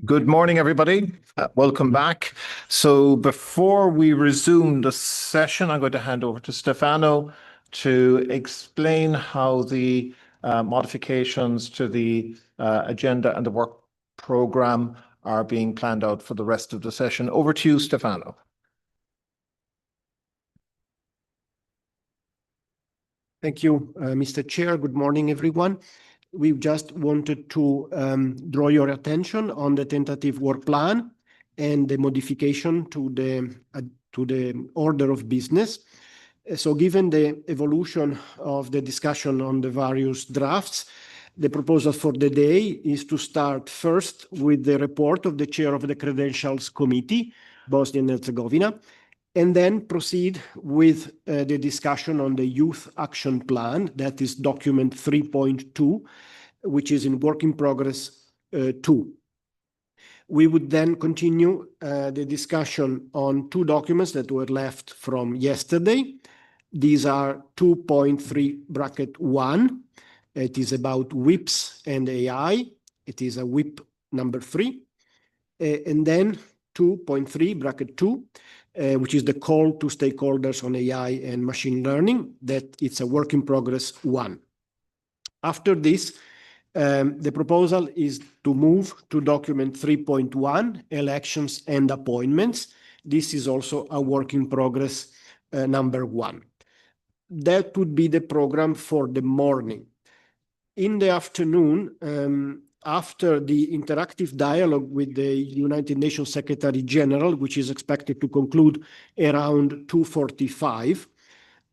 Good morning, everybody. Welcome back. So before we resume the session, I'm going to hand over to Stefano to explain how the modifications to the agenda and the work program are being planned out for the rest of the session. Over to you, Stefano. Thank you, Mr. Chair. Good morning, everyone. We just wanted to draw your attention on the tentative work plan and the modification to the order of business. So given the evolution of the discussion on the various drafts, the proposal for the day is to start first with the report of the chair of the Credentials Committee, Bosnia and Herzegovina, and then proceed with the discussion on the Youth Action Plan, that is document 3.2, which is in work in progress 2. We would then continue the discussion on two documents that were left from yesterday. These are 2.3(1). It is about WIPs and AI. It is a WIP number 3. And then 2.3(2), which is the call to stakeholders on AI and machine learning, that it's a work in progress 1. After this, the proposal is to move to document 3.1, elections and appointments. This is also a work in progress number 1. That would be the program for the morning. In the afternoon, after the interactive dialogue with the United Nations Secretary General, which is expected to conclude around 2:45,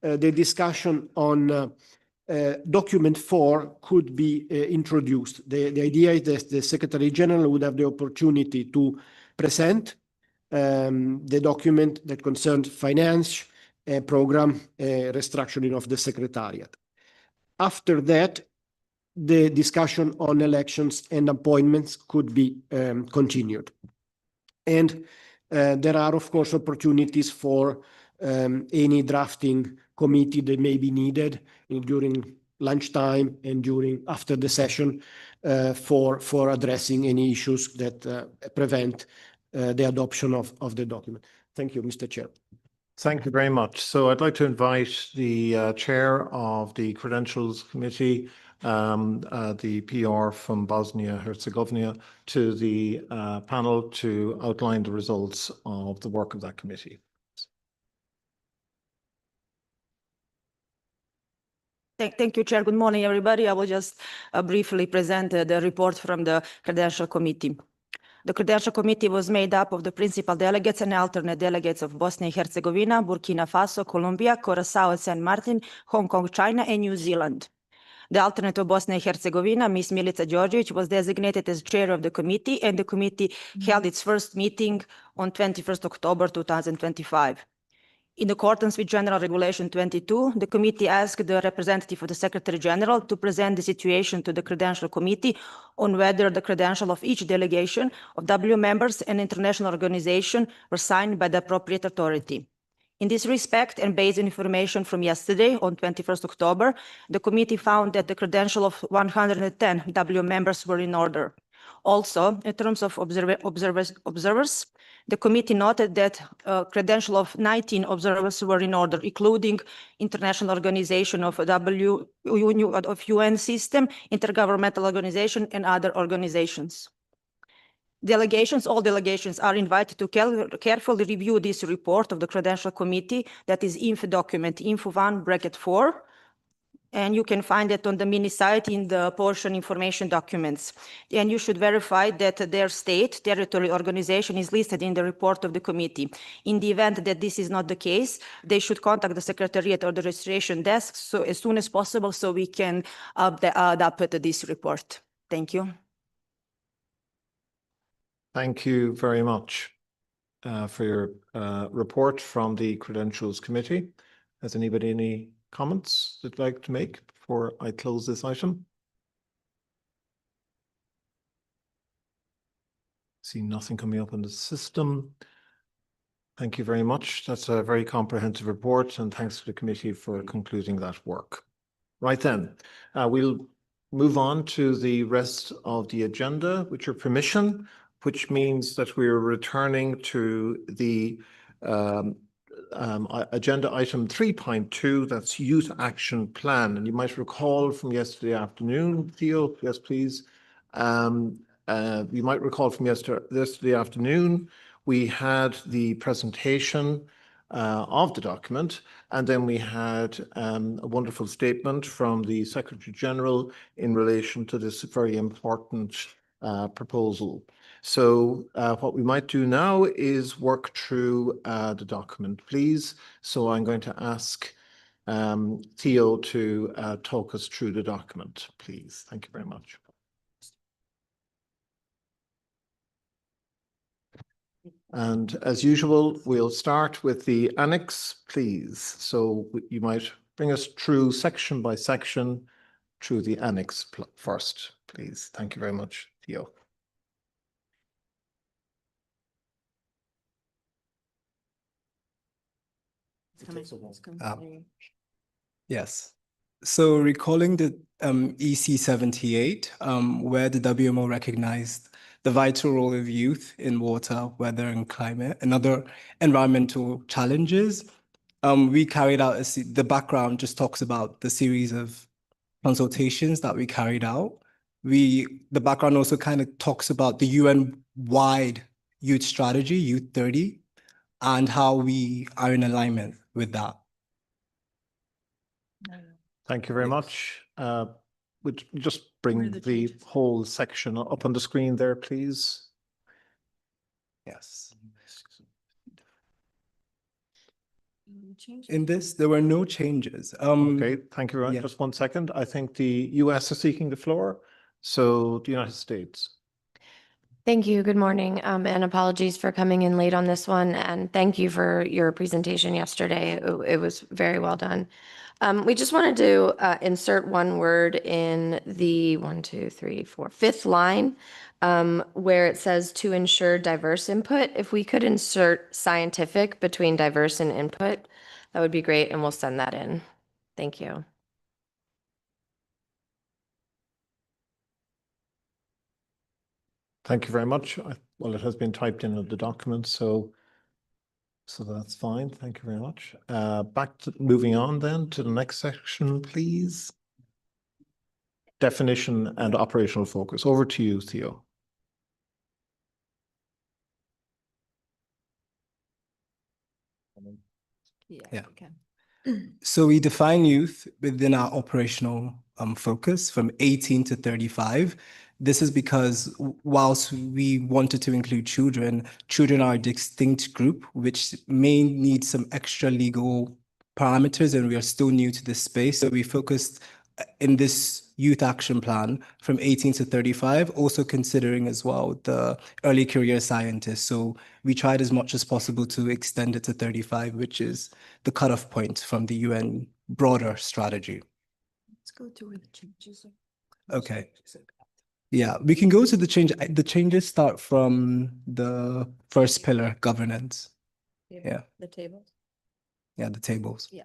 the discussion on document 4 could be introduced. The idea is that the Secretary General would have the opportunity to present the document that concerns finance program restructuring of the Secretariat. After that, the discussion on elections and appointments could be continued. And there are, of course, opportunities for any drafting committee that may be needed during lunchtime and after the session for addressing any issues that prevent the adoption of the document. Thank you, Mr. Chair. Thank you very much. So I'd like to invite the chair of the Credentials Committee, the PR from Bosnia-Herzegovina, to the panel to outline the results of the work of that committee. Thank you, Chair. Good morning, everybody. I will just briefly present the report from the Credential Committee. The Credential Committee was made up of the principal delegates and alternate delegates of Bosnia and Herzegovina, Burkina Faso, Colombia, Curacao, Saint Martin, Hong Kong, China, and New Zealand. The alternate of Bosnia and Herzegovina, Ms. Milica Đorđević, was designated as chair of the committee, and the committee held its first meeting on 21st October 2025. In accordance with General Regulation 22, the committee asked the representative of the Secretary General to present the situation to the Credential Committee on whether the credential of each delegation of W members and international organization were signed by the appropriate authority. In this respect, and based on information from yesterday, on 21st October, the committee found that the credential of 110 W members were in order. Also, in terms of observers, the committee noted that credential of 19 observers were in order, including International Organization of UN System, Intergovernmental Organization, and other organizations. All delegations are invited to carefully review this report of the Credential Committee, that is info document info 1(4), and you can find it on the mini site in the portion information documents. And you should verify that their state, territory, organization is listed in the report of the committee. In the event that this is not the case, they should contact the Secretariat or the registration desk as soon as possible so we can adapt this report. Thank you. Thank you very much for your report from the Credentials Committee. Has anybody any comments they'd like to make before I close this item? See nothing coming up in the system. Thank you very much. That's a very comprehensive report, and thanks to the committee for concluding that work. Right then, we'll move on to the rest of the agenda. With your permission, which means that we're returning to the agenda item 3.2, that's Youth Action Plan. And you might recall from yesterday afternoon, Theo, yes, please. You might recall from yesterday afternoon, we had the presentation of the document, and then we had a wonderful statement from the Secretary General in relation to this very important proposal. So what we might do now is work through the document, please. So I'm going to ask Theo to talk us through the document, please. Thank you very much. And as usual, we'll start with the annex, please. So you might bring us through section by section through the annex first, please. Thank you very much, Theo. Yes. So recalling the EC 78, where the WMO recognized the vital role of youth in water, weather, and climate, and other environmental challenges, we carried out the background just talks about the series of consultations that we carried out. The background also kind of talks about the UN-wide youth strategy, Youth 30, and how we are in alignment with that. Thank you very much. Would you just bring the whole section up on the screen there, please? Yes. In this, there were no changes. Okay, thank you very much. yeah. Just 1 second. I think the US is seeking the floor. So the United States. Thank you. Good morning, and apologies for coming in late on this one. And thank you for your presentation yesterday. It was very well done. We just wanted to insert one word in the 5th line, where it says to ensure diverse input. If we could insert scientific between diverse and input, that would be great, and we'll send that in. Thank you. Thank you very much. Well, it has been typed in the document, so that's fine. Thank you very much. Moving on then to the next section, please. Definition and operational focus. Over to you, Theo. Yeah. So we define youth within our operational focus from 18 to 35. This is because whilst we wanted to include children, children are a distinct group which may need some extra legal parameters, and we are still new to this space. So we focused in this youth action plan from 18 to 35, also considering as well the early career scientists. So we tried as much as possible to extend it to 35, which is the cutoff point from the UN broader strategy. Let's go to the changes. Okay. Yeah, we can go to the change. The changes start from the first pillar, governance. Yeah. The tables. Yeah, the tables. Yeah.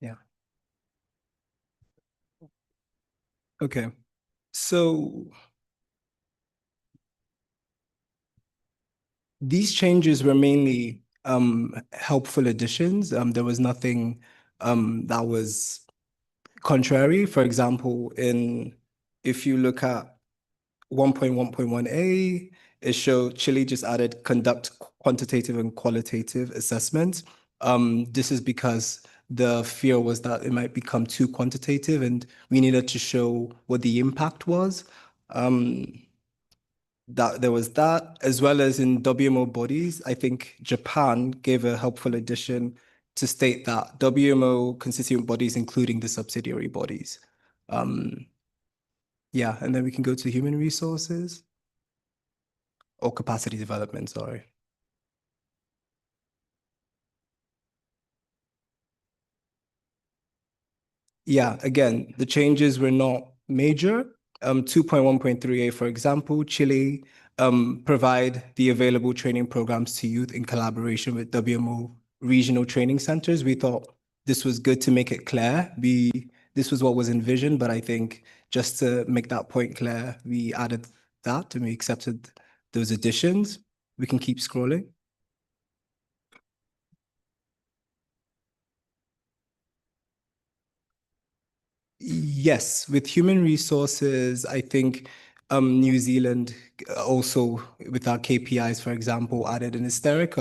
Yeah. Okay. So these changes were mainly helpful additions. There was nothing that was contrary. For example, if you look at 1.1.1a, it showed Chile just added conduct quantitative and qualitative assessments. This is because the fear was that it might become too quantitative, and we needed to show what the impact was. That there was that, as well as in WMO bodies. I think Japan gave a helpful addition to state that WMO constituent bodies, including the subsidiary bodies. Yeah, and then we can go to human resources or capacity development, sorry. Yeah, again, the changes were not major. 2.1.3a, for example, Chile provide the available training programs to youth in collaboration with WMO regional training centers. We thought this was good to make it clear. This was what was envisioned, but I think just to make that point clear, we added that and we accepted those additions. We can keep scrolling. Yes, with human resources, I think New Zealand also with our KPIs, for example, added an asterisk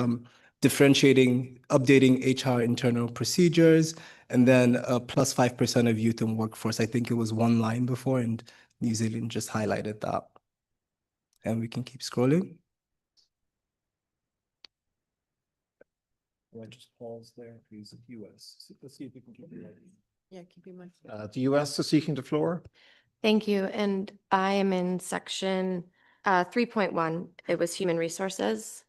differentiating, updating HR internal procedures, and then plus 5% of youth in workforce. I think it was one line before, and New Zealand just highlighted that. And we can keep scrolling. I just pause there, please. US. Let's see if we can keep it. Yeah, keep in mind. The US is seeking the floor. Thank you. And I am in section 3.1. It was human resources.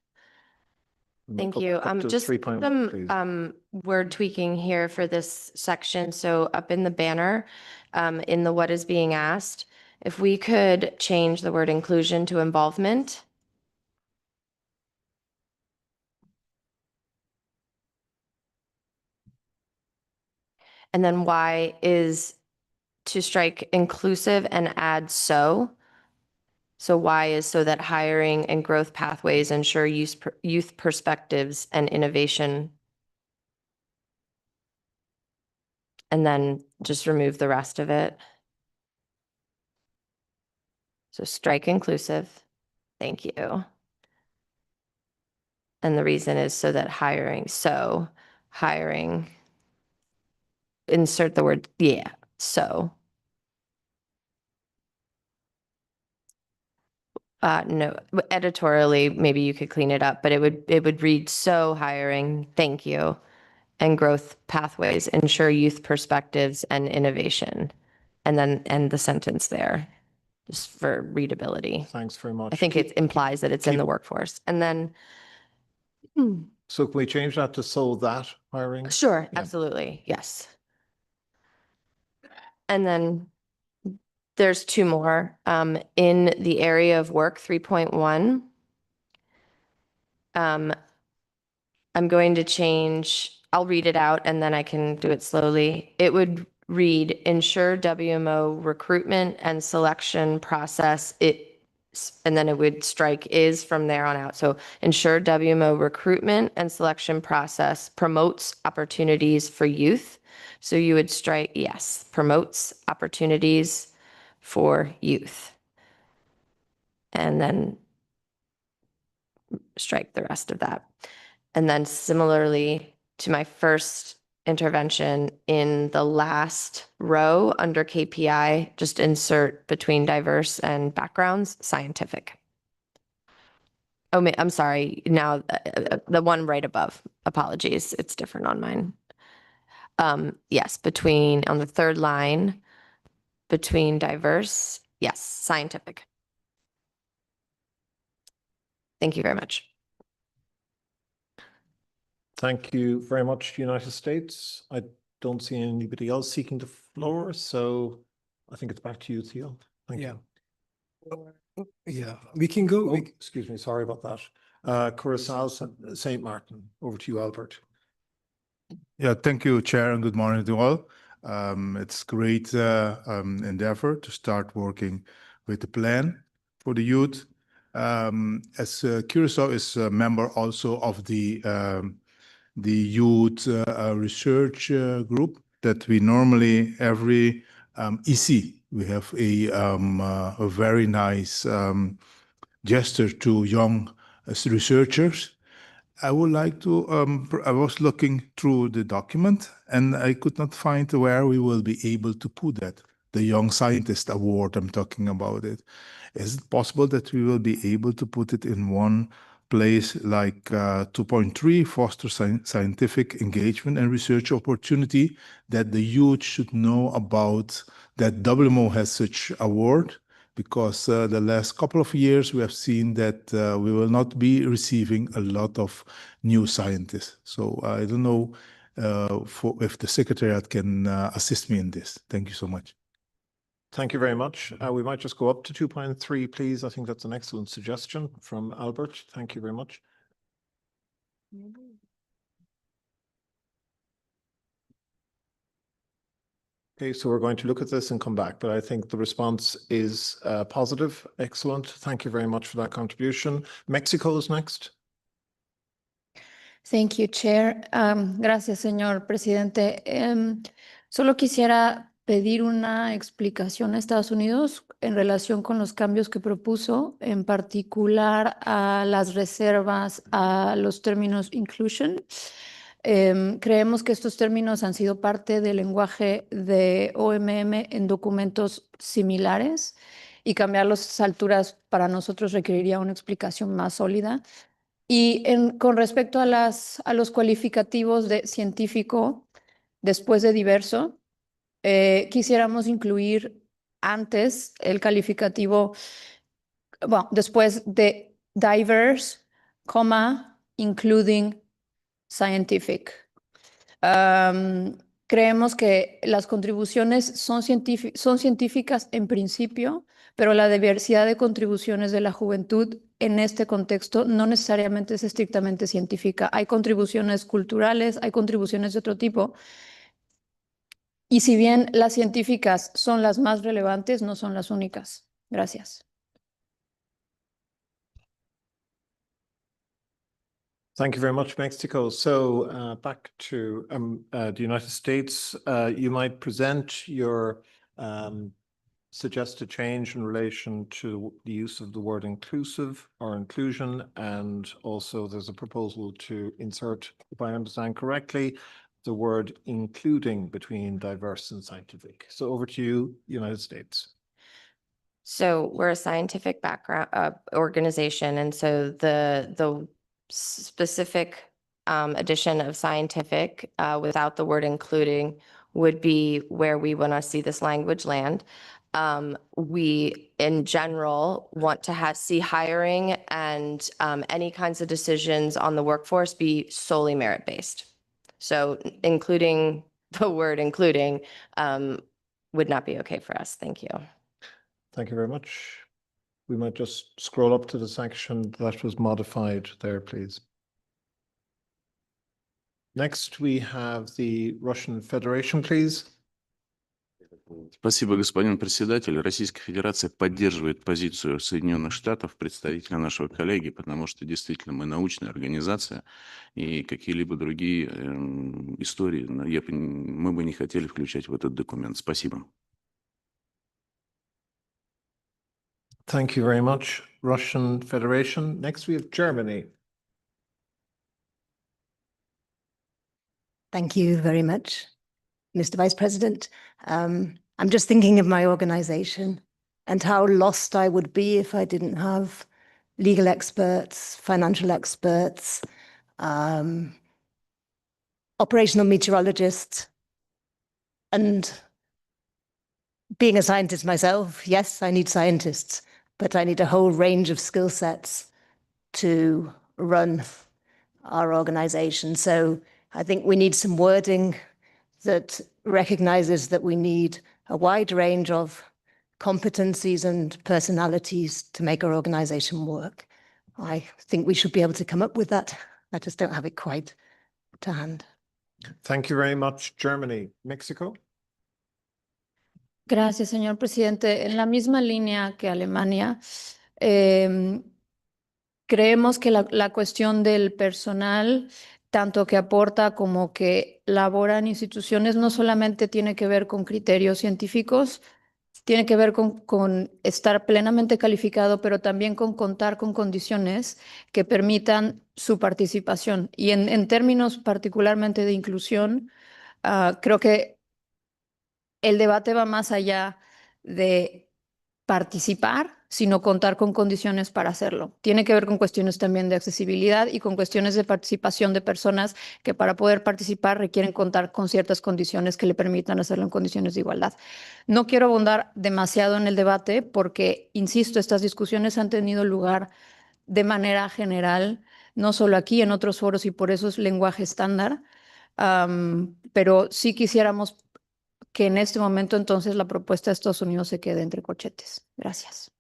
Thank you. Up to Just 3 point, some please. word tweaking here for this section. So up in the banner, in the what is being asked, if we could change the word inclusion to involvement. And then Y is to strike inclusive and add so. So Y is so that hiring and growth pathways ensure youth perspectives and innovation. And then just remove the rest of it. So strike inclusive. Thank you. And the reason is so that hiring, insert the word, yeah, so. No, editorially, maybe you could clean it up, but it would read, so hiring, thank you, and growth pathways ensure youth perspectives and innovation. And then end the sentence there, just for readability. Thanks very much. I think it implies that it's in the workforce. And then. So can we change that to so that hiring? Sure, Yeah. absolutely, yes. And then there's two more. In the area of work 3.1, I'm going to change, I'll read it out and then I can do it slowly. It would read, ensure WMO recruitment and selection process, and then it would strike is from there on out. So ensure WMO recruitment and selection process promotes opportunities for youth. So you would strike, yes, promotes opportunities for youth. And then strike the rest of that. And then similarly to my first intervention, in the last row under KPI, just insert between diverse and backgrounds, scientific. Oh, I'm sorry. Now the one right above, apologies. It's different on mine. Yes, between on the third line, between diverse, yes, scientific. Thank you very much. Thank you very much, United States. I don't see anybody else seeking the floor, so I think it's back to you, Theo. Thank you. Yeah, we can go. Oh, excuse me, sorry about that. Curacao, St. Martin, over to you, Albert. Yeah, thank you, Chair, and good morning to all. It's great endeavor to start working with the plan for the youth. As Curacao is a member also of the youth research group that we normally every EC we have a very nice gesture to young researchers. I would like to, I was looking through the document and I could not find where we will be able to put that. The Young Scientist Award, I'm talking about it. Is it possible that we will be able to put it in one place like 2.3, foster scientific engagement and research opportunity, that the youth should know about that WMO has such award? Because the last couple of years we have seen that we will not be receiving a lot of new scientists. So I don't know if the Secretariat can assist me in this. Thank you so much. Thank you very much. We might just go up to 2.3, please. I think that's an excellent suggestion from Albert. Thank you very much. Okay, so we're going to look at this and come back, but I think the response is positive. Excellent. Thank you very much for that contribution. Mexico is next. Thank you, Chair. Gracias, señor presidente. Solo quisiera pedir una explicación a Estados Unidos en relación con los cambios que propuso, en particular a las reservas a los términos inclusion. Creemos que estos términos han sido parte del lenguaje de OMM en documentos similares y cambiarlos a estas alturas para nosotros requeriría una explicación más sólida. Y con respecto a los cualificativos de científico, después de diverso, quisiéramos incluir antes el calificativo, bueno, después de diverse, including scientific. Creemos que las contribuciones son científicas en principio, pero la diversidad de contribuciones de la juventud en este contexto no necesariamente es estrictamente científica. Hay contribuciones culturales, hay contribuciones de otro tipo. Y si bien las científicas son las más relevantes, no son las únicas. Gracias. Thank you very much, Mexico. So back to the United States, you might present your suggested change in relation to the use of the word inclusive or inclusion, and also there's a proposal to insert, if I understand correctly, the word including between diverse and scientific. So over to you, United States. So we're a scientific background organization, and so the specific addition of scientific without the word including would be where we want to see this language land. We, in general, want to see hiring and any kinds of decisions on the workforce be solely merit-based. So including the word including would not be okay for us. Thank you. Thank you very much. We might just scroll up to the section that was modified there, please. Next, we have the Russian Federation, please. Спасибо, господин председатель. Российская Федерация поддерживает позицию Соединенных Штатов, представителя нашего коллеги, потому что действительно мы научная организация, и какие-либо другие истории мы бы не хотели включать в этот документ. Спасибо. Thank you very much, Russian Federation. Next, we have Germany. Thank you very much, Mr. Vice President. I'm just thinking of my organization and how lost I would be if I didn't have legal experts, financial experts, operational meteorologists, and being a scientist myself, yes, I need scientists, but I need a whole range of skill sets to run our organization. So I think we need some wording that recognizes that we need a wide range of competencies and personalities to make our organization work. I think we should be able to come up with that. I just don't have it quite to hand. Thank you very much, Germany. Mexico. Gracias, señor presidente. En la misma línea que Alemania, creemos que la cuestión del personal, tanto que aporta como que labora en instituciones, no solamente tiene que ver con criterios científicos, tiene que ver con estar plenamente calificado, pero también con contar con condiciones que permitan su participación. Y en términos particularmente de inclusión, creo que el debate va más allá de participar, sino contar con condiciones para hacerlo. Tiene que ver con cuestiones también de accesibilidad y con cuestiones de participación de personas que para poder participar requieren contar con ciertas condiciones que le permitan hacerlo en condiciones de igualdad. No quiero abundar demasiado en el debate porque, insisto, estas discusiones han tenido lugar de manera general, no solo aquí, en otros foros, y por eso es lenguaje estándar, pero sí quisiéramos que en este momento entonces la propuesta de Estados Unidos se quede entre corchetes. Gracias.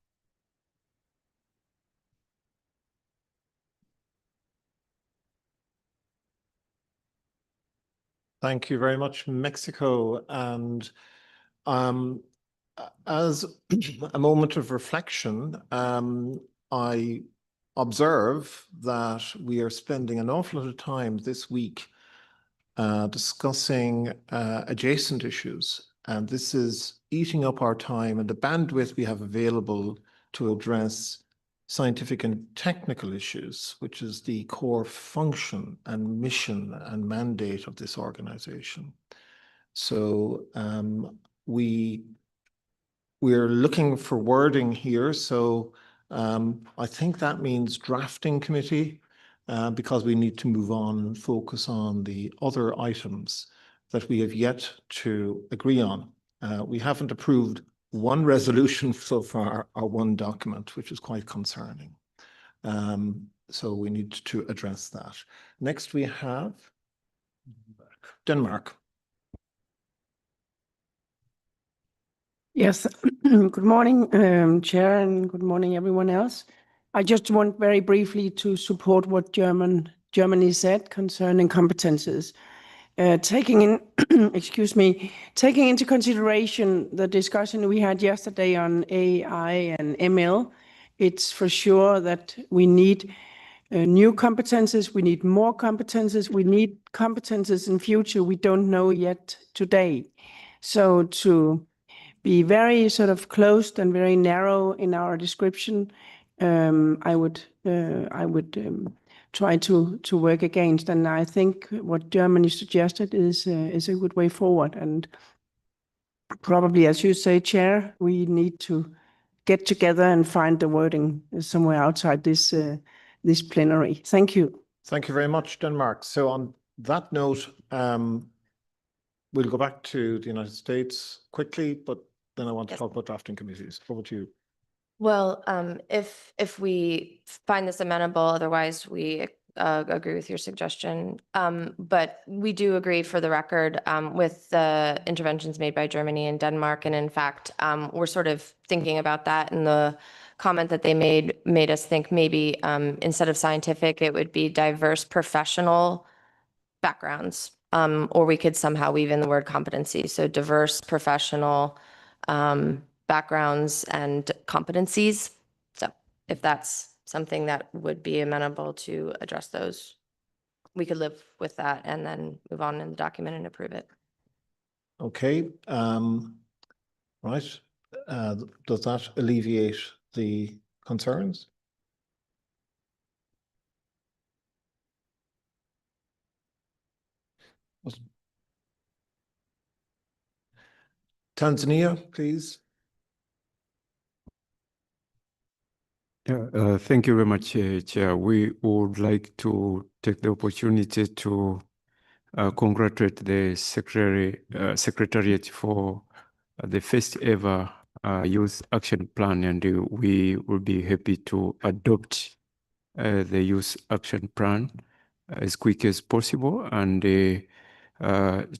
Thank you very much, Mexico. And as a moment of reflection, I observe that we are spending an awful lot of time this week discussing adjacent issues. And this is eating up our time and the bandwidth we have available to address scientific and technical issues, which is the core function and mission and mandate of this organization. So we're looking for wording here. So I think that means drafting committee because we need to move on and focus on the other items that we have yet to agree on. We haven't approved one resolution so far or one document, which is quite concerning. So we need to address that. Next we have Denmark. Yes, good morning, Chair, and good morning, everyone else. I just want very briefly to support what Germany said concerning competences. Taking into consideration the discussion we had yesterday on AI and ML, it's for sure that we need new competences, we need more competences, we need competences in future we don't know yet today. So to be very sort of closed and very narrow in our description, I would try to work against. And I think what Germany suggested is a good way forward. And probably, as you say, Chair, we need to get together and find the wording somewhere outside this plenary. Thank you. Thank you very much, Denmark. So on that note, we'll go back to the United States quickly, but then I want to talk about drafting committees. Over to you. Well, if we find this amenable, otherwise we agree with your suggestion. But we do agree, for the record, with the interventions made by Germany and Denmark. And in fact, we're sort of thinking about that, and the comment that they made us think maybe instead of scientific, it would be diverse professional backgrounds, or we could somehow weave in the word competency. So diverse professional backgrounds and competencies. So if that's something that would be amenable to address those, we could live with that and then move on in the document and approve it. Okay. Right. Does that alleviate the concerns? Tanzania, please. Thank you very much, Chair. We would like to take the opportunity to congratulate the Secretariat for the first ever Youth Action Plan, and we will be happy to adopt the Youth Action Plan as quick as possible. And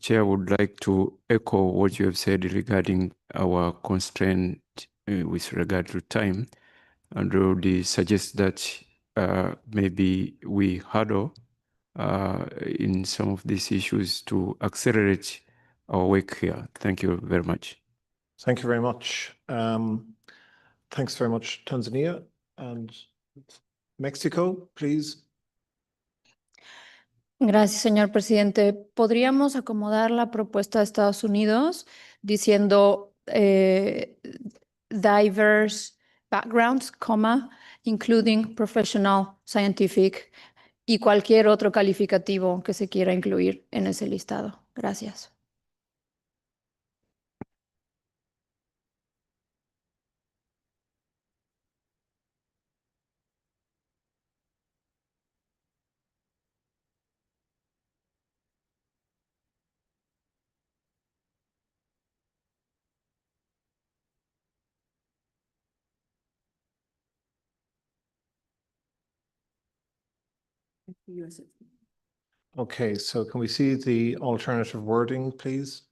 Chair would like to echo what you have said regarding our constraint with regard to time, and would suggest that maybe we huddle in some of these issues to accelerate our work here. Thank you very much. Thank you very much. Thanks very much, Tanzania. And Mexico, please. Gracias, señor presidente. ¿Podríamos acomodar la propuesta de Estados Unidos diciendo diverse backgrounds, including professional, scientific y cualquier otro calificativo que se quiera incluir en ese listado? Gracias. Okay, so can we see the alternative wording, please?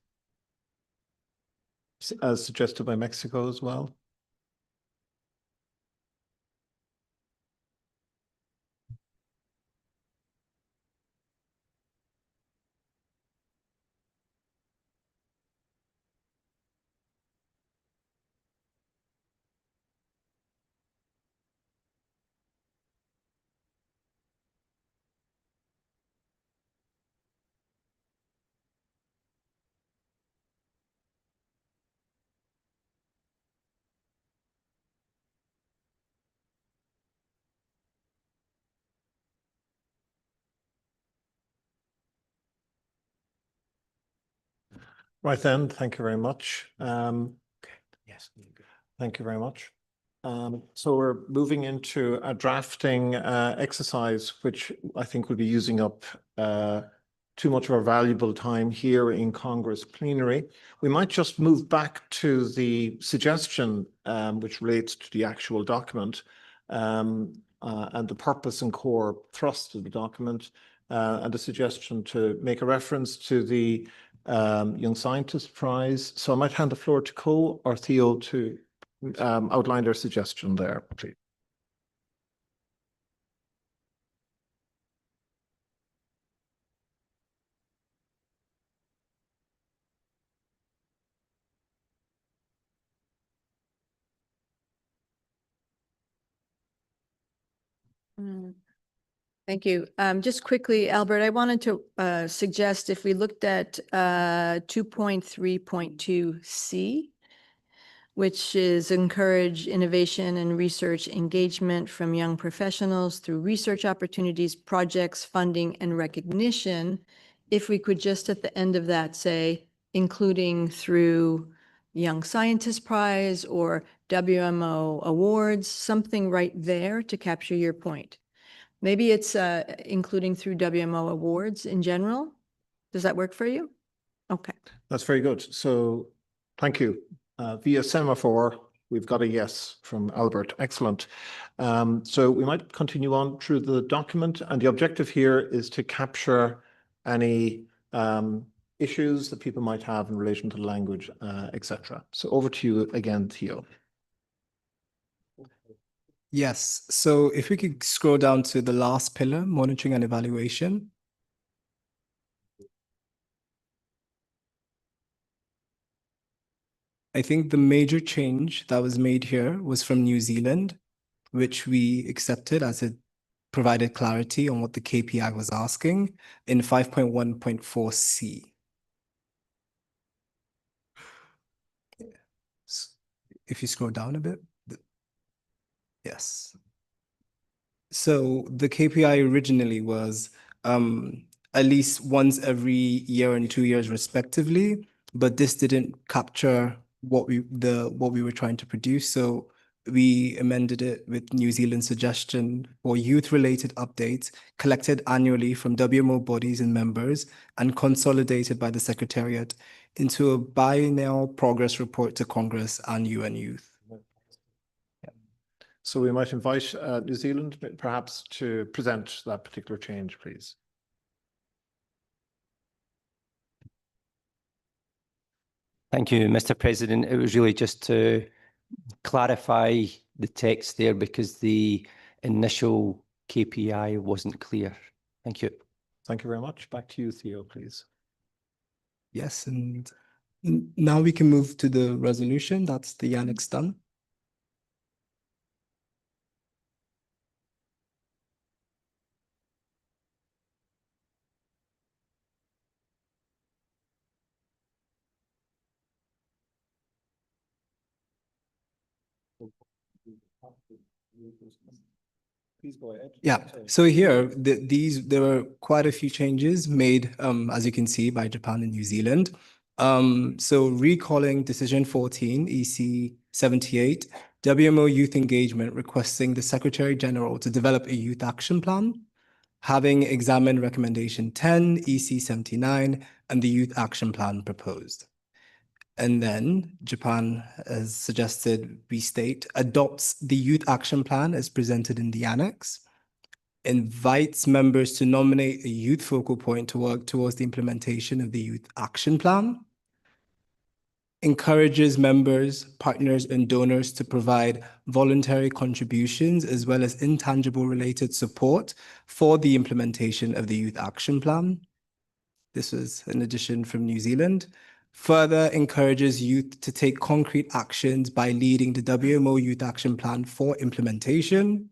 as suggested by Mexico as well? Right then, thank you very much. Yes. Thank you very much. So we're moving into a drafting exercise, which I think will be using up too much of our valuable time here in Congress plenary. We might just move back to the suggestion which relates to the actual document and the purpose and core thrust of the document and the suggestion to make a reference to the Young Scientist Prize. So I might hand the floor to Co or Theo to outline their suggestion there, please. Thank you. Just quickly, Albert, I wanted to suggest if we looked at 2.3.2C, which is encourage innovation and research engagement from young professionals through research opportunities, projects, funding, and recognition. If we could just at the end of that say, including through Young Scientist Prize or WMO awards, something right there to capture your point. Maybe it's including through WMO awards in general. Does that work for you? Okay. That's very good. So thank you. Via semaphore, we've got a yes from Albert. Excellent. So we might continue on through the document, and the objective here is to capture any issues that people might have in relation to language, etc. So over to you again, Theo. Yes. So if we could scroll down to the last pillar, monitoring and evaluation. I think the major change that was made here was from New Zealand, which we accepted as it provided clarity on what the KPI was asking in 5.1.4C. If you scroll down a bit. Yes. So the KPI originally was at least once every year and 2 years respectively, but this didn't capture what we were trying to produce. So we amended it with New Zealand's suggestion for youth-related updates collected annually from WMO bodies and members and consolidated by the Secretariat into a biennial progress report to Congress and UN Youth. So we might invite New Zealand perhaps to present that particular change, please. Thank you, Mr. President. It was really just to clarify the text there because the initial KPI wasn't clear. Thank you. Thank you very much. Back to you, Theo, please. Yes, and now we can move to the resolution. That's the annex done. Please go ahead. Yeah, so here, there were quite a few changes made, as you can see, by Japan and New Zealand. So recalling Decision 14, EC 78, WMO Youth Engagement requesting the Secretary General to develop a youth action plan, having examined Recommendation 10, EC 79, and the Youth Action Plan proposed. And then Japan has suggested we state adopts the Youth Action Plan as presented in the annex, invites members to nominate a youth focal point to work towards the implementation of the Youth Action Plan, encourages members, partners, and donors to provide voluntary contributions as well as intangible related support for the implementation of the Youth Action Plan. This was an addition from New Zealand. Further encourages youth to take concrete actions by leading the WMO Youth Action Plan for implementation.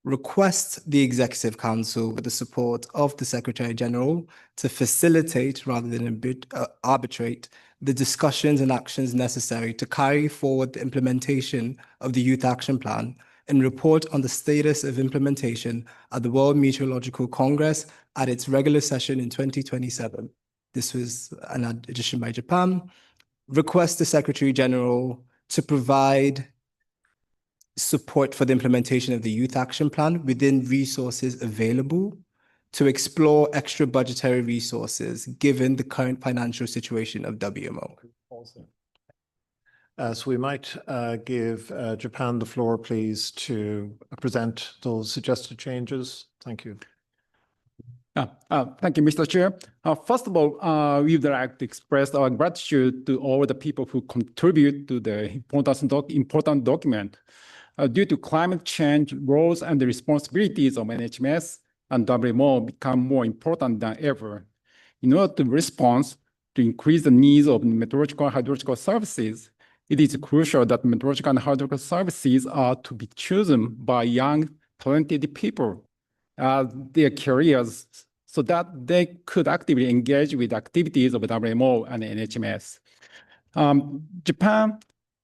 Requests the Executive Council with the support of the Secretary General to facilitate rather than arbitrate the discussions and actions necessary to carry forward the implementation of the Youth Action Plan and report on the status of implementation at the World Meteorological Congress at its regular session in 2027. This was an addition by Japan. Request the Secretary General to provide support for the implementation of the Youth Action Plan within resources available to explore extra budgetary resources given the current financial situation of WMO. So we might give Japan the floor, please, to present those suggested changes. Thank you. Thank you, Mr. Chair. First of all, we would like to express our gratitude to all the people who contribute to the important document. Due to climate change, roles and the responsibilities of NHMS and WMO become more important than ever. In order to respond to increase the needs of meteorological and hydrological services, it is crucial that meteorological and hydrological services are to be chosen by young, talented people, their careers, so that they could actively engage with activities of WMO and NHMS. Japan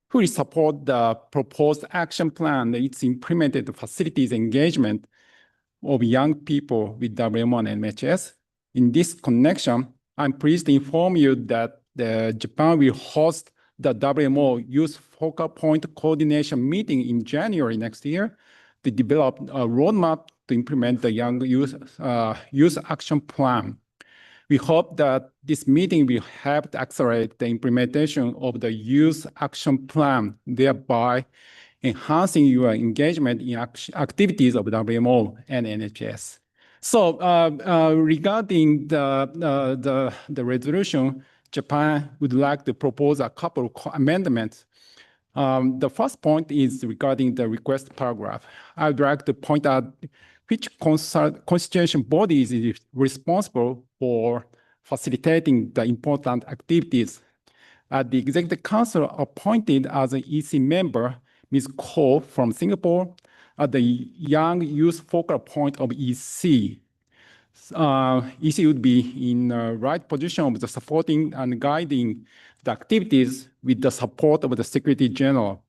fully support the proposed action plan that it's implemented to facilitate engagement of young people with WMO and NHS. In this connection, I'm pleased to inform you that Japan will host the WMO Youth Focal Point Coordination meeting in January next year to develop a roadmap to implement the Young Youth Action Plan. We hope that this meeting will help to accelerate the implementation of the Youth Action Plan, thereby enhancing your engagement in activities of WMO and NHS. So regarding the resolution, Japan would like to propose a couple of amendments. The first point is regarding the request paragraph. I would like to point out which constitution bodies is responsible for facilitating the important activities. The Executive Council appointed as an EC member Ms. Ko from Singapore, the Young Youth Focal Point of EC. EC would be in the right position of the supporting and guiding the activities with the support of the Secretary General.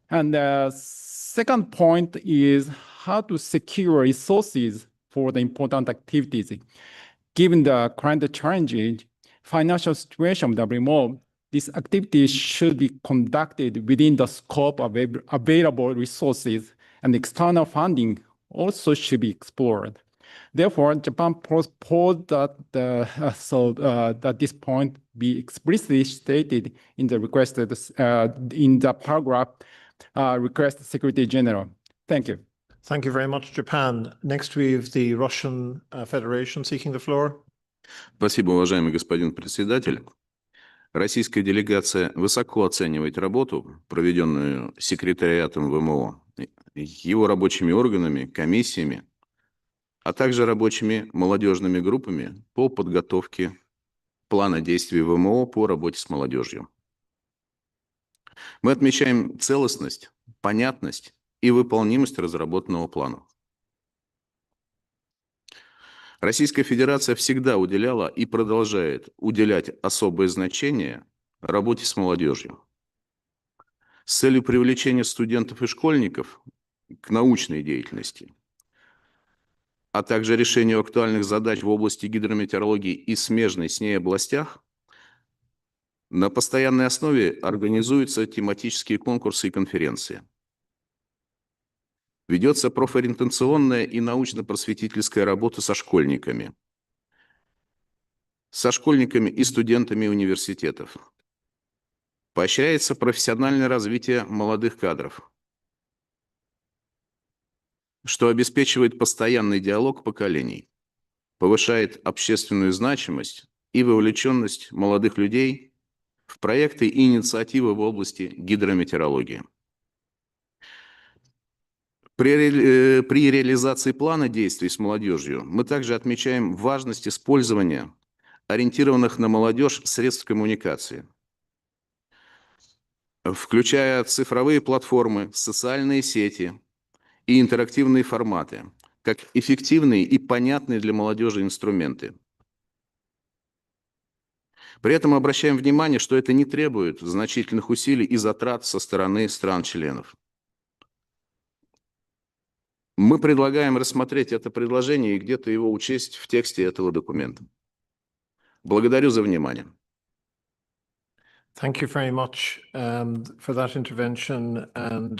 And the second point is how to secure resources for the important activities. Given the current challenging financial situation of WMO, these activities should be conducted within the scope of available resources, and external funding also should be explored. Therefore, Japan proposed that that this point be explicitly stated in the requested in the paragraph request Secretary General. Thank you. Thank you very much, Japan. Next, we have the Russian Federation seeking the floor. Спасибо, уважаемый господин председатель. Российская делегация высоко оценивает работу, проведенную секретариатом ВМО, его рабочими органами, комиссиями, а также рабочими молодежными группами по подготовке плана действий ВМО по работе с молодежью. Мы отмечаем целостность, понятность и выполнимость разработанного плана. Российская Федерация всегда уделяла и продолжает уделять особое значение работе с молодежью. С целью привлечения студентов и школьников к научной деятельности, а также решению актуальных задач в области гидрометеорологии и смежной с ней областях, на постоянной основе организуются тематические конкурсы и конференции. Ведется профориентационная и научно-просветительская работа со школьниками и студентами университетов. Поощряется профессиональное развитие молодых кадров, что обеспечивает постоянный диалог поколений, повышает общественную значимость и вовлеченность молодых людей в проекты и инициативы в области гидрометеорологии. При реализации плана действий с молодежью мы также отмечаем важность использования ориентированных на молодежь средств коммуникации, включая цифровые платформы, социальные сети и интерактивные форматы, как эффективные и понятные для молодежи инструменты. При этом обращаем внимание, что это не требует значительных усилий и затрат со стороны стран-членов. Мы предлагаем рассмотреть это предложение и где-то его учесть в тексте этого документа. Благодарю за внимание. Thank you very much for that intervention, and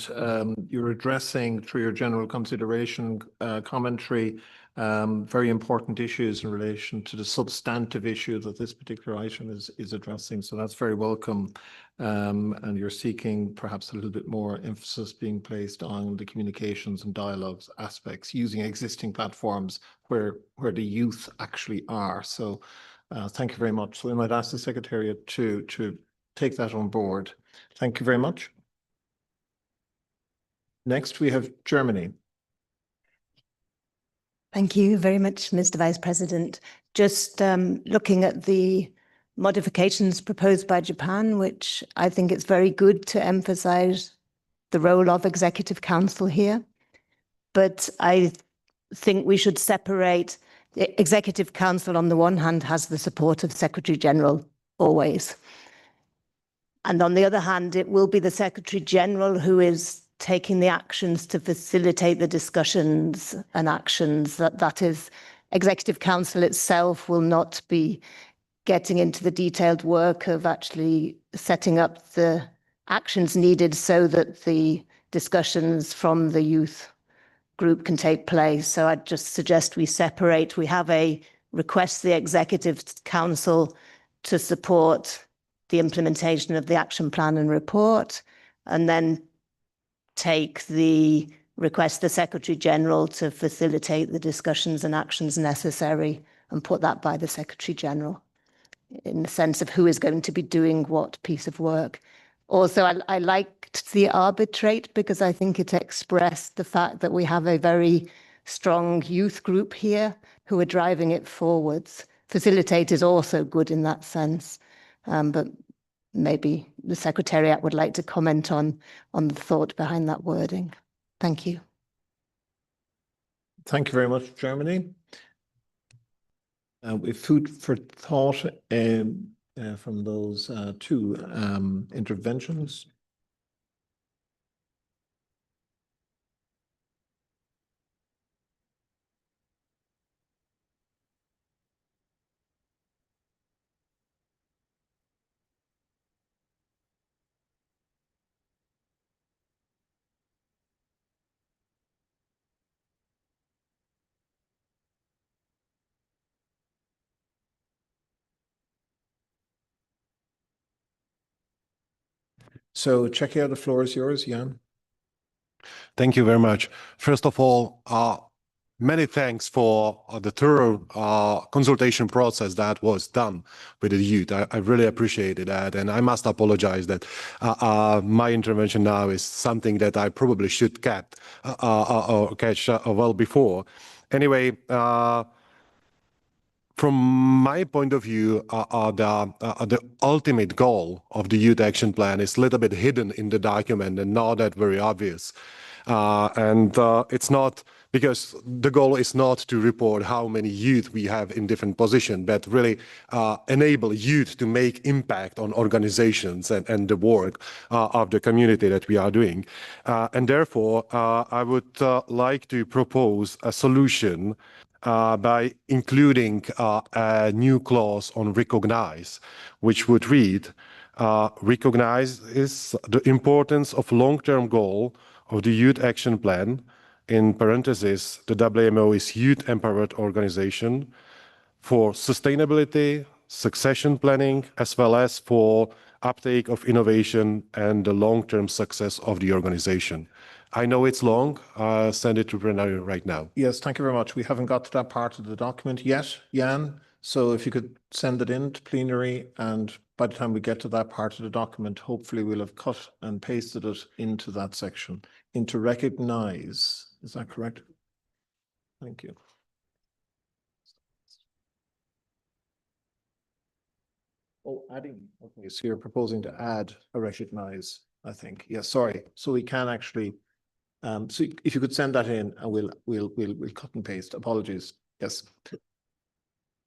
you're addressing through your general consideration commentary very important issues in relation to the substantive issue that this particular item is addressing. So that's very welcome, and you're seeking perhaps a little bit more emphasis being placed on the communications and dialogues aspects using existing platforms where the youth actually are. So thank you very much. So we might ask the Secretariat to take that on board. Thank you very much. Next, we have Germany. Thank you very much, Mr. Vice President. Just looking at the modifications proposed by Japan, which I think it's very good to emphasize the role of Executive Council here. But I think we should separate. The Executive Council, on the one hand, has the support of Secretary General always. And on the other hand, it will be the Secretary General who is taking the actions to facilitate the discussions and actions. That is, Executive Council itself will not be getting into the detailed work of actually setting up the actions needed so that the discussions from the youth group can take place. So I'd just suggest we separate. We have a request the Executive Council to support the implementation of the action plan and report, and then take the request the Secretary General to facilitate the discussions and actions necessary and put that by the Secretary General in the sense of who is going to be doing what piece of work. Also, I liked the arbitrate because I think it expressed the fact that we have a very strong youth group here who are driving it forwards. Facilitate is also good in that sense. But maybe the Secretariat would like to comment on the thought behind that wording. Thank you. Thank you very much, Germany. With food for thought from those two interventions. So, Czechia, the floor is yours, Jan. Thank you very much. First of all, many thanks for the thorough consultation process that was done with the youth. I really appreciated that, and I must apologize that my intervention now is something that I probably should catch well before. Anyway, from my point of view, the ultimate goal of the Youth Action Plan is a little bit hidden in the document and not that very obvious. It's not because the goal is not to report how many youth we have in different positions, but really enable youth to make impact on organizations and the work of the community that we are doing. And therefore, I would like to propose a solution by including a new clause on recognize, which would read, recognize is the importance of long-term goal of the Youth Action Plan, in parentheses, the WMO is Youth Empowered Organization, for sustainability, succession planning, as well as for uptake of innovation and the long-term success of the organization. I know it's long. I'll send it to Renato right now. Yes, thank you very much. We haven't got to that part of the document yet, Jan. So if you could send it in to plenary and by the time we get to that part of the document, hopefully we'll have cut and pasted it into that section, into recognize. Is that correct? Thank you. Oh, adding. Okay, so you're proposing to add a recognize, I think. Yes, sorry. So we can actually, so if you could send that in and we'll cut and paste. Apologies. Yes.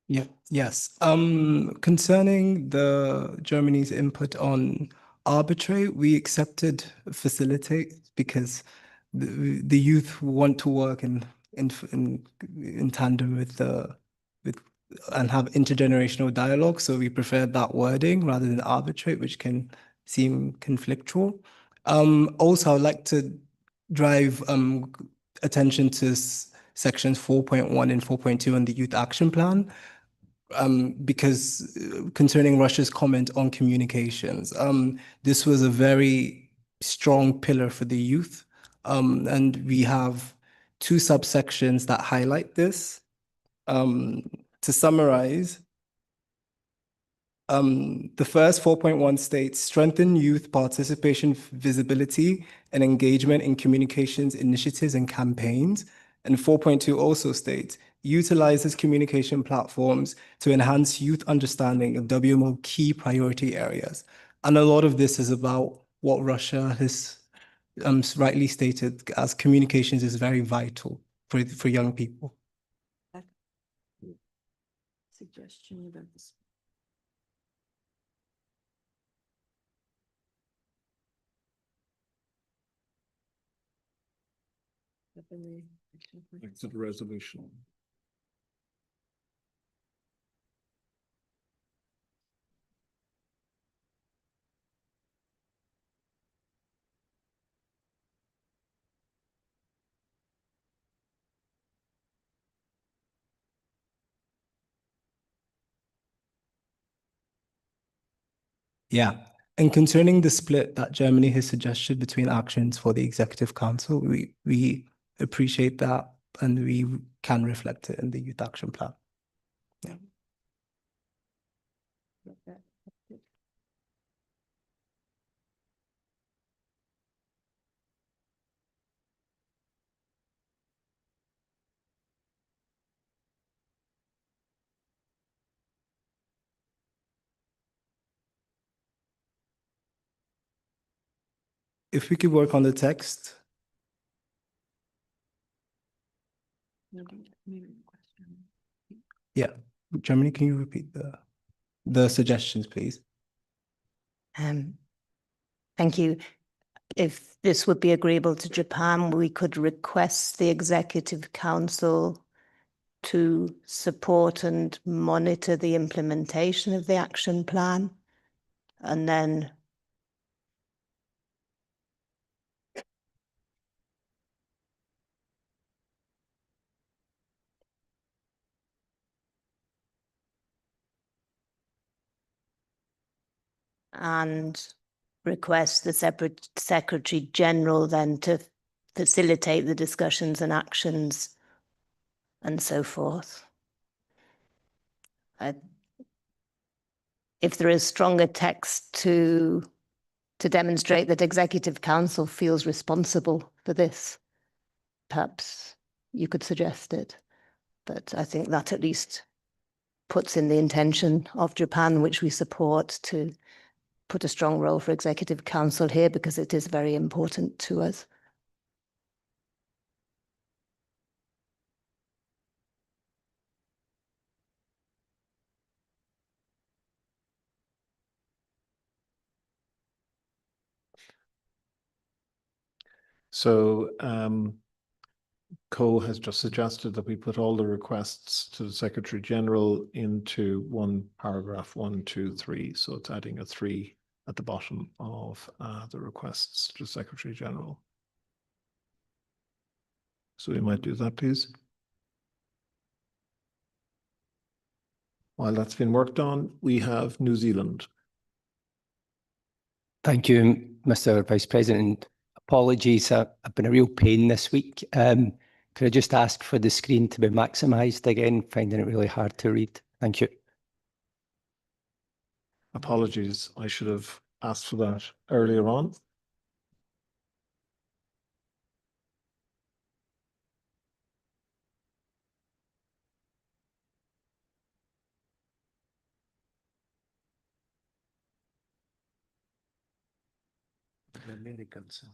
Yeah, yes. Concerning the Germany's input on arbitrate, we accepted facilitate because the youth want to work in tandem with and have intergenerational dialogue. So we prefer that wording rather than arbitrate, which can seem conflictual. Also, I'd like to drive attention to sections 4.1 and 4.2 on the Youth Action Plan. Because concerning Russia's comment on communications, this was a very strong pillar for the youth. And we have two subsections that highlight this. To summarize, the first 4.1 states, strengthen youth participation, visibility, and engagement in communications initiatives and campaigns. And 4.2 also states, utilizes communication platforms to enhance youth understanding of WMO key priority areas. And a lot of this is about what Russia has rightly stated as communications is very vital for young people. Suggestion about this. Exit resolution. Yeah. And concerning the split that Germany has suggested between actions for the Executive Council, we appreciate that and we can reflect it in the Youth Action Plan. Yeah. If we could work on the text. Yeah, Germany, can you repeat the suggestions, please? Thank you. If this would be agreeable to Japan, we could request the Executive Council to support and monitor the implementation of the action plan, and then request the separate Secretary General then to facilitate the discussions and actions and so forth. If there is stronger text to demonstrate that Executive Council feels responsible for this, perhaps you could suggest it. But I think that at least puts in the intention of Japan, which we support, to put a strong role for Executive Council here because it is very important to us. So Co has just suggested that we put all the requests to the Secretary General into one paragraph, 1, 2, 3. So it's adding a 3 at the bottom of the requests to the Secretary General. So we might do that, please. While that's been worked on, we have New Zealand. Thank you, Mr. Vice President. Apologies, I've been a real pain this week. Could I just ask for the screen to be maximised again? Finding it really hard to read. Thank you. Apologies, I should have asked for that earlier on. American sound.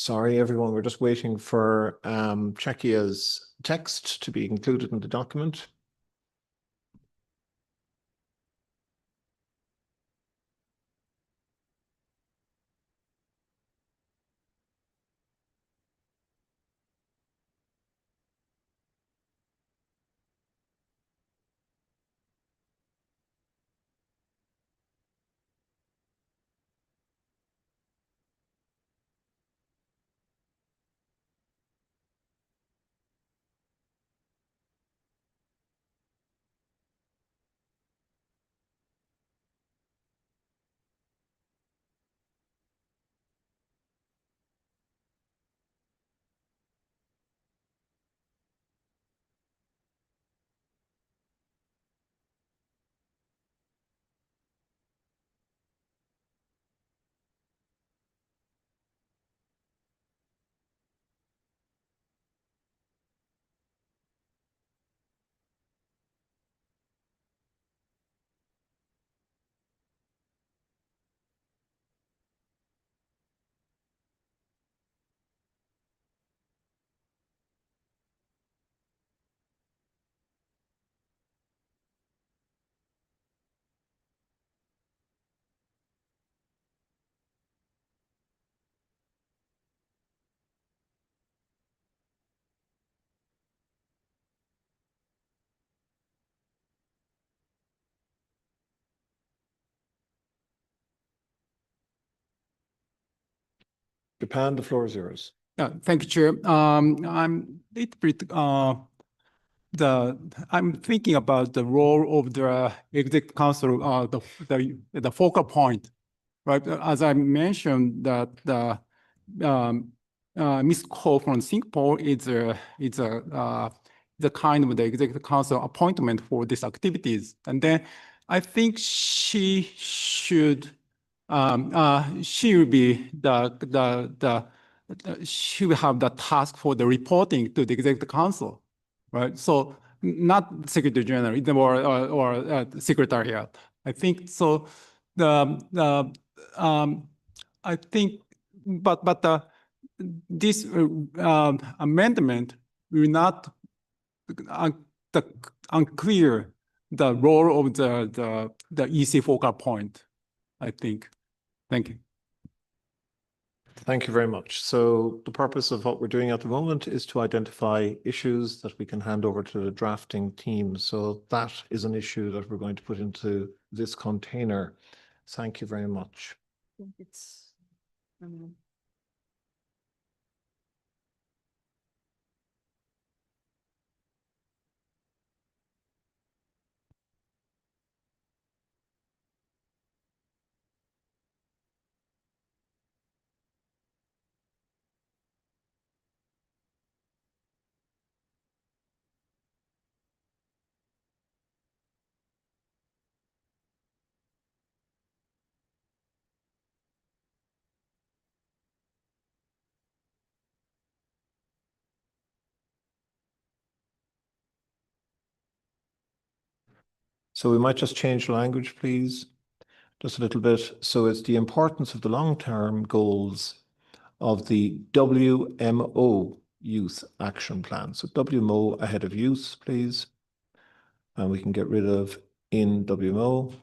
Sorry, everyone, we're just waiting for Czechia's text to be included in the document. Japan, the floor is yours. Thank you, Chair. I'm little bit I'm thinking about the role of the Executive Council, the focal point, right? As I mentioned, that the Ms. Ko from Singapore is the kind of the Executive Council appointment for these activities, and then I think she should she will be she will have the task for the reporting to the Executive Council, right? So not Secretary General or Secretariat. I think so. I think, but this amendment will not unclear the role of the EC focal point, I think. Thank you. Thank you very much. So the purpose of what we're doing at the moment is to identify issues that we can hand over to the drafting team. So that is an issue that we're going to put into this container. Thank you very much. It's, So we might just change language, please, just a little bit. So it's the importance of the long-term goals of the WMO Youth Action Plan. So WMO ahead of youth, please. And we can get rid of in WMO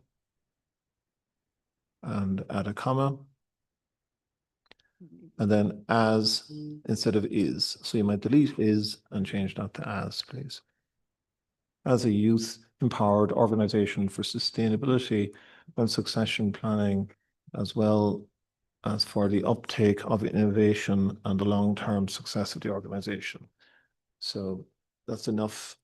and add a comma. and then as instead of is. So you might delete is and change that to as, please. As a youth-empowered organization for sustainability and succession planning, as well as for the uptake of innovation and the long-term success of the organization. So that's enough,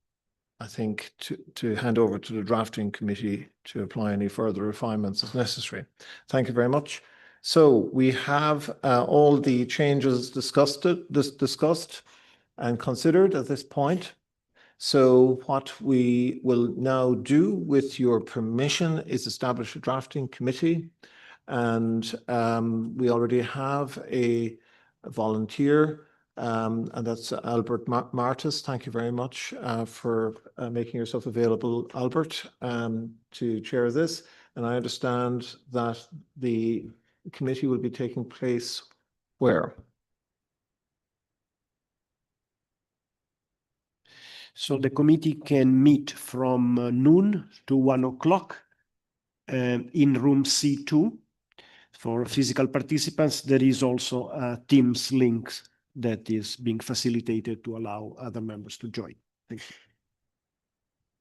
I think, to hand over to the drafting committee to apply any further refinements as necessary. Thank you very much. So we have all the changes discussed and considered at this point. So what we will now do, with your permission, is establish a drafting committee. And we already have a volunteer, and that's Albert Martis. Thank you very much for making yourself available, Albert, to chair this. And I understand that the committee will be taking place where? So the committee can meet from noon to 1 o'clock in room C2. For physical participants, there is also a Teams link that is being facilitated to allow other members to join. Thank you.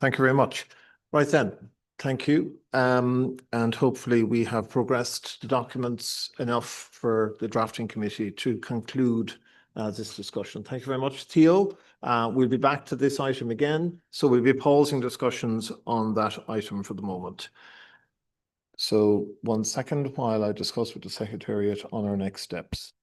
Thank you very much. Right then, thank you. And hopefully we have progressed the documents enough for the drafting committee to conclude this discussion. Thank you very much, Theo. We'll be back to this item again. So we'll be pausing discussions on that item for the moment. So 1 second while I discuss with the Secretariat on our next steps.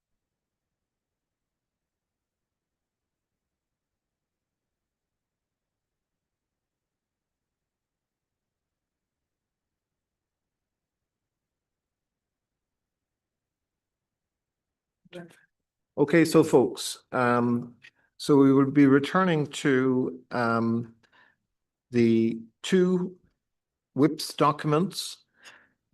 Okay, so folks, so we will be returning to the two WIPS documents.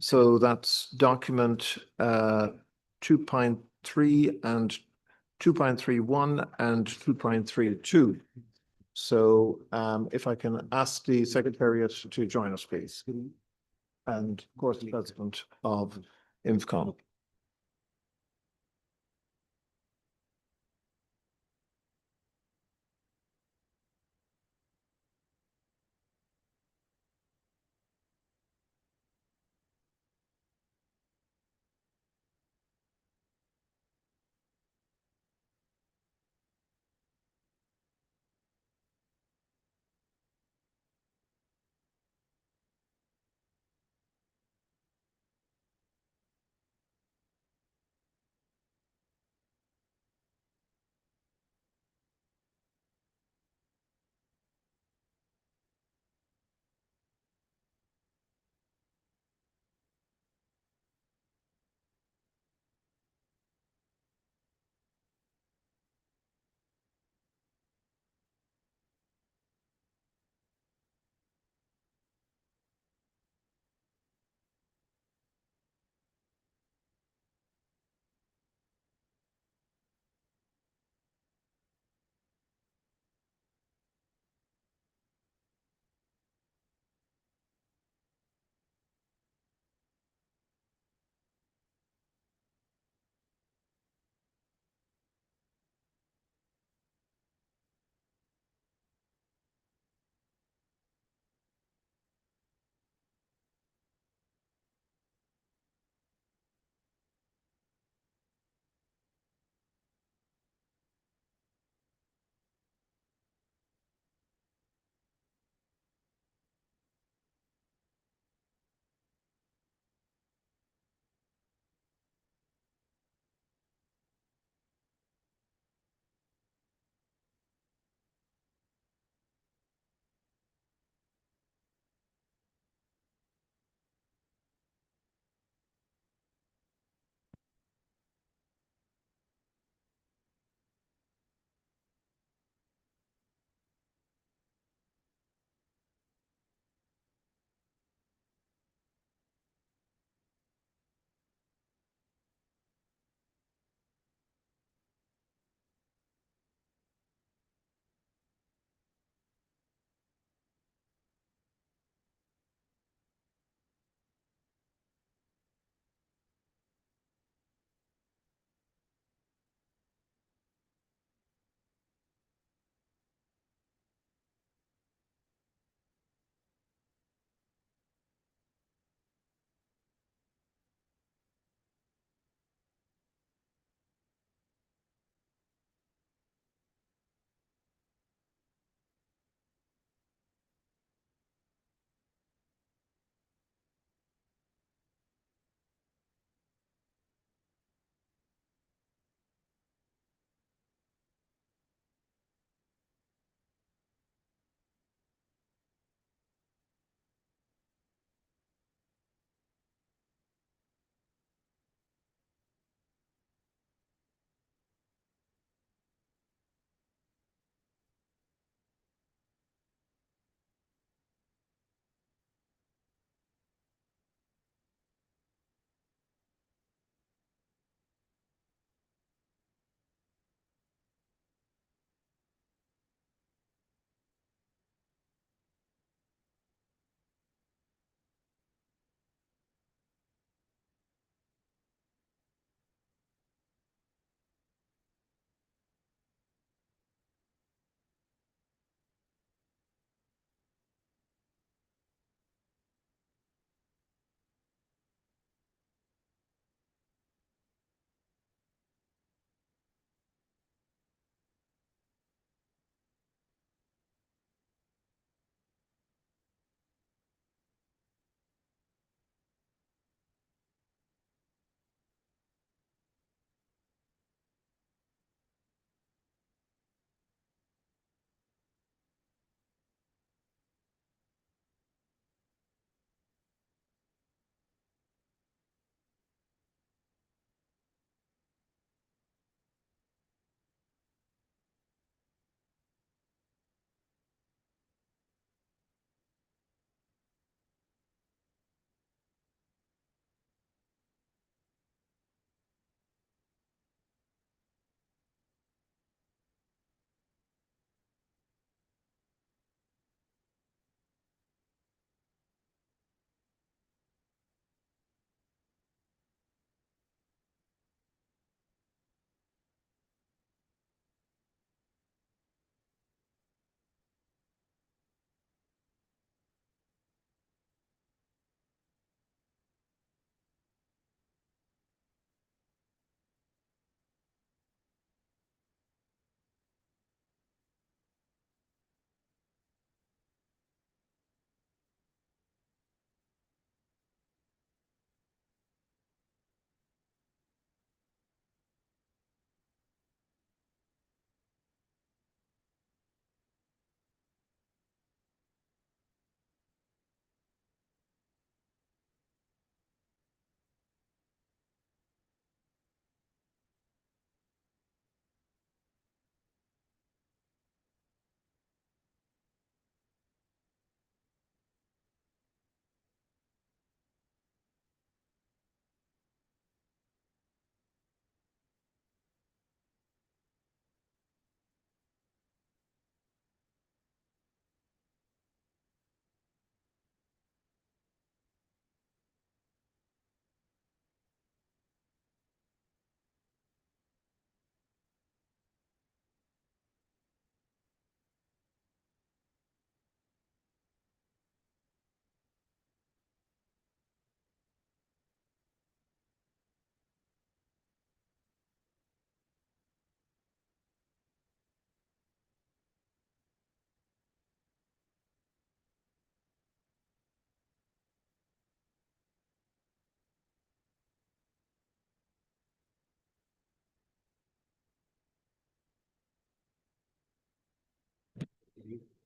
So that's document 2.3 and 2.31 and 2.32. So if I can ask the Secretariat to join us, please. And of course, the President of INFCOM.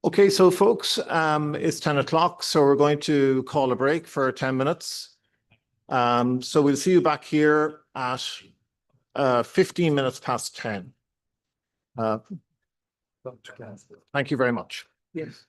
Okay, so folks, it's 10 o'clock, so we're going to call a break for 10 minutes. So we'll see you back here at 15 minutes past 10. Thank you very much. Yes.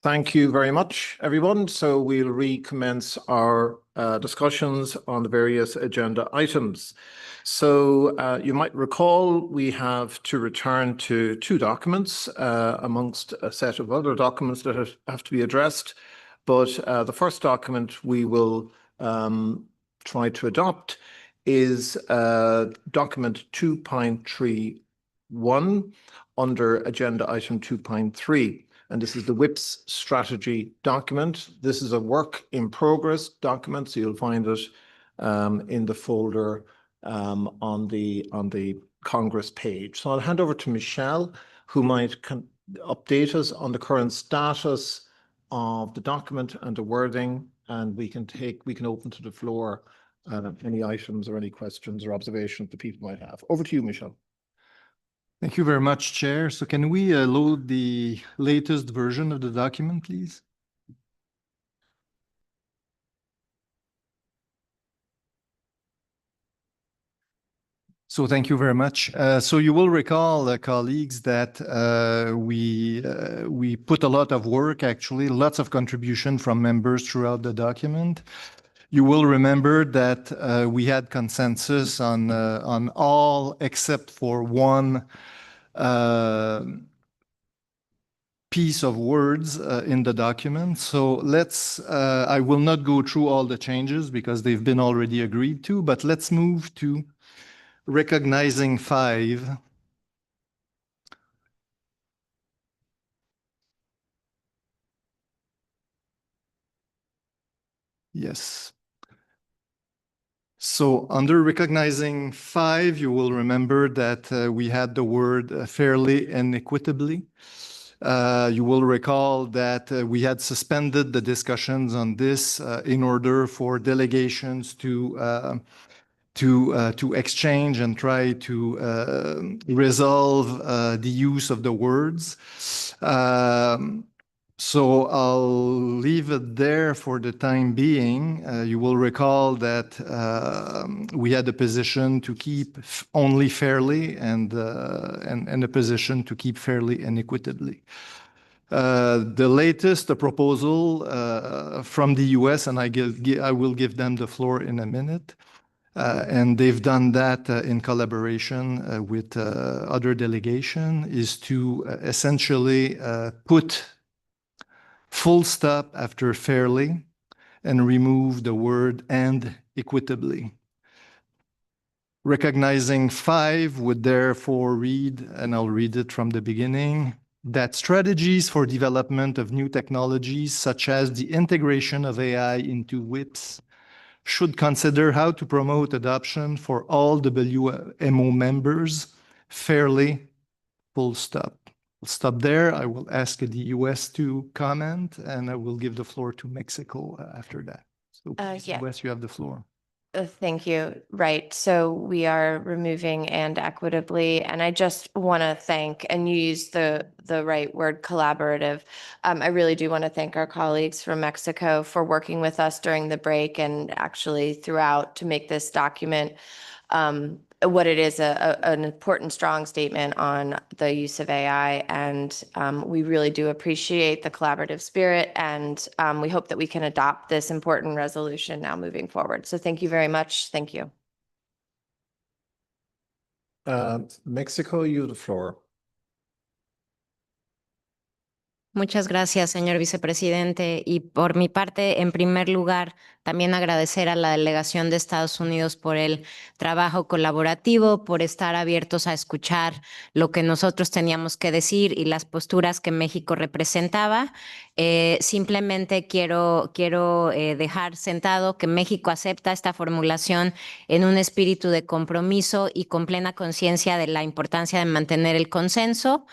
Thank you very much, everyone. So we'll recommence our discussions on the various agenda items. So you might recall we have to return to two documents amongst a set of other documents that have to be addressed. But the first document we will try to adopt is document 2.31 under agenda item 2.3. And this is the WIPS strategy document. This is a work in progress document, so you'll find it in the folder on the Congress page. So I'll hand over to Michelle, who might update us on the current status of the document and the wording, and we can open to the floor any items or any questions or observations that people might have. Over to you, Michelle. Thank you very much, Chair. So can we load the latest version of the document, please? So thank you very much. So you will recall, colleagues, that we put a lot of work, actually, lots of contribution from members throughout the document. You will remember that we had consensus on all except for one piece of words in the document. So I will not go through all the changes because they've been already agreed to, but let's move to recognizing 5. Yes. So under recognizing 5, you will remember that we had the word fairly and equitably. You will recall that we had suspended the discussions on this in order for delegations to exchange and try to resolve the use of the words. So I'll leave it there for the time being. You will recall that we had a position to keep only fairly and a position to keep fairly and equitably. The latest proposal from the US, and I will give them the floor in a minute, and they've done that in collaboration with other delegation, is to essentially put full stop after fairly and remove the word and equitably. Recognizing 5 would therefore read, and I'll read it from the beginning, that strategies for development of new technologies, such as the integration of AI into WIPS, should consider how to promote adoption for all WMO members fairly, full stop. We'll stop there. I will ask the US to comment, and I will give the floor to Mexico after that. So please, Yeah. US, you have the floor. Thank you. Right. So we are removing and equitably, and I just want to thank, and you used the right word, collaborative. I really do want to thank our colleagues from Mexico for working with us during the break and actually throughout to make this document what it is, an important, strong statement on the use of AI. And we really do appreciate the collaborative spirit. And we hope that we can adopt this important resolution now moving forward. So thank you very much. Thank you. Mexico, you have the floor. Muchas gracias, señor vicepresidente. Y por mi parte, en primer lugar, también agradecer a la delegación de Estados Unidos por el trabajo colaborativo, por estar abiertos a escuchar lo que nosotros teníamos que decir y las posturas que México representaba. Simplemente quiero dejar sentado que México acepta esta formulación en un espíritu de compromiso y con plena conciencia de la importancia de mantener el consenso.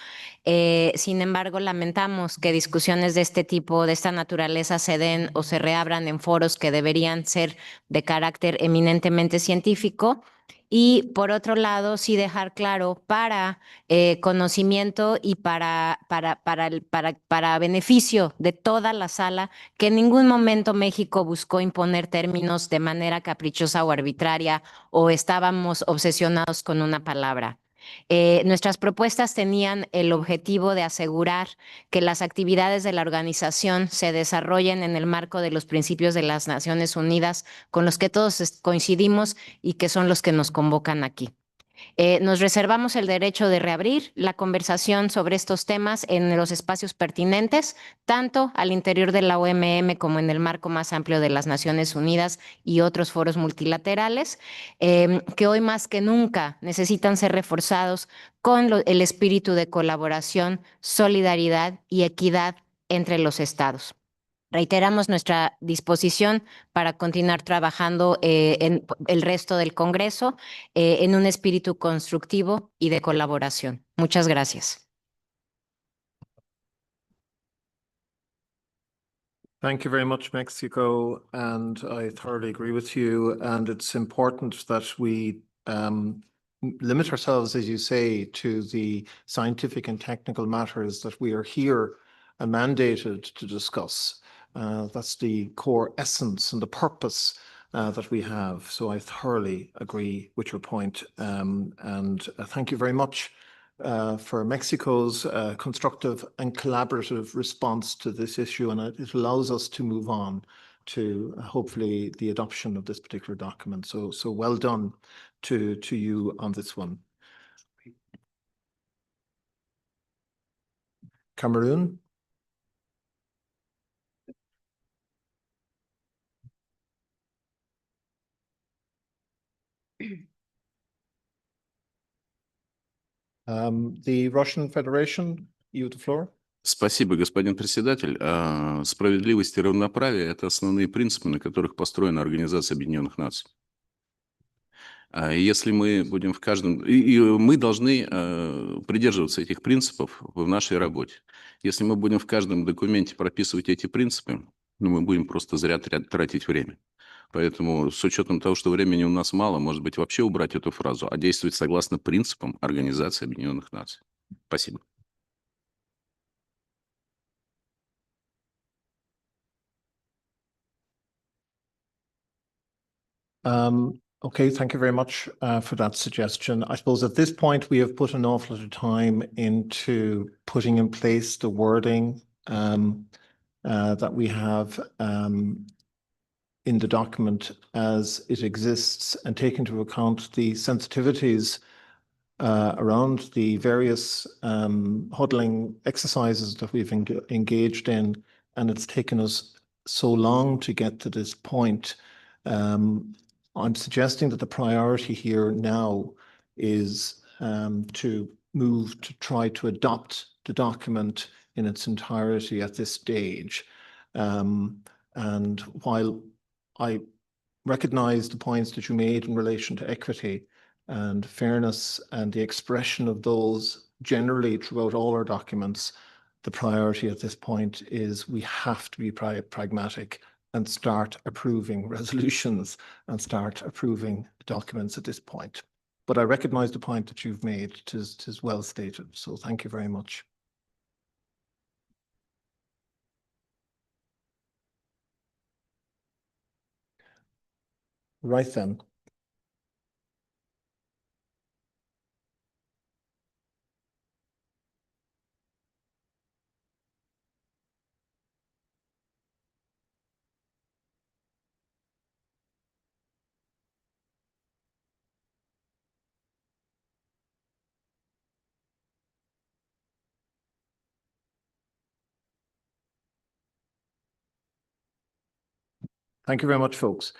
Sin embargo, lamentamos que discusiones de este tipo, de esta naturaleza, se den o se reabran en foros que deberían ser de carácter eminentemente científico. Y por otro lado, sí dejar claro para conocimiento y para beneficio de toda la sala que en ningún momento México buscó imponer términos de manera caprichosa o arbitraria o estábamos obsesionados con una palabra. Nuestras propuestas tenían el objetivo de asegurar que las actividades de la organización se desarrollen en el marco de los principios de las Naciones Unidas con los que todos coincidimos y que son los que nos convocan aquí. Nos reservamos el derecho de reabrir la conversación sobre estos temas en los espacios pertinentes, tanto al interior de la OMM como en el marco más amplio de las Naciones Unidas y otros foros multilaterales, que hoy más que nunca necesitan ser reforzados con el espíritu de colaboración, solidaridad y equidad entre los estados. Reiteramos nuestra disposición para continuar trabajando en el resto del Congreso en un espíritu constructivo y de colaboración. Muchas gracias. Thank you very much, Mexico, and I thoroughly agree with you. And it's important that we limit ourselves, as you say, to the scientific and technical matters that we are here and mandated to discuss. That's the core essence and the purpose that we have. So I thoroughly agree with your point. And thank you very much for Mexico's constructive and collaborative response to this issue. And it allows us to move on to hopefully the adoption of this particular document. So well done to you on this one. Cameroon. The Russian Federation, you have the floor. Спасибо, господин председатель. Справедливость и равноправие – это основные принципы, на которых построена Организация Объединенных Наций. Если мы будем в каждом... И мы должны придерживаться этих принципов в нашей работе. Если мы будем в каждом документе прописывать эти принципы, мы будем просто зря тратить время. Поэтому с учетом того, что времени у нас мало, может быть, вообще убрать эту фразу, а действовать согласно принципам Организации Объединенных Наций. Спасибо. Okay, thank you very much for that suggestion. I suppose at this point we have put an awful lot of time into putting in place the wording that we have in the document as it exists and take into account the sensitivities around the various huddling exercises that we've engaged in, and it's taken us so long to get to this point. I'm suggesting that the priority here now is to move to try to adopt the document in its entirety at this stage. And while I recognize the points that you made in relation to equity and fairness and the expression of those generally throughout all our documents, the priority at this point is we have to be pragmatic and start approving resolutions and start approving documents at this point. But I recognize the point that you've made. It is well stated. So thank you very much. Right then. Thank you very much, folks.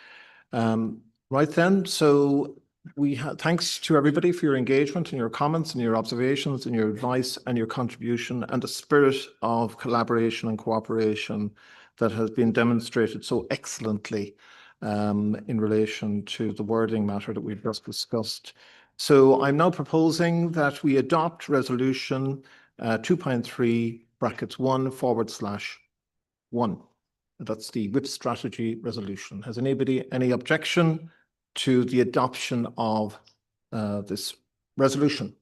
Right then, so we have thanks to everybody for your engagement and your comments and your observations and your advice and your contribution and the spirit of collaboration and cooperation that has been demonstrated so excellently in relation to the wording matter that we've just discussed. So I'm now proposing that we adopt resolution 2.3(1)/1. That's the WIP strategy resolution. Has anybody any objection to the adoption of this resolution?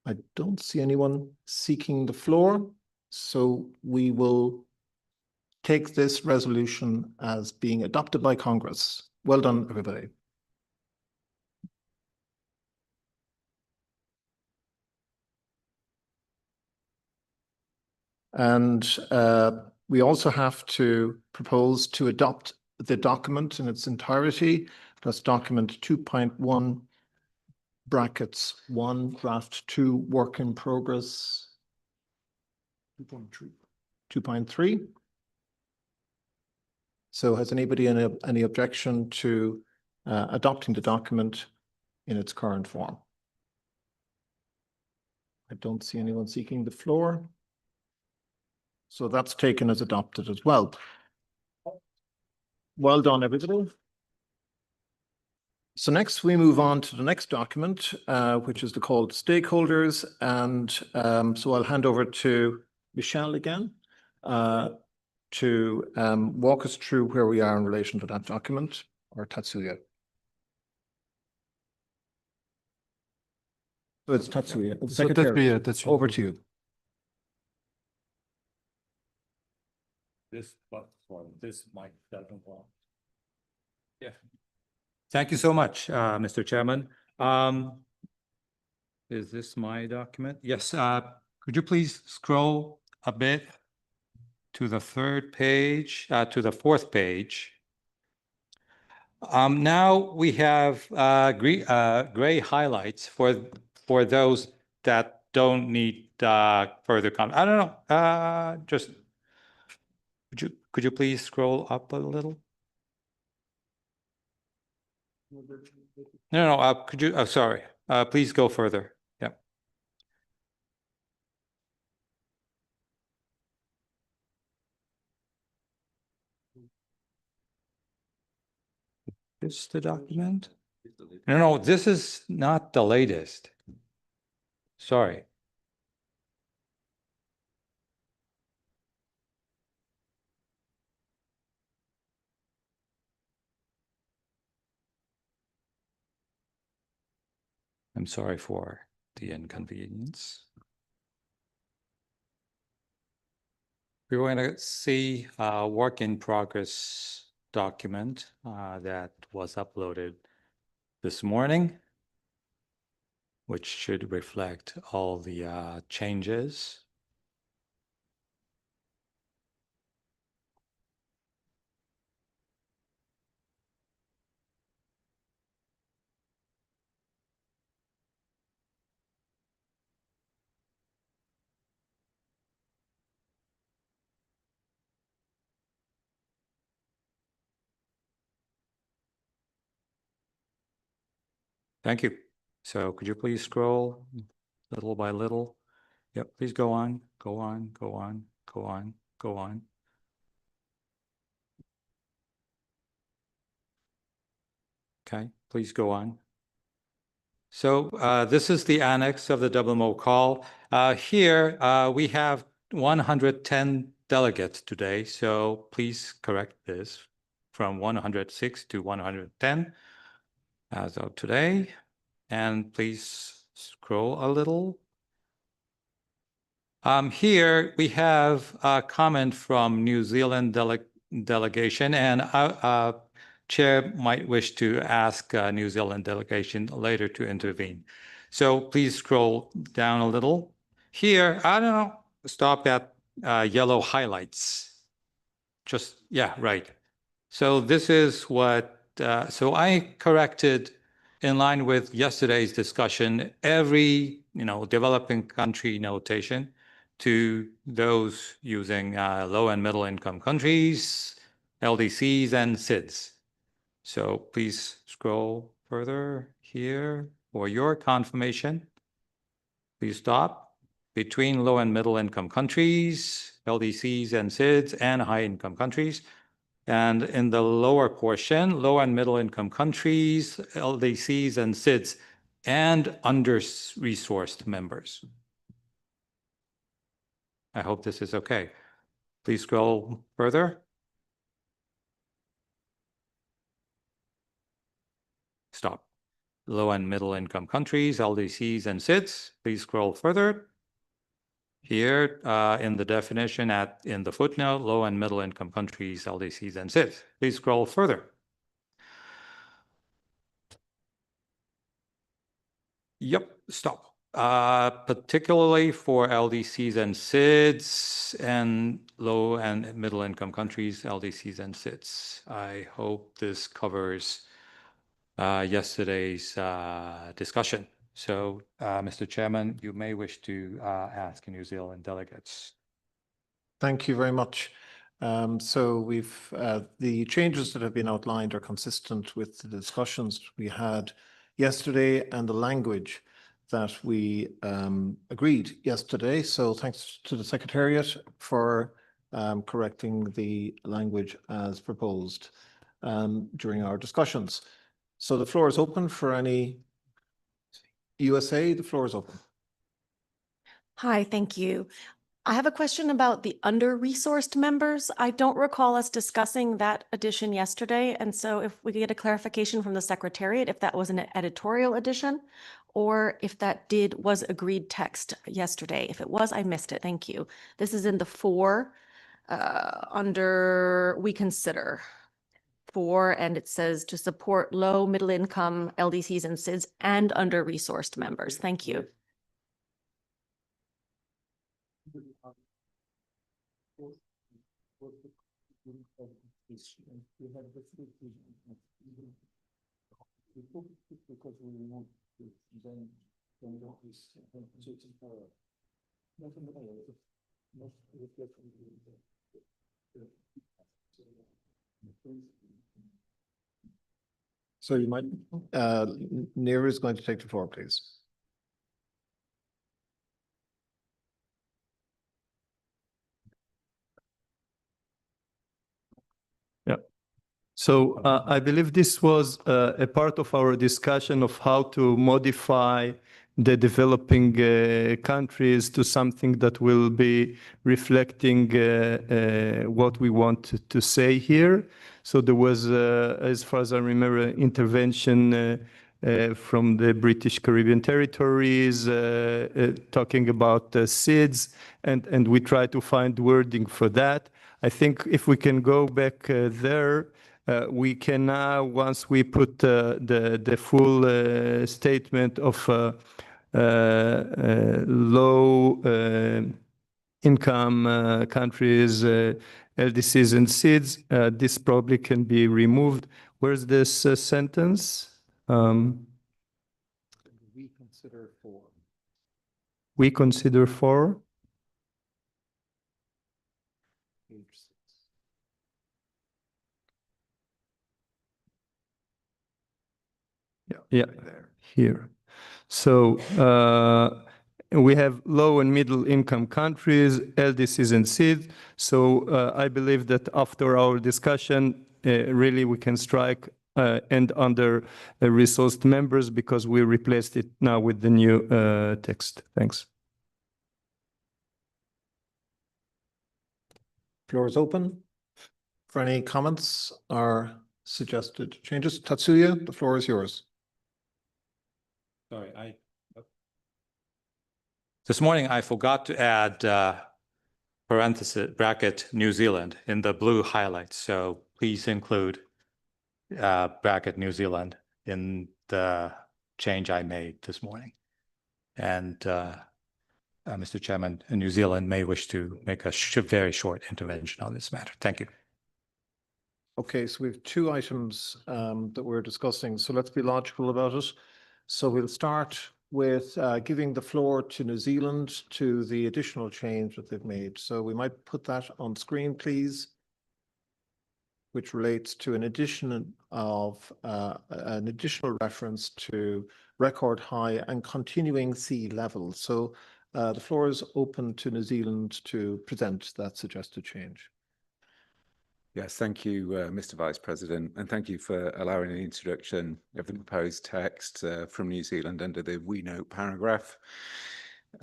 I don't see anyone seeking the floor, so we will take this resolution as being adopted by Congress. Well done, everybody. And we also have to propose to adopt the document in its entirety. That's document 2.1 brackets 1 draft 2 work in progress 2.3. So has anybody any objection to adopting the document in its current form? I don't see anyone seeking the floor. So that's taken as adopted as well. Well done, everybody. So next we move on to the next document, which is the call to stakeholders. And so I'll hand over to Michelle again to walk us through where we are in relation to that document, or Tatsuya. So it's Tatsuya. So Tatsuya, Over to you. This mic doesn't work. Yeah. Thank you so much, Mr. Chairman. Is this my document? Yes. Could you please scroll a bit to the third page, to the fourth page? Now we have gray highlights for those that don't need further comment. I don't know. Just could you please scroll up a little? No. Could you? Oh, sorry. Please go further. Yeah. This is the document? No, this is not the latest. Sorry. I'm sorry for the inconvenience. We're going to see a work in progress document that was uploaded this morning, which should reflect all the changes. Thank you. So could you please scroll little by little? Yep, please go on, go on, go on, go on, go on. Okay, please go on. So this is the annex of the WMO call. Here we have 110 delegates today, so please correct this from 106 to 110 as of today. And please scroll a little. Here we have a comment from New Zealand delegation, and Chair might wish to ask New Zealand delegation later to intervene. So please scroll down a little. Here, I don't know, stop at yellow highlights. Just, yeah, right. So this is what, so I corrected in line with yesterday's discussion, every, developing country notation to those using low and middle income countries, LDCs, and SIDS. So please scroll further here for your confirmation. Please stop between low and middle income countries, LDCs and SIDS, and high income countries. And in the lower portion, low and middle income countries, LDCs and SIDS, and under-resourced members. I hope this is okay. Please scroll further. Stop. Low and middle income countries, LDCs and SIDS. Please scroll further. Here in the definition in the footnote, low and middle income countries, LDCs and SIDS. Please scroll further. Yep, stop. Particularly for LDCs and SIDS and low and middle income countries, LDCs and SIDS. I hope this covers yesterday's discussion. So, Mr. Chairman, you may wish to ask New Zealand delegates. Thank you very much. So we've the changes that have been outlined are consistent with the discussions we had yesterday and the language that we agreed yesterday. So thanks to the Secretariat for correcting the language as proposed during our discussions. So the floor is open for any USA. The floor is open. Hi, thank you. I have a question about the under-resourced members. I don't recall us discussing that addition yesterday. And so if we could get a clarification from the Secretariat, if that was an editorial addition or if that was agreed text yesterday. If it was, I missed it. Thank you. This is in the 4 under we consider 4, and it says to support low, middle income LDCs and SIDS and under-resourced members. Thank you. So you might, Neera is going to take the floor, please. Yeah. So I believe this was a part of our discussion of how to modify the developing countries to something that will be reflecting what we want to say here. So there was, as far as I remember, intervention from the British Caribbean territories, talking about SIDS, and we try to find wording for that. I think if we can go back there, we can now, once we put the full statement of low income countries, LDCs and SIDS, this probably can be removed. Where's this sentence? We consider 4. We consider 4. Yeah, here. So we have low and middle income countries, LDCs and SIDS. So I believe that after our discussion, really we can strike and under resourced members because we replaced it now with the new text. Thanks. Floor is open for any comments or suggested changes. Tatsuya, the floor is yours. Sorry, this morning I forgot to add parenthesis bracket New Zealand in the blue highlights. So please include bracket New Zealand in the change I made this morning. And Mr. Chairman, New Zealand may wish to make a very short intervention on this matter. Thank you. Okay, so we have 2 items that we're discussing. So let's be logical about it. So we'll start with giving the floor to New Zealand to the additional change that they've made. So we might put that on screen, please, which relates to an addition of an additional reference to record high and continuing sea level. So the floor is open to New Zealand to present that suggested change. Yes, thank you, Mr. Vice President, and thank you for allowing an introduction of the proposed text from New Zealand under the We Note paragraph.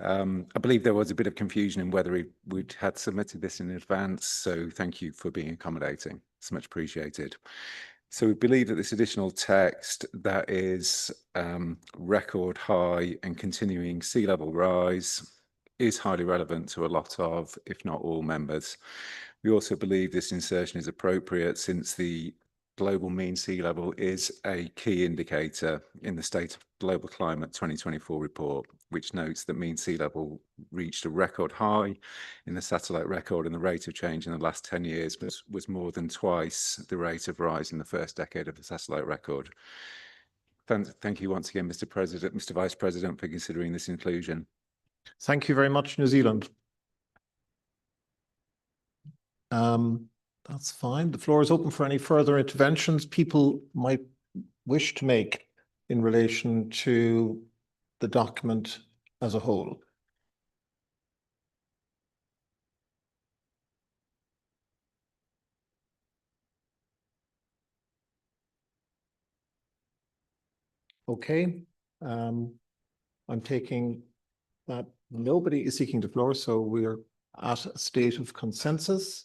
I believe there was a bit of confusion in whether we'd had submitted this in advance, so thank you for being accommodating. It's much appreciated. So we believe that this additional text that is record high and continuing sea level rise is highly relevant to a lot of, if not all, members. We also believe this insertion is appropriate since the global mean sea level is a key indicator in the State of Global Climate 2024 report, which notes that mean sea level reached a record high in the satellite record, and the rate of change in the last 10 years was more than twice the rate of rise in the first decade of the satellite record. Thank you once again, Mr. President, Mr. Vice President, for considering this inclusion. Thank you very much, New Zealand. That's fine. The floor is open for any further interventions people might wish to make in relation to the document as a whole. Okay. I'm taking that nobody is seeking the floor, so we're at a state of consensus.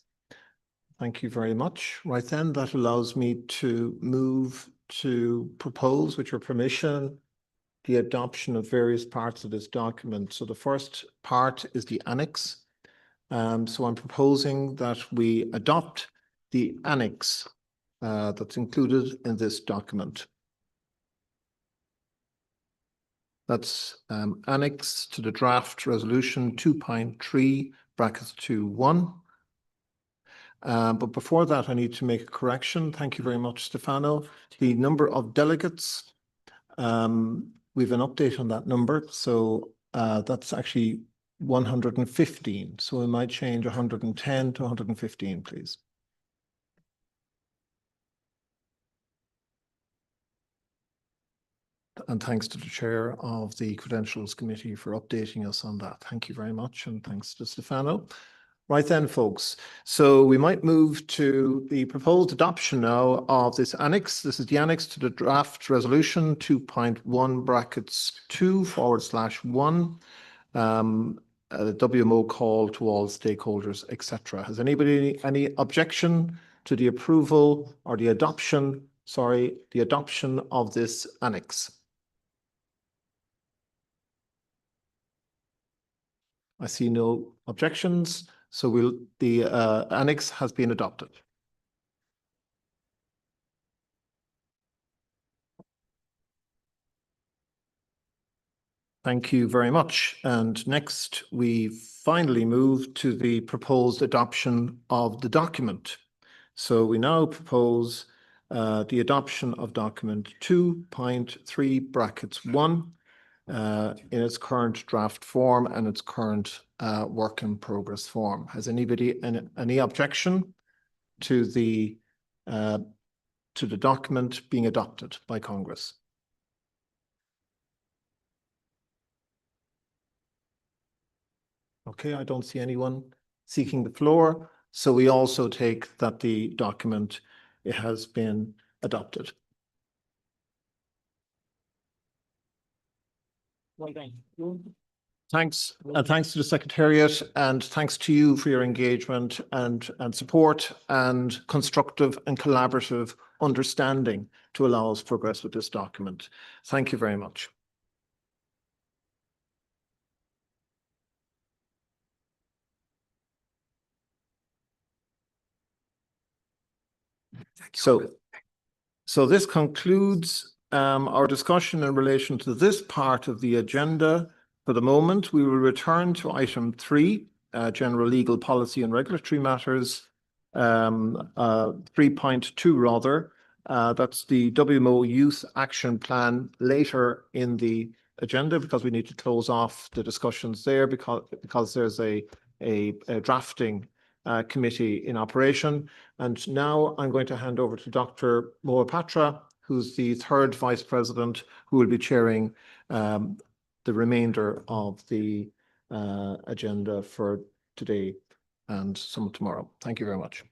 Thank you very much. Right then, that allows me to move to propose, with your permission, the adoption of various parts of this document. So the first part is the annex. So I'm proposing that we adopt the annex that's included in this document. That's annex to the draft resolution 2.3 brackets 2.1. But before that, I need to make a correction. Thank you very much, Stefano. The number of delegates, we have an update on that number. So that's actually 115. So we might change 110 to 115, please. And thanks to the chair of the Credentials Committee for updating us on that. Thank you very much. And thanks to Stefano. Right then, folks. So we might move to the proposed adoption now of this annex. This is the annex to the draft resolution 2.1 brackets 2/1. The WMO call to all stakeholders, etc. Has anybody any objection to the approval or the adoption, the adoption of this annex? I see no objections, so the annex has been adopted. Thank you very much. And next, we finally move to the proposed adoption of the document. So we now propose the adoption of document 2.3 brackets 1 in its current draft form and its current work in progress form. Has anybody any objection to the document being adopted by Congress? Okay, I don't see anyone seeking the floor. So we also take that the document has been adopted. Well done. Thanks, and thanks to the Secretariat, and thanks to you for your engagement and support and constructive and collaborative understanding to allow us progress with this document. Thank you very much. So this concludes our discussion in relation to this part of the agenda. For the moment, we will return to item 3, general legal policy and regulatory matters, 3.2 rather. That's the WMO Youth Action Plan later in the agenda, because we need to close off the discussions there because there's a drafting committee in operation. And now I'm going to hand over to Dr. Mohapatra, who's the third vice president, who will be chairing the remainder of the agenda for today and some of tomorrow. Thank you very much.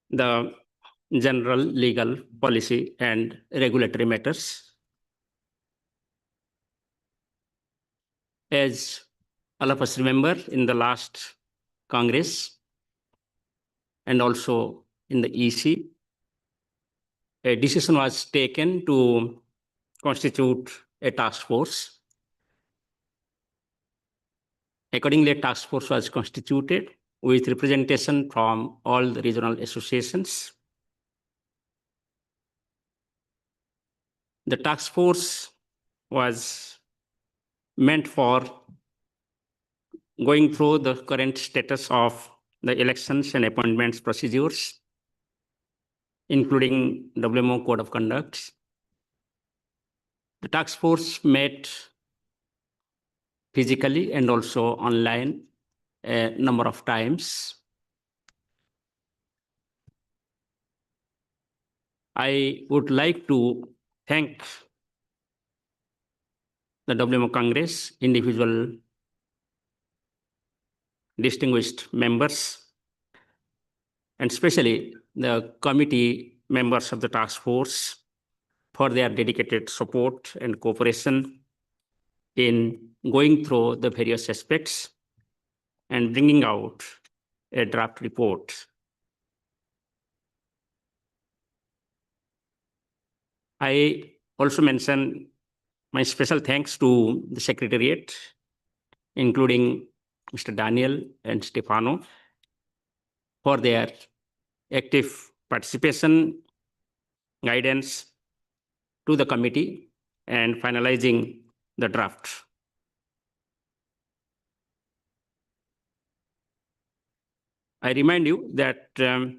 the general legal policy and regulatory matters. As all of us remember, in the last Congress and also in the EC, a decision was taken to constitute a task force. Accordingly, a task force was constituted with representation from all the regional associations. The task force was meant for going through the current status of the elections and appointments procedures, including WMO Code of Conduct. The task force met physically and also online a number of times. I would like to thank the WMO Congress, individual distinguished members, and especially the committee members of the task force for their dedicated support and cooperation in going through the various aspects and bringing out a draft report. I also mention my special thanks to the Secretariat, including Mr. Daniel and Stefano, for their active participation, guidance to the committee, and finalizing the draft. I remind you that the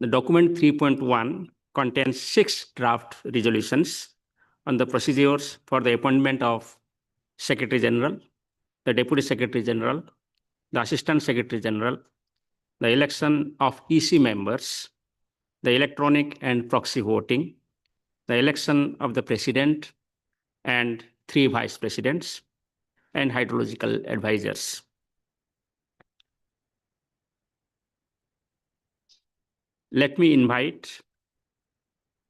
document 3.1 contains 6 draft resolutions on the procedures for the appointment of Secretary General, the Deputy Secretary General, the Assistant Secretary General, the election of EC members, the electronic and proxy voting, the election of the President and 3 Vice Presidents, and hydrological advisors. Let me invite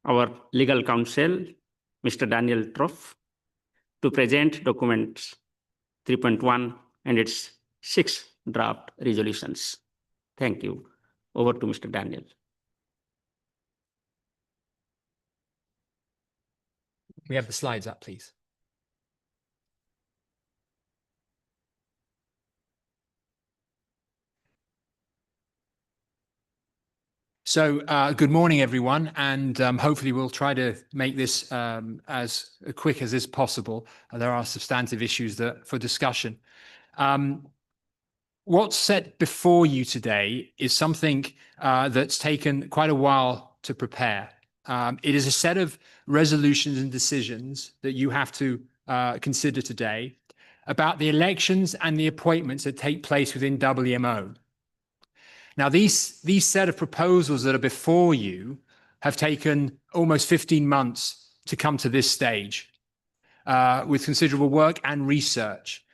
our legal counsel, Mr. Daniel Troff, to present document 3.1 and its 6 draft resolutions. Thank you. Over to Mr. Daniel. We have the slides up, please. So good morning, everyone, and hopefully we'll try to make this as quick as is possible. There are substantive issues for discussion. What's set before you today is something that's taken quite a while to prepare. It is a set of resolutions and decisions that you have to consider today about the elections and the appointments that take place within WMO. Now, these set of proposals that are before you have taken almost 15 months to come to this stage with considerable work and research.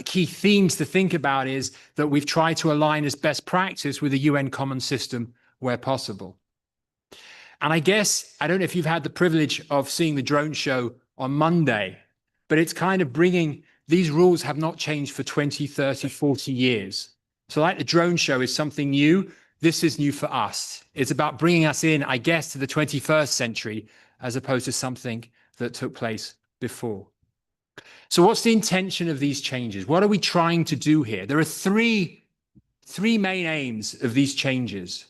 Key themes to think about is that we've tried to align as best practice with the UN common system where possible. And I guess, I don't know if you've had the privilege of seeing the drone show on Monday, but it's kind of bringing, these rules have not changed for 20, 30, 40 years. So like the drone show is something new, this is new for us. It's about bringing us in, I guess, to the 21st century, as opposed to something that took place before. So what's the intention of these changes? What are we trying to do here? There are three main aims of these changes.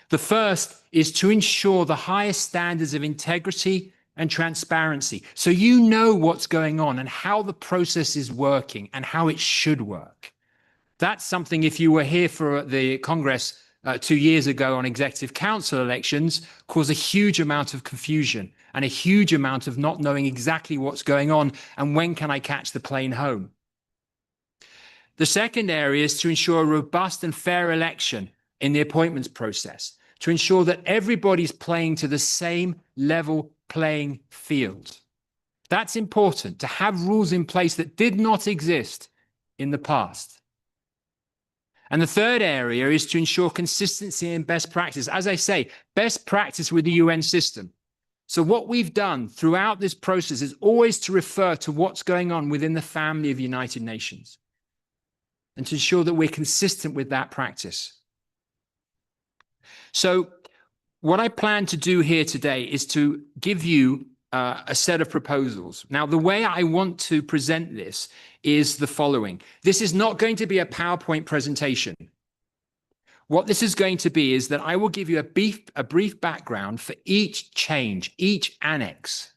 The first is to ensure the highest standards of integrity and transparency, so you know what's going on and how the process is working and how it should work. That's something, if you were here for the Congress 2 years ago on Executive Council elections, caused a huge amount of confusion and a huge amount of not knowing exactly what's going on and when can I catch the plane home. The second area is to ensure a robust and fair election in the appointments process, to ensure that everybody's playing to the same level playing field. That's important, to have rules in place that did not exist in the past. And the third area is to ensure consistency in best practice. As I say, best practice with the UN system. So what we've done throughout this process is always to refer to what's going on within the family of the United Nations and to ensure that we're consistent with that practice. So what I plan to do here today is to give you a set of proposals. Now, the way I want to present this is the following. This is not going to be a PowerPoint presentation. What this is going to be is that I will give you a brief background for each change, each annex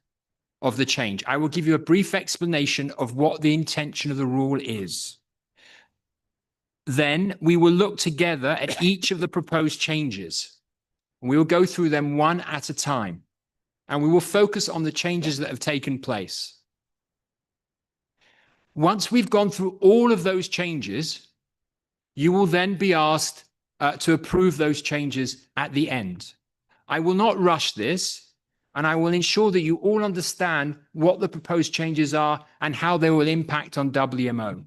of the change. I will give you a brief explanation of what the intention of the rule is. Then we will look together at each of the proposed changes. We will go through them one at a time, and we will focus on the changes that have taken place. Once we've gone through all of those changes, you will then be asked to approve those changes at the end. I will not rush this, and I will ensure that you all understand what the proposed changes are and how they will impact on WMO.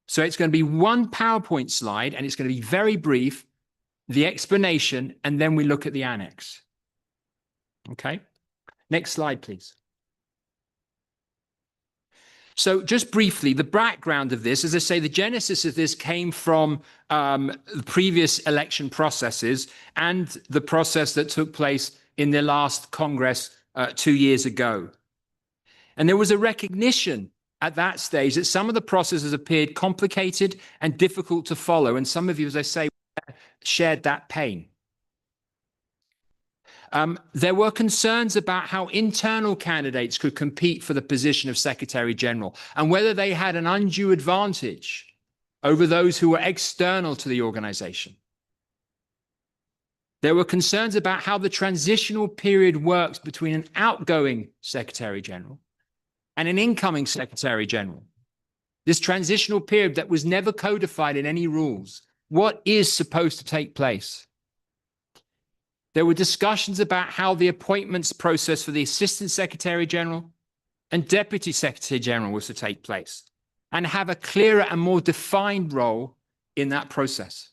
So it's going to be one PowerPoint slide, and it's going to be very brief, the explanation, and then we look at the annex. Okay, next slide, please. So just briefly, the background of this, as I say, the genesis of this came from the previous election processes and the process that took place in the last Congress 2 years ago. And there was a recognition at that stage that some of the processes appeared complicated and difficult to follow. And some of you, as I say, shared that pain. There were concerns about how internal candidates could compete for the position of Secretary General and whether they had an undue advantage over those who were external to the organization. There were concerns about how the transitional period works between an outgoing Secretary General and an incoming Secretary General. This transitional period that was never codified in any rules. What is supposed to take place? There were discussions about how the appointments process for the Assistant Secretary General and Deputy Secretary General was to take place and have a clearer and more defined role in that process.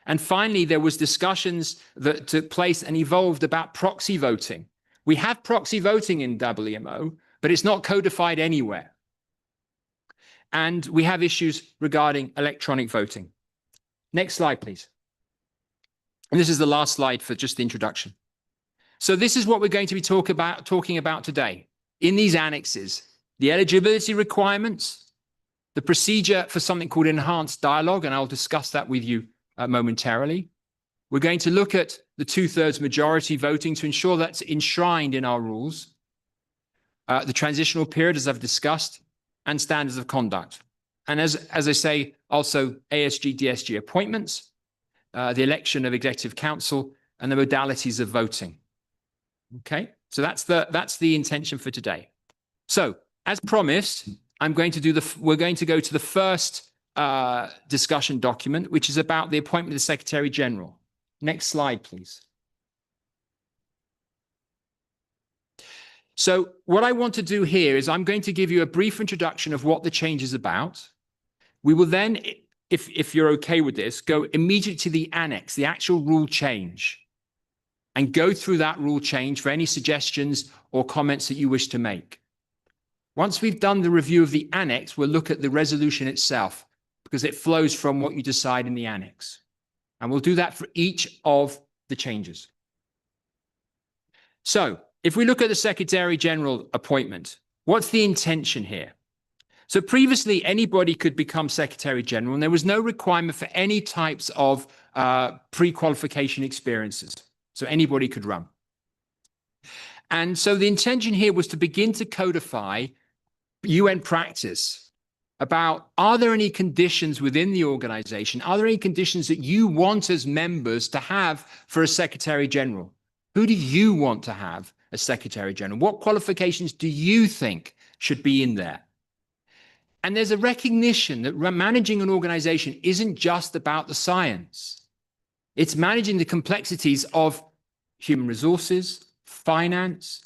And finally, there was discussions that took place and evolved about proxy voting. We have proxy voting in WMO, but it's not codified anywhere. And we have issues regarding electronic voting. Next slide, please. And this is the last slide for just the introduction. So this is what we're going to be talking about today. In these annexes, the eligibility requirements, the procedure for something called enhanced dialogue, and I'll discuss that with you momentarily. We're going to look at the 2/3 majority voting to ensure that's enshrined in our rules, the transitional period, as I've discussed, and standards of conduct. And as I say, also ASG, DSG appointments, the election of executive council, and the modalities of voting. Okay, so that's the intention for today. So, as promised, we're going to go to the first discussion document, which is about the appointment of the Secretary General. Next slide, please. So, what I want to do here is I'm going to give you a brief introduction of what the change is about. We will then, if you're okay with this, go immediately to the annex, the actual rule change, and go through that rule change for any suggestions or comments that you wish to make. Once we've done the review of the annex, we'll look at the resolution itself, because it flows from what you decide in the annex. And we'll do that for each of the changes. So, if we look at the Secretary General appointment, what's the intention here? So previously, anybody could become Secretary General, and there was no requirement for any types of pre-qualification experiences. So anybody could run. And so the intention here was to begin to codify UN practice about, are there any conditions within the organization? Are there any conditions that you want as members to have for a Secretary General? Who do you want to have as Secretary General? What qualifications do you think should be in there? And there's a recognition that managing an organization isn't just about the science. It's managing the complexities of human resources, finance,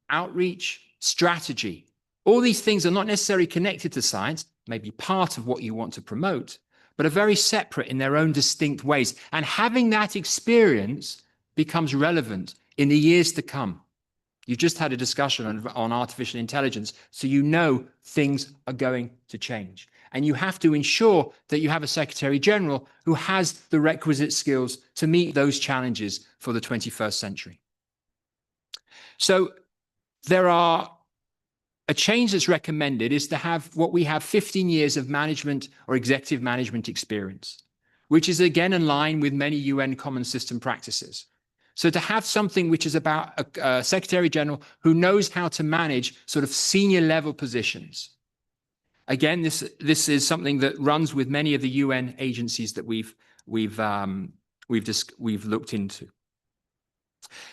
outreach, strategy. All these things are not necessarily connected to science, maybe part of what you want to promote, but are very separate in their own distinct ways. And having that experience becomes relevant in the years to come. You just had a discussion on artificial intelligence, so you know things are going to change. And you have to ensure that you have a Secretary General who has the requisite skills to meet those challenges for the 21st century. So a change that's recommended is to have what we have 15 years of management or executive management experience, which is again in line with many UN common system practices. So to have something which is about a Secretary General who knows how to manage sort of senior level positions. Again, this is something that runs with many of the UN agencies that we've looked into.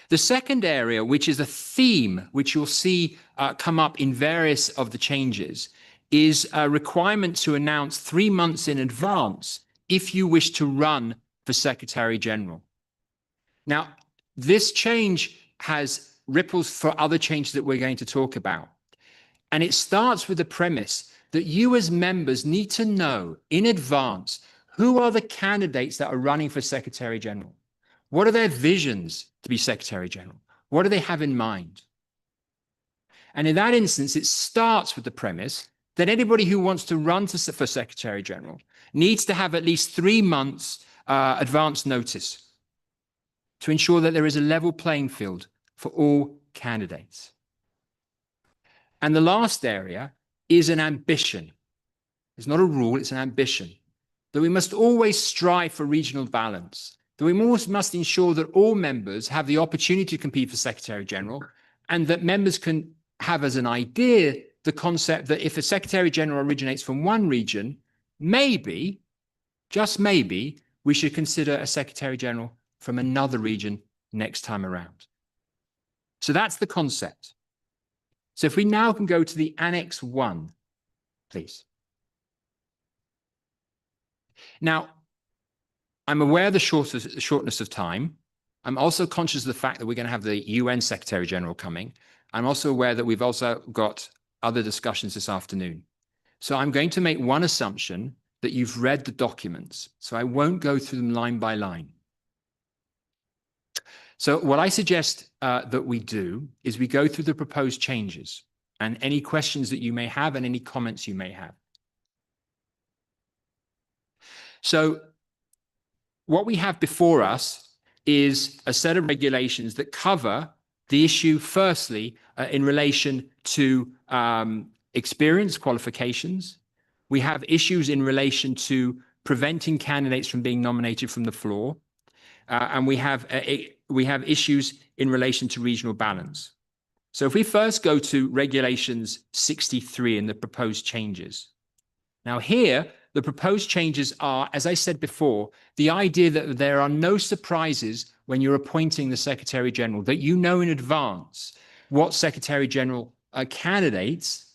The second area, which is a theme which you'll see come up in various of the changes, is a requirement to announce 3 months in advance if you wish to run for Secretary General. Now, this change has ripples for other changes that we're going to talk about. And it starts with the premise that you as members need to know in advance who are the candidates that are running for Secretary General. What are their visions to be Secretary General? What do they have in mind? And in that instance, it starts with the premise that anybody who wants to run for Secretary General needs to have at least 3 months advance notice to ensure that there is a level playing field for all candidates. And the last area is an ambition. It's not a rule, it's an ambition. That we must always strive for regional balance. That we must ensure that all members have the opportunity to compete for Secretary General, and that members can have as an idea the concept that if a Secretary General originates from one region, maybe, just maybe, we should consider a Secretary General from another region next time around. So that's the concept. So if we now can go to the Annex 1, please. Now, I'm aware of the shortness of time. I'm also conscious of the fact that we're going to have the UN Secretary General coming. I'm also aware that we've also got other discussions this afternoon. So I'm going to make one assumption that you've read the documents. So I won't go through them line by line. So what I suggest that we do is we go through the proposed changes and any questions that you may have and any comments you may have. So what we have before us is a set of regulations that cover the issue, firstly, in relation to experience qualifications. We have issues in relation to preventing candidates from being nominated from the floor. And we have issues in relation to regional balance. So if we first go to Regulations 63 and the proposed changes. Now here, the proposed changes are, as I said before, the idea that there are no surprises when you're appointing the Secretary General, that you know in advance what Secretary General candidates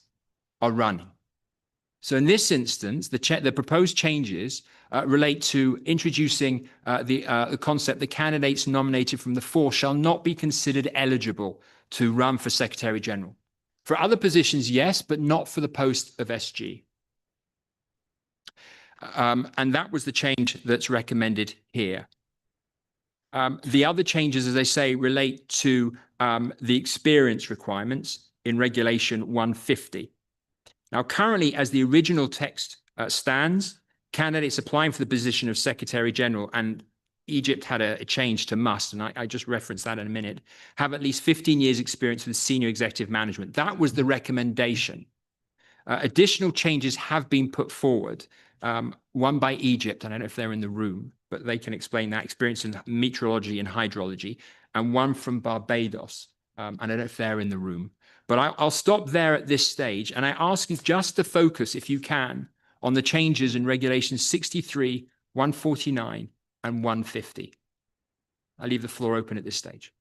are running. So in this instance, the proposed changes relate to introducing the concept that candidates nominated from the floor shall not be considered eligible to run for Secretary General. For other positions, yes, but not for the post of SG. And that was the change that's recommended here. The other changes, as I say, relate to the experience requirements in Regulation 150. Now, currently, as the original text stands, candidates applying for the position of Secretary General, and Egypt had a change to must, and I just referenced that in a minute, have at least 15 years experience with senior executive management. That was the recommendation. Additional changes have been put forward, one by Egypt, I don't know if they're in the room, but they can explain that experience in meteorology and hydrology, and one from Barbados, I don't know if they're in the room. But I'll stop there at this stage, and I ask you just to focus, if you can, on the changes in Regulations 63, 149, and 150. I leave the floor open at this stage.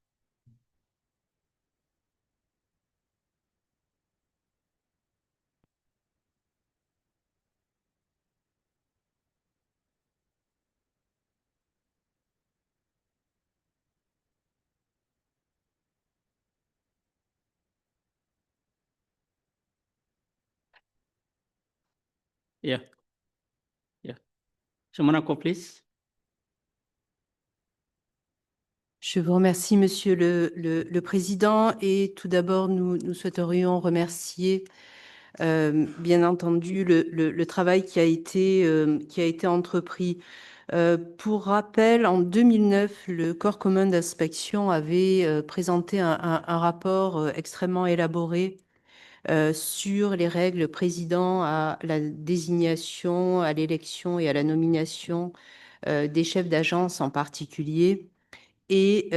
Yeah. Yeah. Monaco, please. Je vous remercie, Monsieur le Président. Et tout d'abord, nous souhaiterions remercier, bien entendu, le travail qui a été entrepris. Pour rappel, en 2009, le Corps commun d'inspection avait présenté un rapport extrêmement élaboré sur les règles présidant à la désignation, à l'élection et à la nomination des chefs d'agence en particulier. Et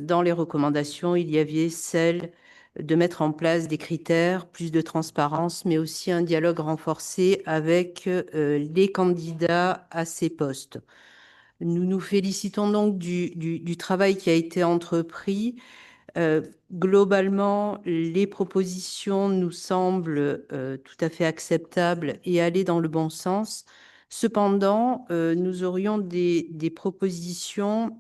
dans les recommandations, il y avait celle de mettre en place des critères, plus de transparence, mais aussi un dialogue renforcé avec les candidats à ces postes. Nous nous félicitons donc du travail qui a été entrepris. Globalement, les propositions nous semblent tout à fait acceptables et aller dans le bon sens. Cependant, nous aurions des propositions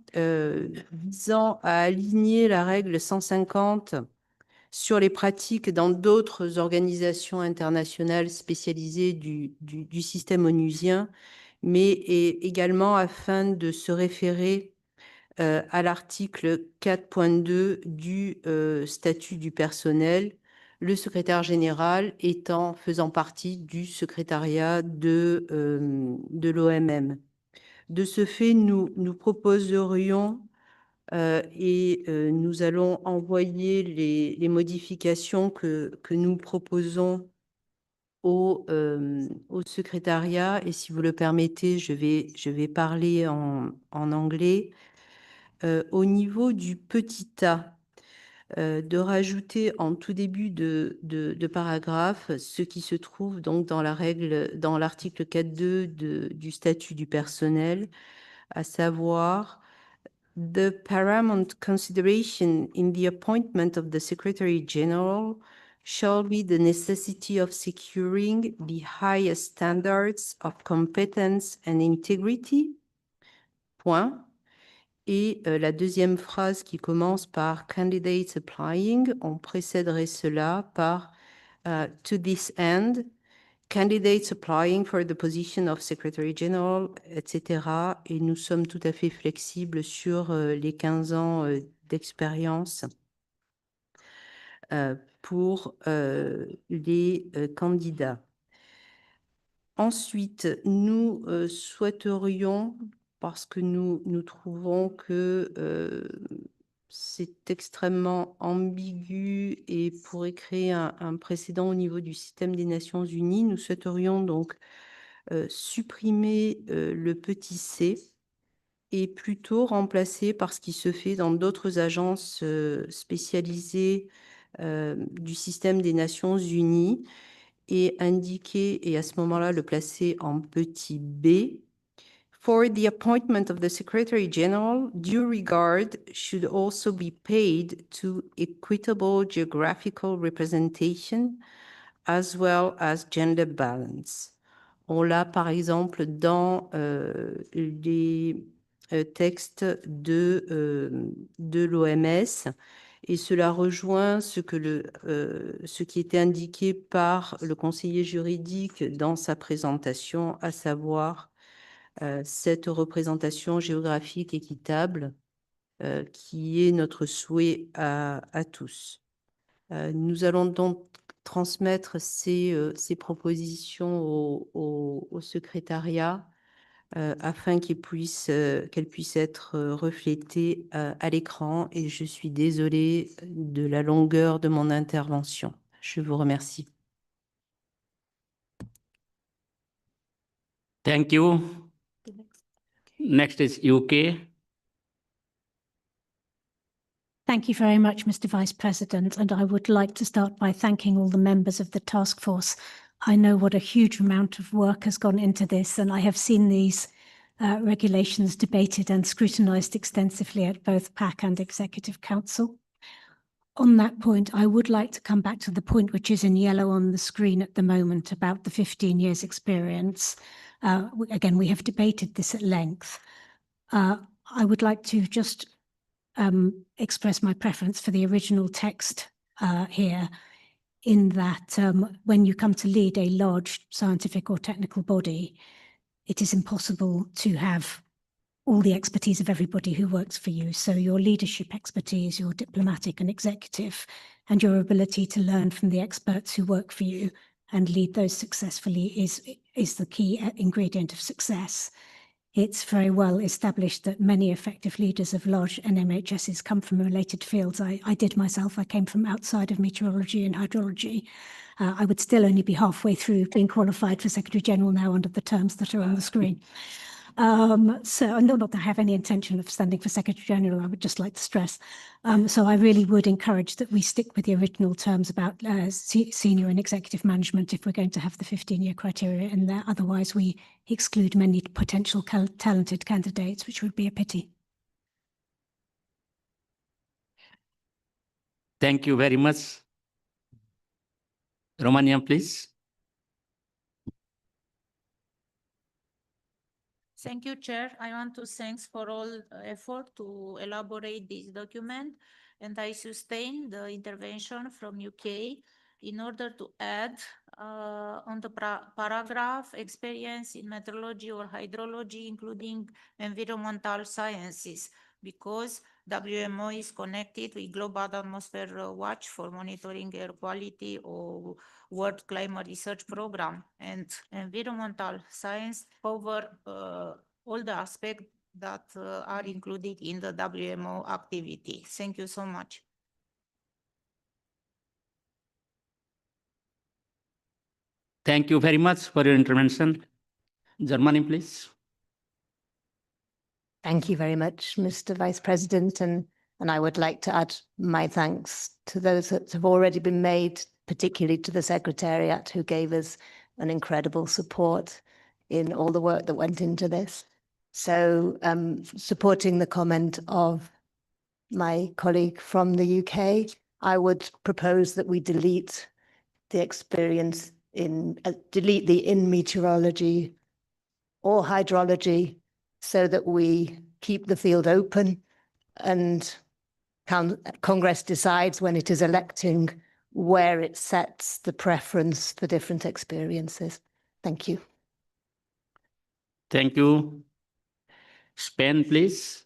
visant à aligner la règle 150 sur les pratiques dans d'autres organisations internationales spécialisées du système onusien, mais également afin de se référer à l'article 4.2 du statut du personnel, le secrétaire général faisant partie du secrétariat de l'OMM. De ce fait, nous proposerions et nous allons envoyer les modifications que nous proposons au secrétariat. Et si vous le permettez, je vais parler en anglais. Au niveau du petit a, de rajouter en tout début de paragraphe ce qui se trouve donc dans l'article 4.2 du statut du personnel, à savoir the paramount consideration in the appointment of the Secretary General shall be the necessity of securing the highest standards of competence and integrity. Point. Et la deuxième phrase qui commence par candidates applying, on précéderait cela par to this end, candidates applying for the position of Secretary General, etc. Et nous sommes tout à fait flexibles sur les 15 ans d'expérience pour les candidats. Ensuite, nous souhaiterions, parce que nous trouvons que c'est extrêmement ambigu et pourrait créer un précédent au niveau du système des Nations Unies, nous souhaiterions donc supprimer le petit c et plutôt remplacer par ce qui se fait dans d'autres agences spécialisées du système des Nations Unies, et indiquer, et à ce moment-là, le placer en petit b. For the appointment of the Secretary General, due regard should also be paid to equitable geographical representation as well as gender balance. On l'a, par exemple, dans les textes de l'OMS, et cela rejoint ce qui était indiqué par le conseiller juridique dans sa présentation, à savoir cette représentation géographique équitable qui est notre souhait à tous. Nous allons donc transmettre ces propositions au secrétariat afin qu'elles puissent être reflétées à l'écran, et je suis désolée de la longueur de mon intervention. Je vous remercie. Thank you. Next is UK. Thank you very much, Mr. Vice President, and I would like to start by thanking all the members of the task force. I know what a huge amount of work has gone into this, and I have seen these regulations debated and scrutinised extensively at both PAC and Executive Council. On that point, I would like to come back to the point which is in yellow on the screen at the moment about the 15 years experience. Again, we have debated this at length. I would like to just express my preference for the original text here, in that when you come to lead a large scientific or technical body, it is impossible to have all the expertise of everybody who works for you. So your leadership expertise, your diplomatic and executive, and your ability to learn from the experts who work for you and lead those successfully is the key ingredient of success. It's very well established that many effective leaders of large NMHSs come from related fields. I did myself. I came from outside of meteorology and hydrology. I would still only be halfway through being qualified for Secretary General now under the terms that are on the screen. So not that I have any intention of standing for Secretary General, I would just like to stress. So I really would encourage that we stick with the original terms about senior and executive management if we're going to have the 15-year criteria in there. Otherwise, we exclude many potential talented candidates, which would be a pity. Thank you very much. Romania, please. Thank you, Chair. I want to thank for all effort to elaborate this document, and I sustain the intervention from UK in order to add on the paragraph experience in meteorology or hydrology, including environmental sciences, because WMO is connected with Global Atmosphere Watch for monitoring air quality or World Climate Research Program, and environmental science cover all the aspects that are included in the WMO activity. Thank you so much. Thank you very much for your intervention. Germany, please. Thank you very much, Mr. Vice President. And I would like to add my thanks to those that have already been made, particularly to the Secretariat, who gave us an incredible support in all the work that went into this. So supporting the comment of my colleague from the UK, I would propose that we delete the experience in, delete the in meteorology or hydrology, so that we keep the field open and Congress decides when it is electing where it sets the preference for different experiences. Thank you. Thank you. Spain, please.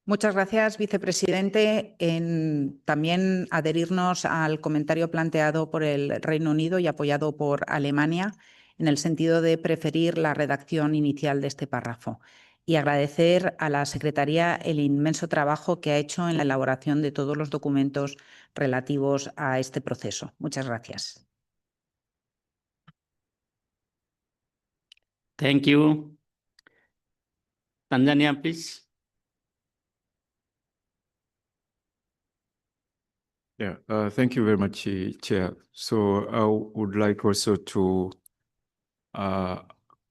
Muchas gracias, vicepresidente. En también adherirnos al comentario planteado por el Reino Unido y apoyado por Alemania en el sentido de preferir la redacción inicial de este párrafo, y agradecer a la Secretaría el inmenso trabajo que ha hecho en la elaboración de todos los documentos relativos a este proceso. Muchas gracias. Thank you. Tanzania, please. Yeah, thank you very much, Chair. So I would like also to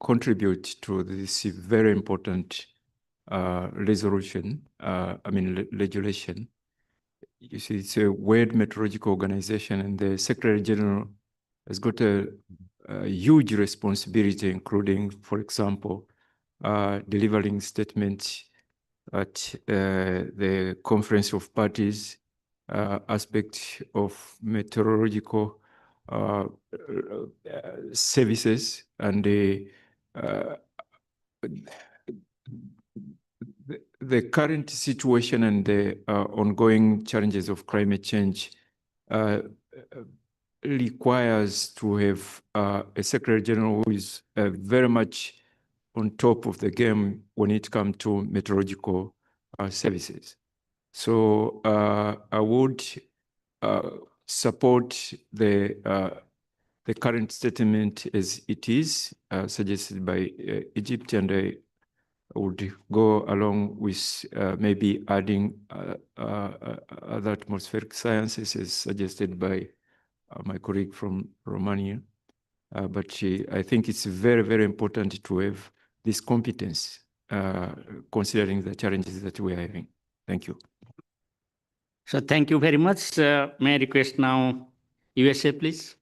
contribute to this very important regulation. You see, it's a World Meteorological Organization, and the Secretary General has got a huge responsibility, including, for example, delivering statements at the Conference of Parties, aspect of meteorological services, and the current situation and the ongoing challenges of climate change requires to have a Secretary General who is very much on top of the game when it comes to meteorological services. So I would support the current statement as it is, suggested by Egypt, and I would go along with maybe adding other atmospheric sciences as suggested by my colleague from Romania. But I think it's very, very important to have this competence, considering the challenges that we are having. Thank you. So thank you very much. May I request now USA, please?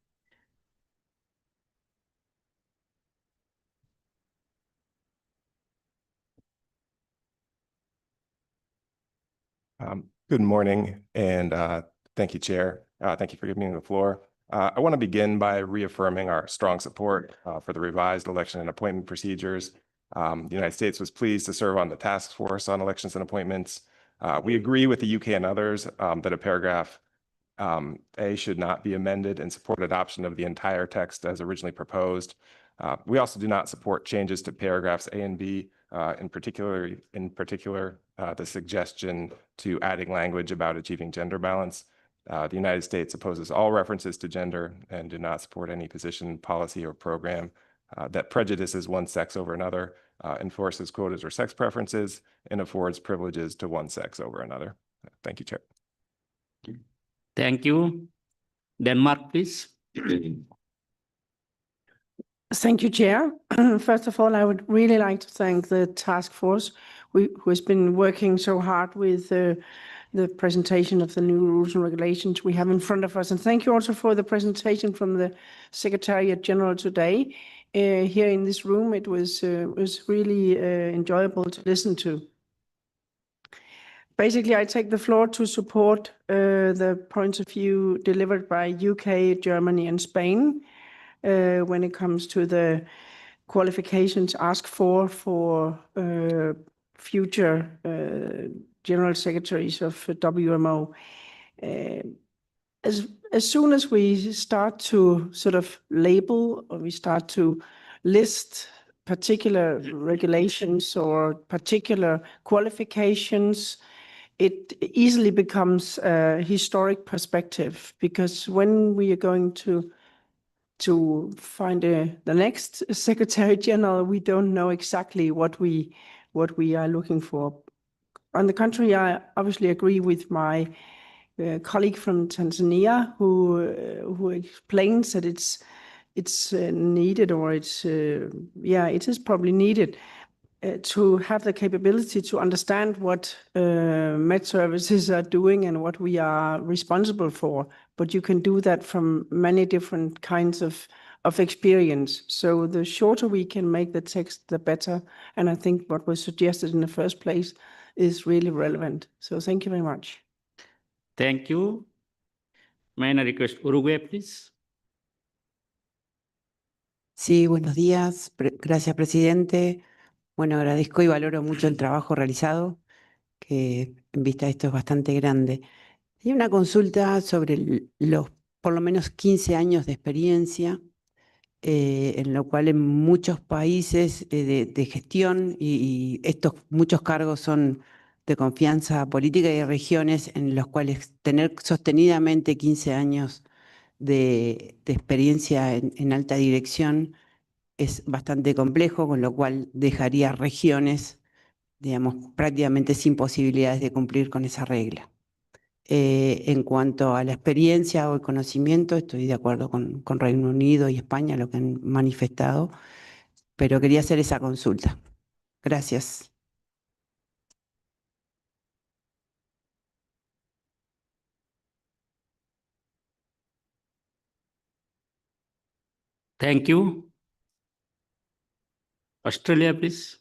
Good morning, and thank you, Chair. Thank you for giving me the floor. I want to begin by reaffirming our strong support for the revised election and appointment procedures. The United States was pleased to serve on the task force on elections and appointments. We agree with the UK and others that a paragraph A should not be amended and support adoption of the entire text as originally proposed. We also do not support changes to paragraphs A and B, in particular, the suggestion to adding language about achieving gender balance. The United States opposes all references to gender and do not support any position, policy, or program that prejudices one sex over another, enforces quotas or sex preferences, and affords privileges to one sex over another. Thank you, Chair. Thank you. Denmark, please. Thank you, Chair. First of all, I would really like to thank the task force who has been working so hard with the presentation of the new rules and regulations we have in front of us. And thank you also for the presentation from the Secretariat General today. Here in this room, it was really enjoyable to listen to. Basically, I take the floor to support the points of view delivered by UK, Germany, and Spain when it comes to the qualifications asked for future general secretaries of WMO. As soon as we start to sort of label or we start to list particular regulations or particular qualifications, it easily becomes a historic perspective, because when we are going to find the next Secretary General, we don't know exactly what we are looking for. On the contrary, I obviously agree with my colleague from Tanzania who explains that it's needed, or it is probably needed to have the capability to understand what Met services are doing and what we are responsible for. But you can do that from many different kinds of experience. So the shorter we can make the text, the better. And I think what was suggested in the first place is really relevant. So thank you very much. Thank you. May I request Uruguay, please? Sí, buenos días. Gracias, presidente. Bueno, agradezco y valoro mucho el trabajo realizado, que en vista de esto es bastante grande. Hay una consulta sobre los por lo menos 15 años de experiencia, en lo cual en muchos países de gestión, y estos muchos cargos son de confianza política, y hay regiones en los cuales tener sostenidamente 15 años de experiencia en alta dirección es bastante complejo, con lo cual dejaría regiones, digamos, prácticamente sin posibilidades de cumplir con esa regla. En cuanto a la experiencia o el conocimiento, estoy de acuerdo con Reino Unido y España, lo que han manifestado, pero quería hacer esa consulta. Gracias. Thank you. Australia, please.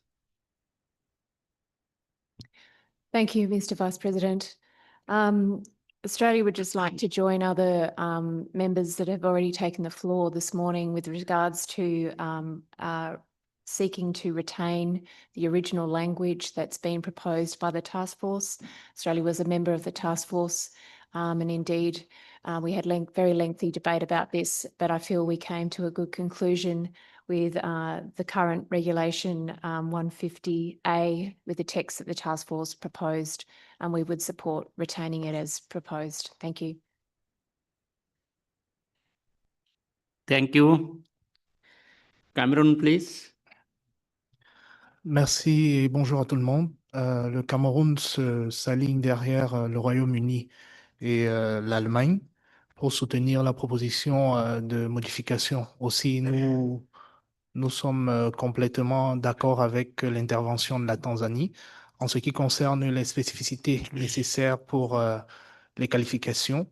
Thank you, Mr. Vice President. Australia would just like to join other members that have already taken the floor this morning with regards to seeking to retain the original language that's been proposed by the task force. Australia was a member of the task force, and indeed we had very lengthy debate about this, but I feel we came to a good conclusion with the current regulation 150A with the text that the task force proposed, and we would support retaining it as proposed. Thank you. Thank you. Cameroon, please. Merci et bonjour à tout le monde. Le Cameroun s'aligne derrière le Royaume-Uni et l'Allemagne pour soutenir la proposition de modification. Aussi, nous sommes complètement d'accord avec l'intervention de la Tanzanie en ce qui concerne les spécificités nécessaires pour les qualifications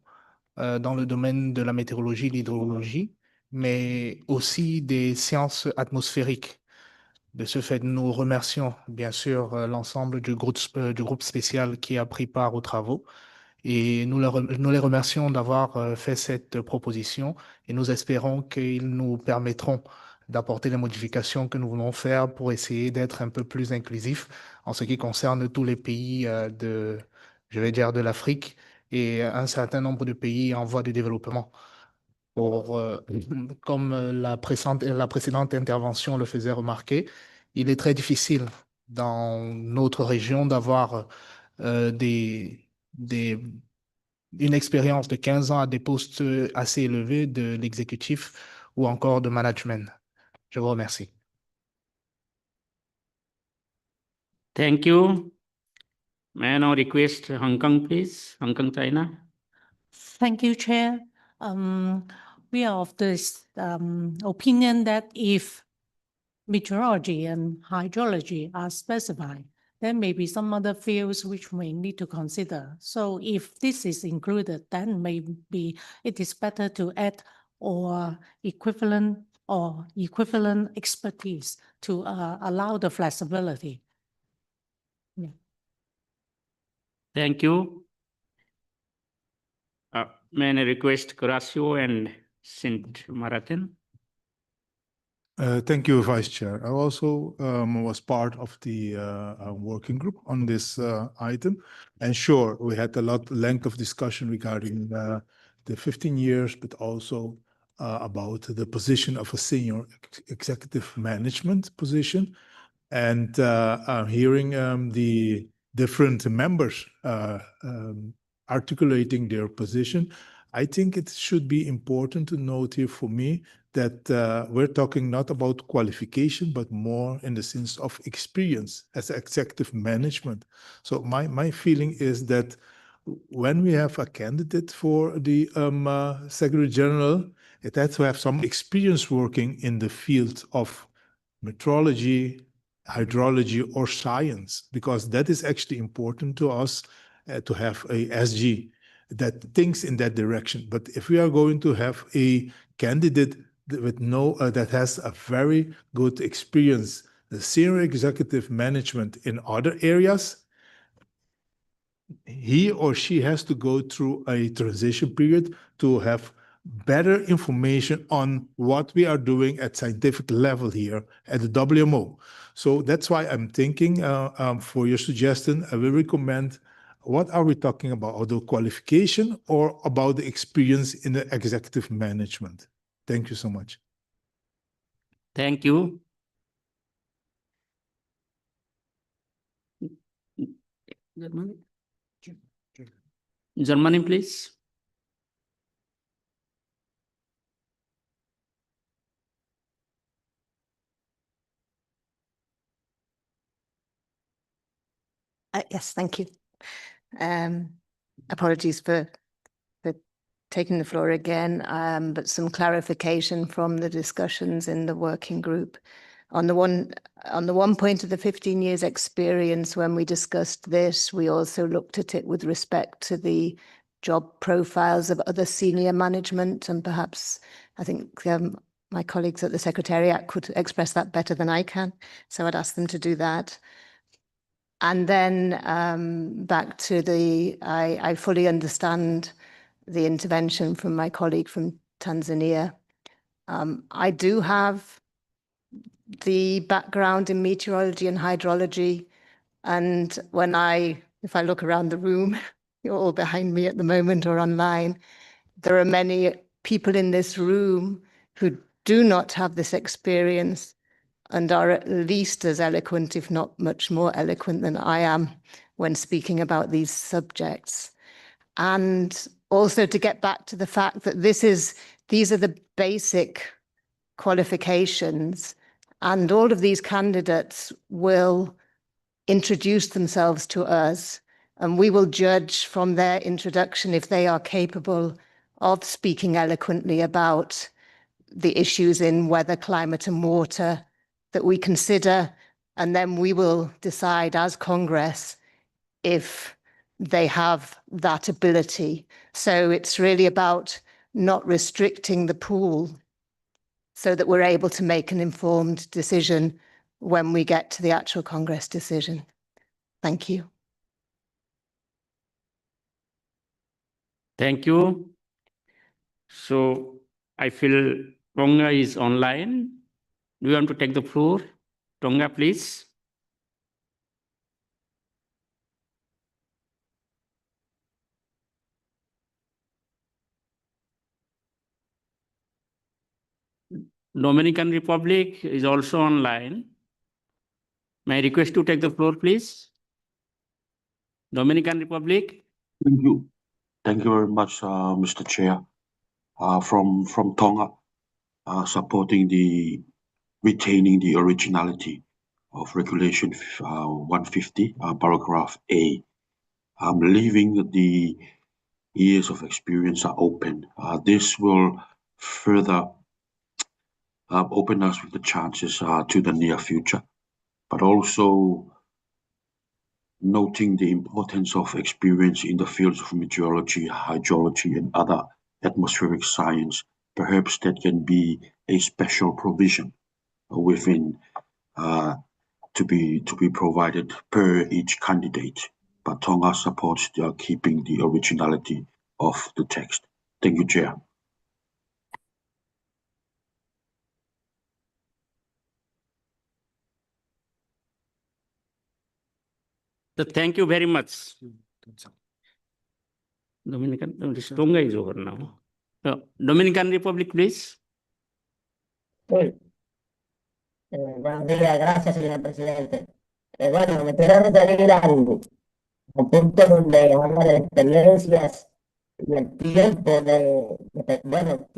dans le domaine de la météorologie, l'hydrologie, mais aussi des sciences atmosphériques. De ce fait, nous remercions bien sûr l'ensemble du groupe spécial qui a pris part aux travaux Et nous les remercions d'avoir fait cette proposition et nous espérons qu'ils nous permettront d'apporter les modifications que nous voulons faire pour essayer d'être un peu plus inclusifs en ce qui concerne tous les pays je vais dire, de l'Afrique et un certain nombre de pays en voie de développement. Comme la précédente intervention le faisait remarquer, il est très difficile dans notre région d'avoir une expérience de 15 ans à des postes assez élevés de l'exécutif ou encore de management. Je vous remercie. Thank you. May I now request Hong Kong, please? Hong Kong, China. Thank you, Chair. We are of this opinion that if meteorology and hydrology are specified, there may be some other fields which we need to consider. So if this is included, then maybe it is better to add or equivalent expertise to allow the flexibility. Yeah. Thank you. May I request Horacio and Saint Martin? Thank you, Vice Chair. I also was part of the working group on this item. And sure, we had a length of discussion regarding the 15 years, but also about the position of a senior executive management position. And I'm hearing the different members articulating their position. I think it should be important to note here for me that we're talking not about qualification, but more in the sense of experience as executive management. So my feeling is that when we have a candidate for the Secretary General, it has to have some experience working in the field of meteorology, hydrology, or science, because that is actually important to us to have a SG that thinks in that direction. But if we are going to have a candidate with that has a very good experience, the senior executive management in other areas, he or she has to go through a transition period to have better information on what we are doing at scientific level here at the WMO. So that's why I'm thinking for your suggestion, I will recommend what are we talking about, the qualification or about the experience in the executive management? Thank you so much. Thank you. Germany, please. Yes, thank you. Apologies for taking the floor again, but some clarification from the discussions in the working group. On the one point of the 15 years experience, when we discussed this, we also looked at it with respect to the job profiles of other senior management, and perhaps I think my colleagues at the Secretariat could express that better than I can. So I'd ask them to do that. And then back to I fully understand the intervention from my colleague from Tanzania. I do have the background in meteorology and hydrology. And if I look around the room, you're all behind me at the moment or online, there are many people in this room who do not have this experience and are at least as eloquent, if not much more eloquent than I am when speaking about these subjects. And also to get back to the fact that these are the basic qualifications, and all of these candidates will introduce themselves to us, and we will judge from their introduction if they are capable of speaking eloquently about the issues in weather, climate, and water that we consider, and then we will decide as Congress if they have that ability. So it's really about not restricting the pool so that we're able to make an informed decision when we get to the actual Congress decision. Thank you. Thank you. So I feel Tonga is online. Do you want to take the floor? Tonga, please. Dominican Republic is also online. May I request to take the floor, please? Dominican Republic. Thank you. Thank you very much, Mr. Chair. From Tonga, supporting the retaining the originality of Regulation 150, paragraph A. Leaving the years of experience are open. This will further open us with the chances to the near future, but also noting the importance of experience in the fields of meteorology, hydrology, and other atmospheric science. Perhaps that can be a special provision within to be provided per each candidate. But Tonga supports keeping the originality of the text. Thank you, Chair. So thank you very much. Dominican, Tonga is over now. Dominican Republic, please. Buenos días, gracias, señor presidente. Bueno, me quiero referir al punto donde habla de experiencias y el tiempo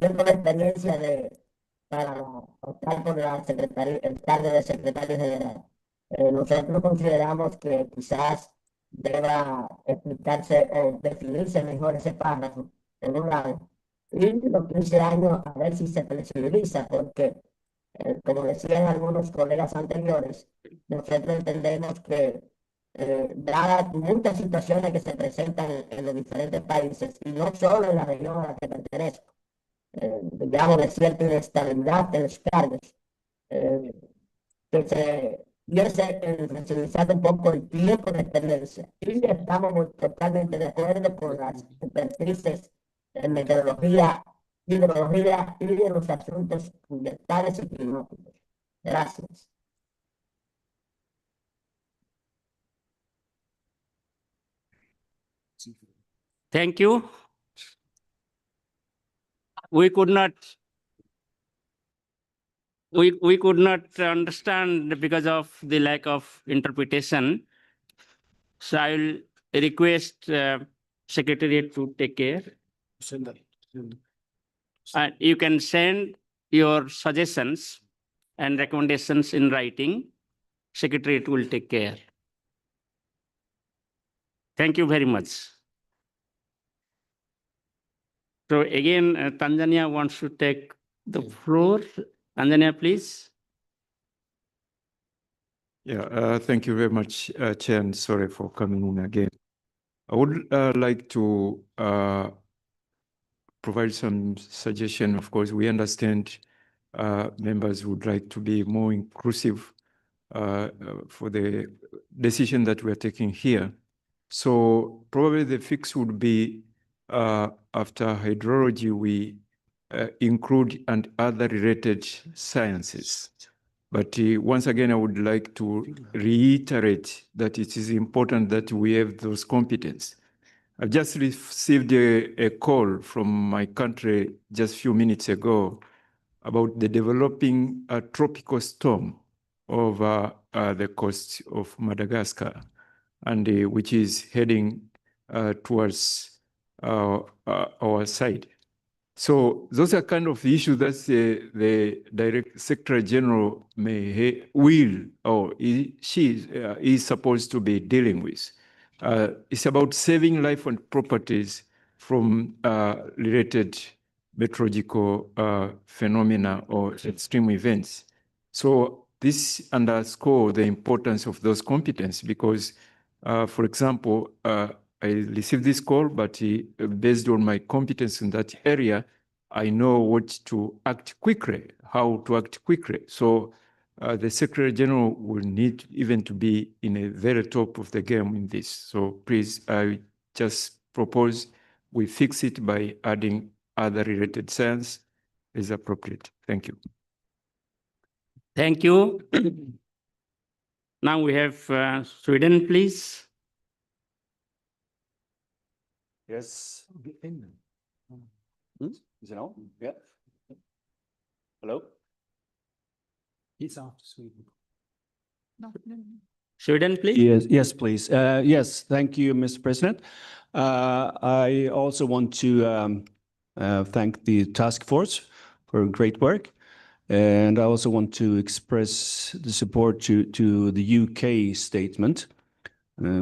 tiempo de experiencia para optar por el cargo de secretario general. Nosotros consideramos que quizás deba explicarse o definirse mejor ese párrafo en un lado. Y los 15 años a ver si se flexibiliza, porque como decían algunos colegas anteriores, nosotros entendemos que dadas muchas situaciones que se presentan en los diferentes países, y no solo en la región a la que pertenezco, digamos de cierta inestabilidad de los cargos, que se hubiese flexibilizado un poco el tiempo de experiencia. Y estamos totalmente de acuerdo con las expertices en meteorología, hidrología y de los asuntos ambientales y climáticos. Gracias. Thank you. We could not understand because of the lack of interpretation. So I will request Secretariat to take care. And you can send your suggestions and recommendations in writing. Secretariat will take care. Thank you very much. So again, Tanzania wants to take the floor. Tanzania, please. Yeah, thank you very much, Chair, and sorry for coming in again. I would like to provide some suggestion. Of course, we understand members would like to be more inclusive for the decision that we are taking here. So probably the fix would be after hydrology, we include and other related sciences. But once again, I would like to reiterate that it is important that we have those competencies. I've just received a call from my country just a few minutes ago about the developing a tropical storm over the coast of Madagascar, and which is heading towards our side. So those are kind of issues that the Director Secretary General will or she is supposed to be dealing with. It's about saving life and properties from related meteorological phenomena or extreme events. So this underscores the importance of those competencies because, for example, I received this call, but based on my competence in that area, I know what to act quickly, how to act quickly. So the Secretary General will need even to be in a very top of the game in this. So please, I just propose we fix it by adding other related science is appropriate. Thank you. Thank you. Now we have Sweden, please. Yes. Is it on? Yeah. Hello? He's after Sweden. Sweden, please. Yes, please. Yes, thank you, Mr. President. I also want to thank the task force for great work. And I also want to express the support to the UK statement,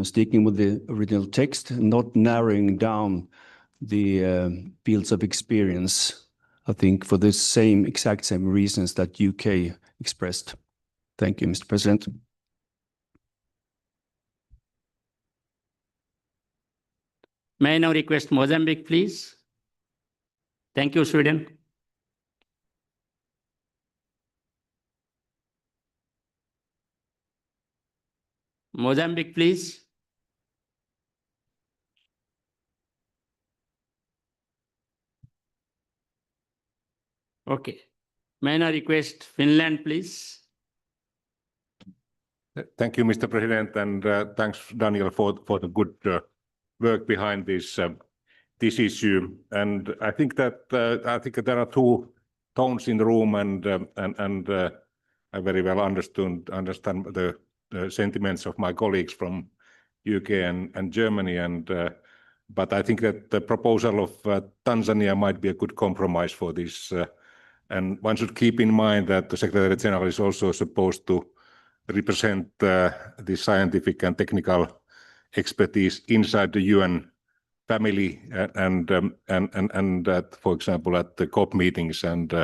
sticking with the original text, not narrowing down the fields of experience, I think, for the exact same reasons that UK expressed. Thank you, Mr. President. May I now request Mozambique, please? Thank you, Sweden. Mozambique, please. Okay. May I now request Finland, please? Thank you, Mr. President, and thanks, Daniel, for the good work behind this issue. And I think that there are two tones in the room, and I very well understand the sentiments of my colleagues from UK and Germany. But I think that the proposal of Tanzania might be a good compromise for this. And one should keep in mind that the Secretary General is also supposed to represent the scientific and technical expertise inside the UN family, and that, for example, at the COP meetings and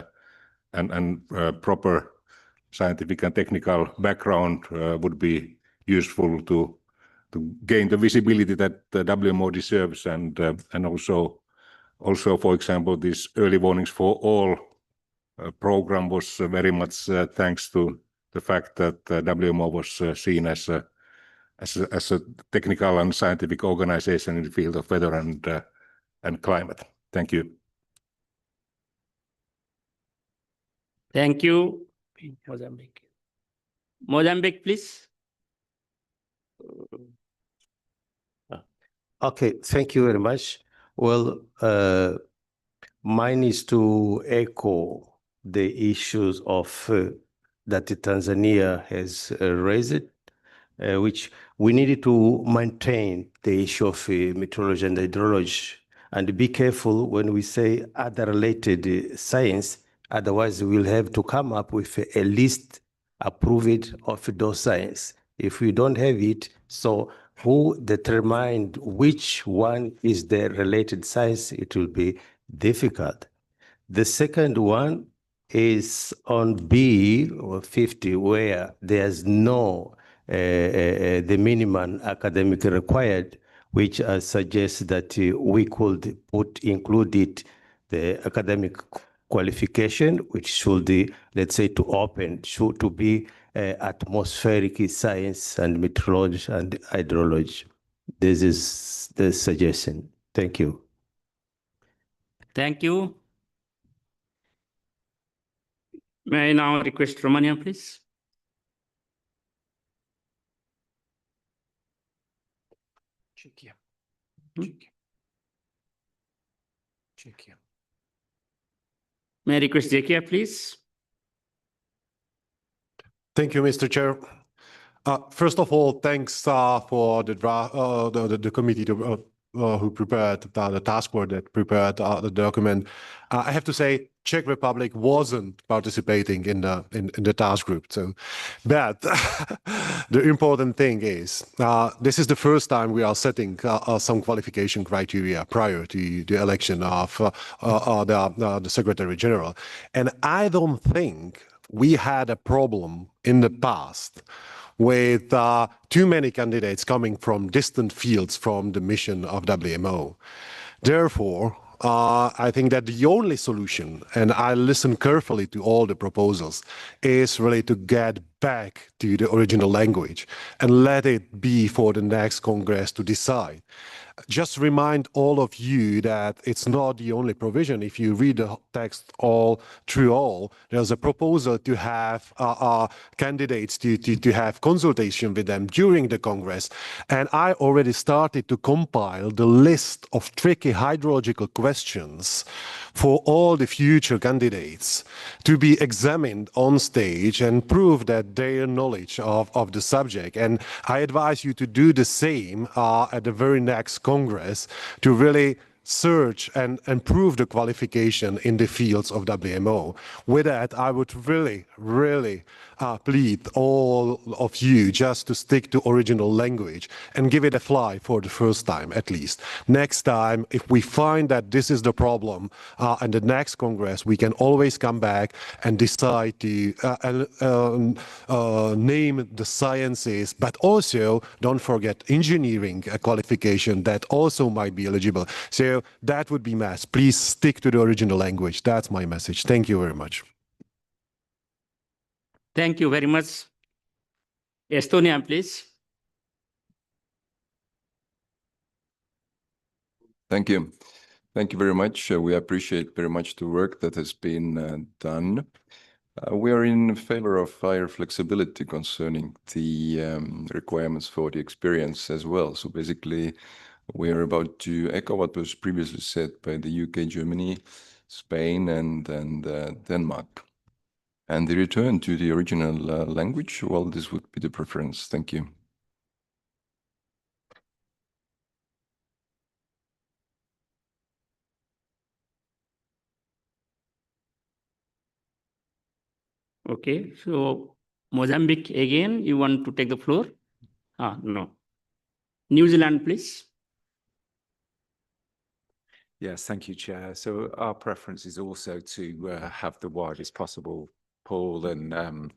proper scientific and technical background would be useful to gain the visibility that the WMO deserves, and also, for example, this early warnings for all program was very much thanks to the fact that WMO was seen as a technical and scientific organization in the field of weather and climate. Thank you. Thank you. Mozambique. Mozambique, please. Okay, thank you very much. Well, mine is to echo the issues of that Tanzania has raised, which we needed to maintain the issue of meteorology and hydrology, and be careful when we say other related science. Otherwise, we'll have to come up with a list approved of those science. If we don't have it, so who determined which one is the related science, it will be difficult. The second one is on B50, where there's no the minimum academic required, which suggests that we could include it, the academic qualification, which should, let's say, to be atmospheric science and meteorology and hydrology. This is the suggestion. Thank you. Thank you. May I now request Romania, please? Czechia. Czechia. May I request Czechia, please? Thank you, Mr. Chair. First of all, thanks for the committee who prepared the task force that prepared the document. I have to say, Czech Republic wasn't participating in the task group. So, but the important thing is, this is the first time we are setting some qualification criteria prior to the election of the Secretary General, and I don't think we had a problem in the past with too many candidates coming from distant fields from the mission of WMO. Therefore, I think that the only solution, and I listen carefully to all the proposals, is really to get back to the original language and let it be for the next Congress to decide. Just remind all of you that it's not the only provision. If you read the text all through all, there's a proposal to have candidates to have consultation with them during the Congress. And I already started to compile the list of tricky hydrological questions for all the future candidates to be examined on stage and prove that their knowledge of the subject. And I advise you to do the same at the very next Congress to really search and improve the qualification in the fields of WMO. With that, I would really plead all of you just to stick to original language and give it a fly for the first time at least. Next time, if we find that this is the problem in the next Congress, we can always come back and decide to name the sciences, but also don't forget engineering qualification that also might be eligible. So that would be mass. Please stick to the original language. That's my message. Thank you very much. Thank you very much. Estonia, please. Thank you. Thank you very much. We appreciate very much the work that has been done. We are in favor of higher flexibility concerning the requirements for the experience as well. So basically, we are about to echo what was previously said by the UK, Germany, Spain, and Denmark. And the return to the original language, well, this would be the preference. Thank you. Okay, so Mozambique again, you want to take the floor? No. New Zealand, please. Yes, thank you, Chair. So our preference is also to have the widest possible pool, and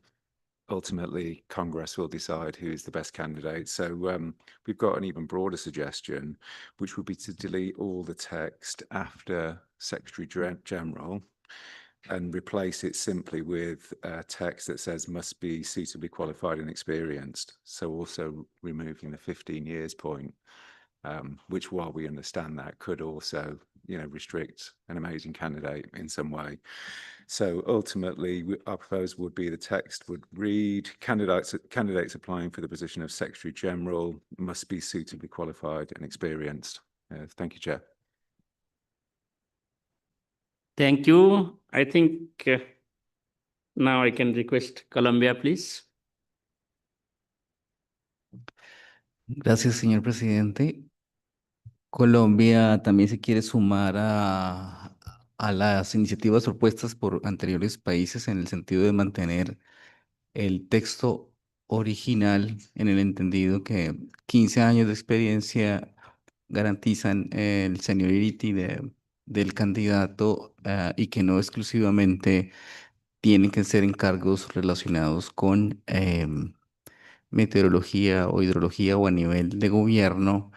ultimately Congress will decide who is the best candidate. So we've got an even broader suggestion, which would be to delete all the text after Secretary General and replace it simply with text that says must be suitably qualified and experienced. So also removing the 15 years point, which, while we understand that, could also, restrict an amazing candidate in some way. So ultimately, our proposal would be the text would read, candidates applying for the position of Secretary General must be suitably qualified and experienced. Thank you, Chair. Thank you. I think now I can request Colombia, please. Gracias, señor presidente. Colombia también se quiere sumar a las iniciativas propuestas por anteriores países en el sentido de mantener el texto original en el entendido que 15 años de experiencia garantizan el seniority del candidato y que no exclusivamente tienen que ser encargos relacionados con meteorología o hidrología o a nivel de gobierno,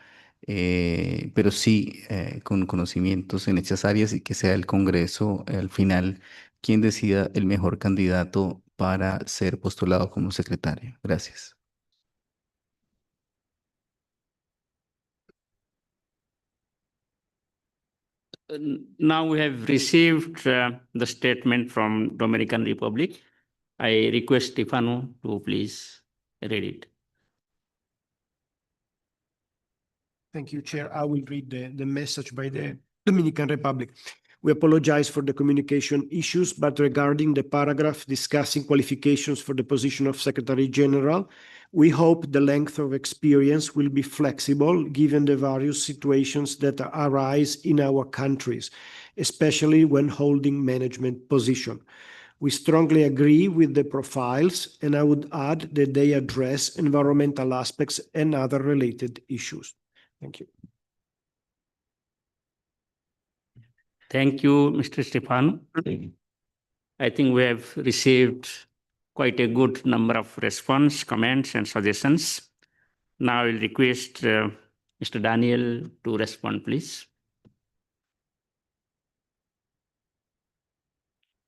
pero sí con conocimientos en estas áreas y que sea el Congreso al final quien decida el mejor candidato para ser postulado como secretario. Gracias. Now we have received the statement from Dominican Republic. I request Stefano to please read it. Thank you, Chair. I will read the message by the Dominican Republic. We apologize for the communication issues, but regarding the paragraph discussing qualifications for the position of Secretary General, we hope the length of experience will be flexible given the various situations that arise in our countries, especially when holding management position. We strongly agree with the profiles, and I would add that they address environmental aspects and other related issues. Thank you. Thank you, Mr. Stefano. I think we have received quite a good number of response, comments, and suggestions. Now I will request Mr. Daniel to respond, please.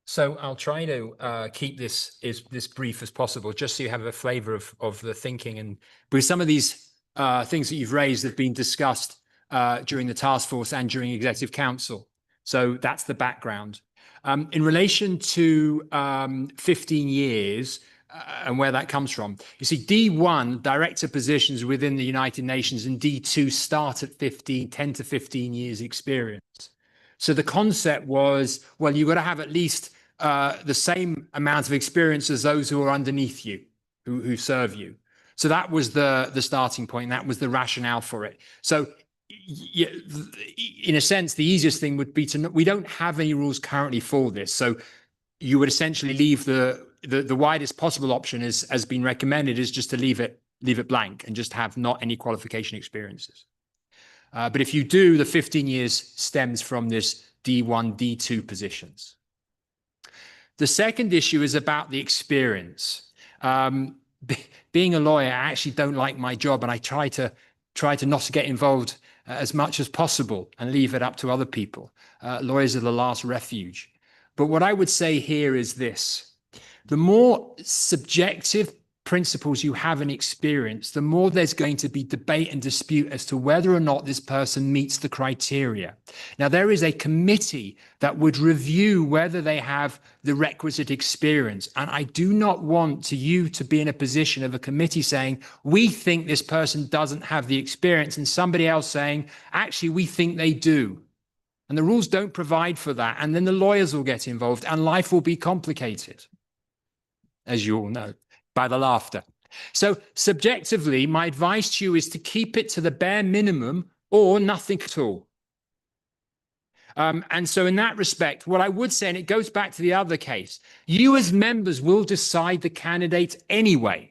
So I'll try to keep this brief as possible, just so you have a flavour of the thinking. And because some of these things that you've raised have been discussed during the task force and during Executive Council. So that's the background. In relation to 15 years and where that comes from, you see, D1, director positions within the United Nations, and D2 start at 10 to 15 years experience. So the concept was, well, you've got to have at least the same amount of experience as those who are underneath you, who serve you. So that was the starting point. That was the rationale for it. So in a sense, the easiest thing would be we don't have any rules currently for this. So you would essentially leave the widest possible option has been recommended is just to leave it blank and just have not any qualification experiences. But if you do, the 15 years stems from this D1, D2 positions. The second issue is about the experience. Being a lawyer, I actually don't like my job, and I try to not to get involved as much as possible and leave it up to other people. Lawyers are the last refuge. But what I would say here is this: the more subjective principles you have in experience, the more there's going to be debate and dispute as to whether or not this person meets the criteria. Now, there is a committee that would review whether they have the requisite experience. And I do not want you to be in a position of a committee saying, we think this person doesn't have the experience, and somebody else saying, actually, we think they do. And the rules don't provide for that. And then the lawyers will get involved and life will be complicated, as you all know, by the laughter. So subjectively, my advice to you is to keep it to the bare minimum or nothing at all. And so in that respect, what I would say, and it goes back to the other case, you as members will decide the candidate anyway.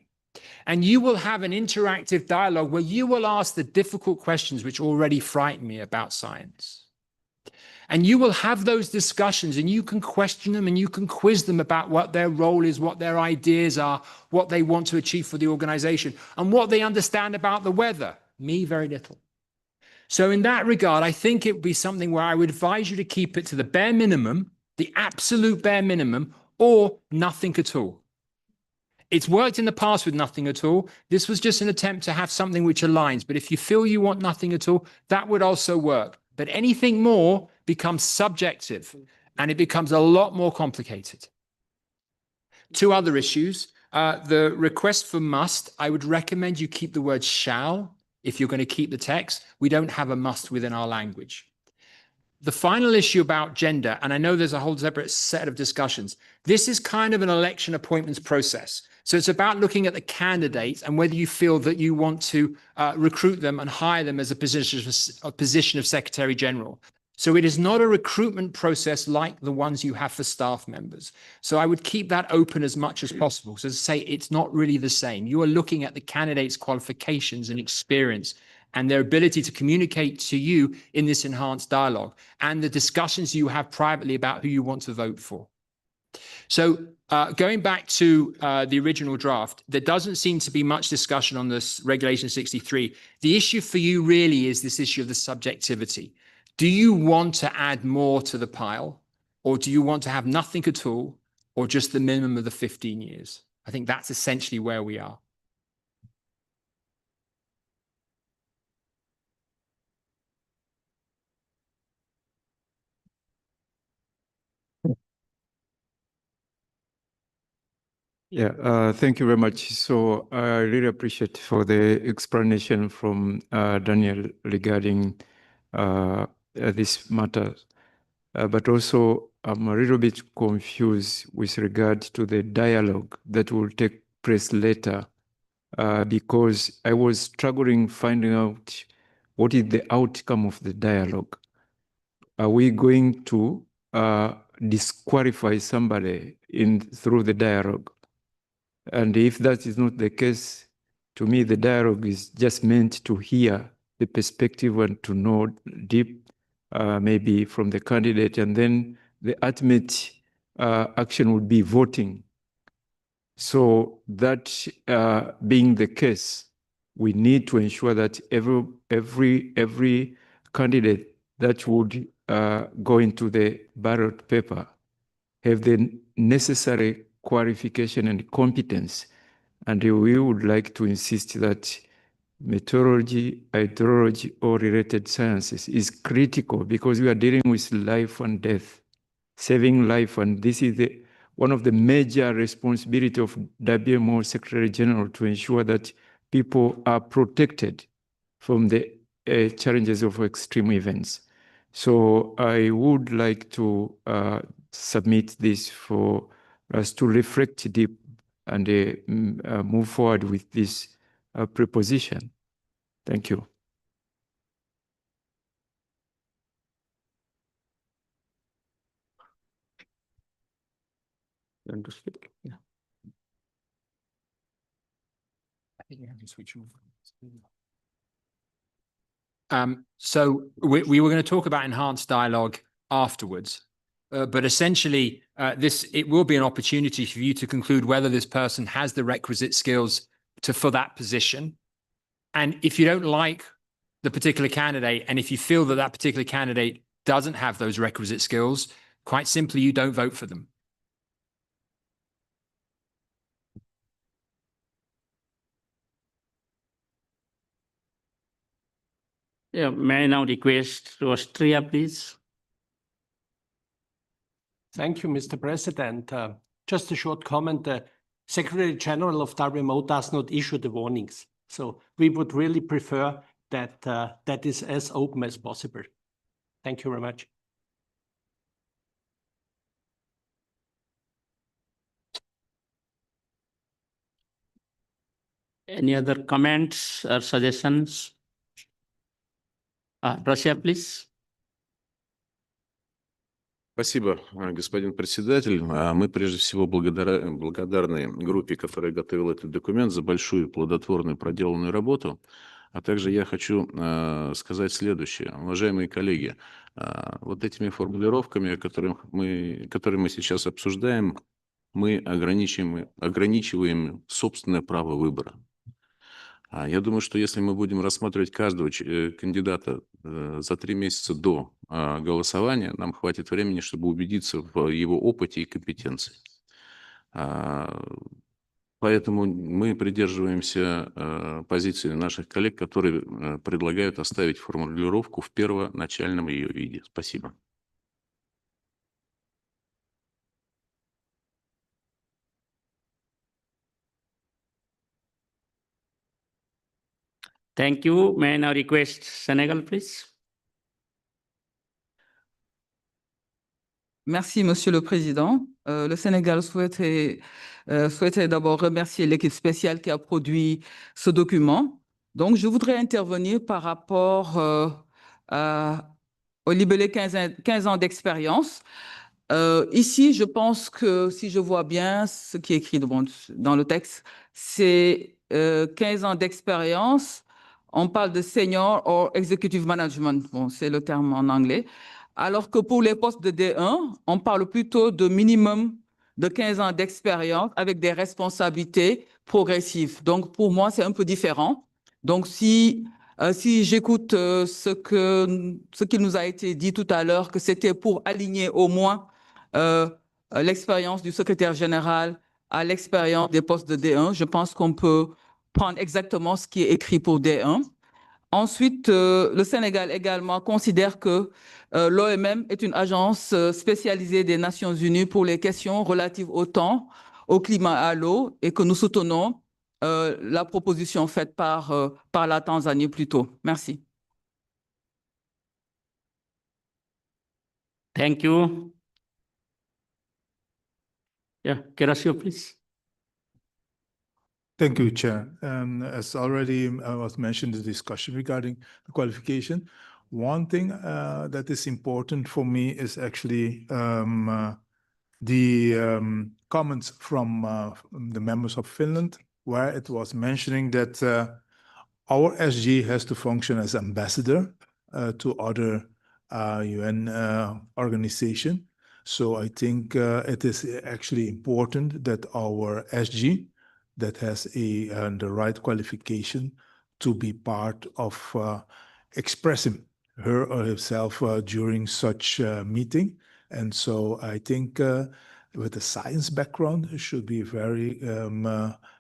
And you will have an interactive dialogue where you will ask the difficult questions which already frighten me about science. And you will have those discussions and you can question them and you can quiz them about what their role is, what their ideas are, what they want to achieve for the organization, and what they understand about the weather. Me, very little. So in that regard, I think it would be something where I would advise you to keep it to the bare minimum, the absolute bare minimum, or nothing at all. It's worked in the past with nothing at all. This was just an attempt to have something which aligns. But if you feel you want nothing at all, that would also work. But anything more becomes subjective and it becomes a lot more complicated. Two other issues. The request for must, I would recommend you keep the word shall if you're going to keep the text. We don't have a must within our language. The final issue about gender, and I know there's a whole separate set of discussions. This is kind of an election appointments process. So it's about looking at the candidates and whether you feel that you want to recruit them and hire them as a position of Secretary General. So it is not a recruitment process like the ones you have for staff members. So I would keep that open as much as possible. So to say it's not really the same. You are looking at the candidate's qualifications and experience and their ability to communicate to you in this enhanced dialogue and the discussions you have privately about who you want to vote for. So going back to the original draft, there doesn't seem to be much discussion on this Regulation 63. The issue for you really is this issue of the subjectivity. Do you want to add more to the pile, or do you want to have nothing at all, or just the minimum of the 15 years? I think that's essentially where we are. Yeah, thank you very much. So I really appreciate for the explanation from Daniel regarding this matter. But also I'm a little bit confused with regard to the dialogue that will take place later, because I was struggling finding out what is the outcome of the dialogue. Are we going to disqualify somebody through the dialogue? And if that is not the case, to me, the dialogue is just meant to hear the perspective and to know deep, maybe from the candidate, and then the ultimate action would be voting. So that being the case, we need to ensure that every candidate that would go into the ballot paper have the necessary qualification and competence. And we would like to insist that meteorology, hydrology, or related sciences is critical because we are dealing with life and death, saving life. And this is one of the major responsibilities of WMO Secretary General to ensure that people are protected from the challenges of extreme events. So I would like to submit this for us to reflect deep and move forward with this preposition. Thank you. You want to speak? Yeah. I think you have to switch over. So we were going to talk about enhanced dialogue afterwards, but essentially it will be an opportunity for you to conclude whether this person has the requisite skills for that position. And if you don't like the particular candidate, and if you feel that that particular candidate doesn't have those requisite skills, quite simply, you don't vote for them. Yeah, may I now request Austria, please? Thank you, Mr. President. Just a short comment. The Secretary General of WMO does not issue the warnings. So we would really prefer that that is as open as possible. Thank you very much. Any other comments or suggestions? Russia, please. Спасибо, господин председатель. Мы прежде всего благодарны группе, которая готовила этот документ, за большую плодотворную проделанную работу. А также я хочу сказать следующее. Уважаемые коллеги, вот этими формулировками, которые мы сейчас обсуждаем, мы ограничиваем собственное право выбора. Я думаю, что если мы будем рассматривать каждого кандидата за 3 месяца до голосования, нам хватит времени, чтобы убедиться в его опыте и компетенции. Поэтому мы придерживаемся позиции наших коллег, которые предлагают оставить формулировку в первоначальном ее виде. Спасибо. Thank you. May I now request Senegal, please? Merci, Monsieur le Président. Le Sénégal souhaitait d'abord remercier l'équipe spéciale qui a produit ce document. Donc, je voudrais intervenir par rapport au libellé 15 ans d'expérience. Ici, je pense que si je vois bien ce qui est écrit dans le texte, c'est 15 ans d'expérience. On parle de senior or executive management. Bon, c'est le terme en anglais. Alors que pour les postes de D1, on parle plutôt de minimum de 15 ans d'expérience avec des responsabilités progressives. Donc, pour moi, c'est un peu différent. Donc, si j'écoute ce qui nous a été dit tout à l'heure, que c'était pour aligner au moins l'expérience du secrétaire général à l'expérience des postes de D1, je pense qu'on peut prendre exactement ce qui est écrit pour D1. Ensuite, le Sénégal également considère que l'OMM est une agence spécialisée des Nations Unies pour les questions relatives au temps, au climat et à l'eau, et que nous soutenons la proposition faite par la Tanzanie plus tôt. Merci. Thank you. Yeah, Kerasio, please. Thank you, Chair. As already was mentioned, the discussion regarding the qualification, one thing that is important for me is actually the comments from the members of Finland, where it was mentioning that our SG has to function as ambassador to other UN organizations. So I think it is actually important that our SG that has the right qualification to be part of expressing her or herself during such a meeting. And so I think with a science background should be very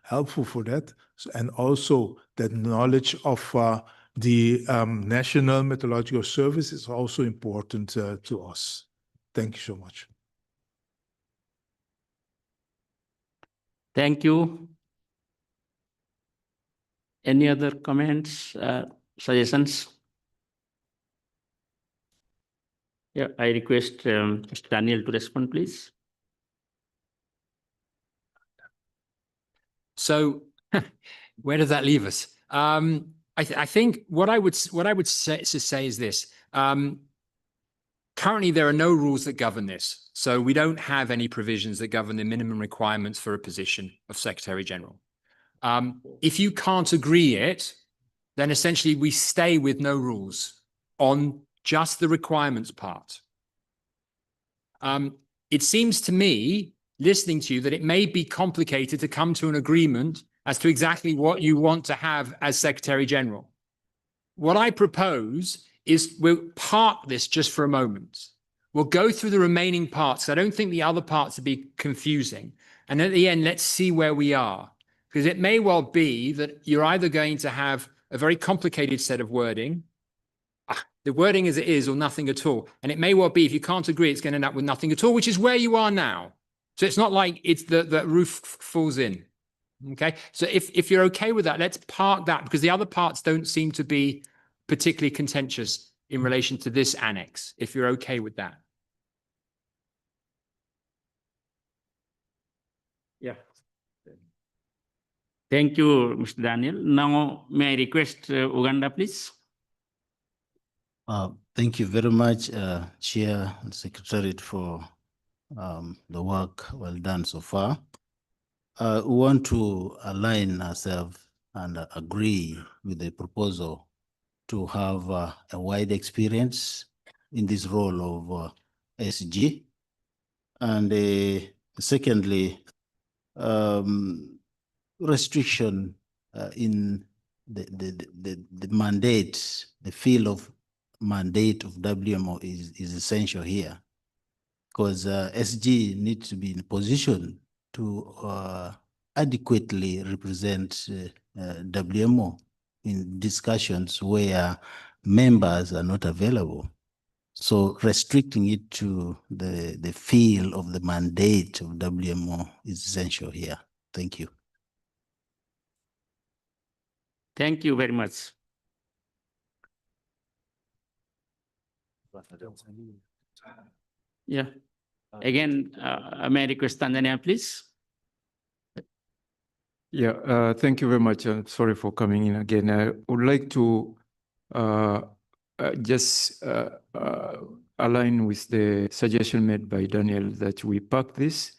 helpful for that. And also that knowledge of the National Meteorological Service is also important to us. Thank you so much. Thank you. Any other comments, suggestions? Yeah, I request Mr. Daniel to respond, please. So where does that leave us? I think what I would say is this. Currently, there are no rules that govern this. So we don't have any provisions that govern the minimum requirements for a position of Secretary General. If you can't agree it, then essentially we stay with no rules on just the requirements part. It seems to me, listening to you, that it may be complicated to come to an agreement as to exactly what you want to have as Secretary General. What I propose is we'll park this just for a moment. We'll go through the remaining parts. I don't think the other parts will be confusing. And at the end, let's see where we are. Because it may well be that you're either going to have a very complicated set of wording, the wording as it is, or nothing at all. And it may well be, if you can't agree, it's going to end up with nothing at all, which is where you are now. So it's not like it's the roof falls in. Okay, so if you're okay with that, let's park that, because the other parts don't seem to be particularly contentious in relation to this annex, if you're okay with that. Yeah. Thank you, Mr. Daniel. Now, may I request Uganda, please? Thank you very much, Chair and Secretariat, for the work well done so far. We want to align ourselves and agree with the proposal to have a wide experience in this role of SG. And secondly, restriction in the mandate, the field of mandate of WMO is essential here, because SG needs to be in a position to adequately represent WMO in discussions where members are not available. So restricting it to the field of the mandate of WMO is essential here. Thank you. Thank you very much. Yeah. Again, may I request Tanzania, please? Yeah, thank you very much. Sorry for coming in again. I would like to just align with the suggestion made by Daniel that we park this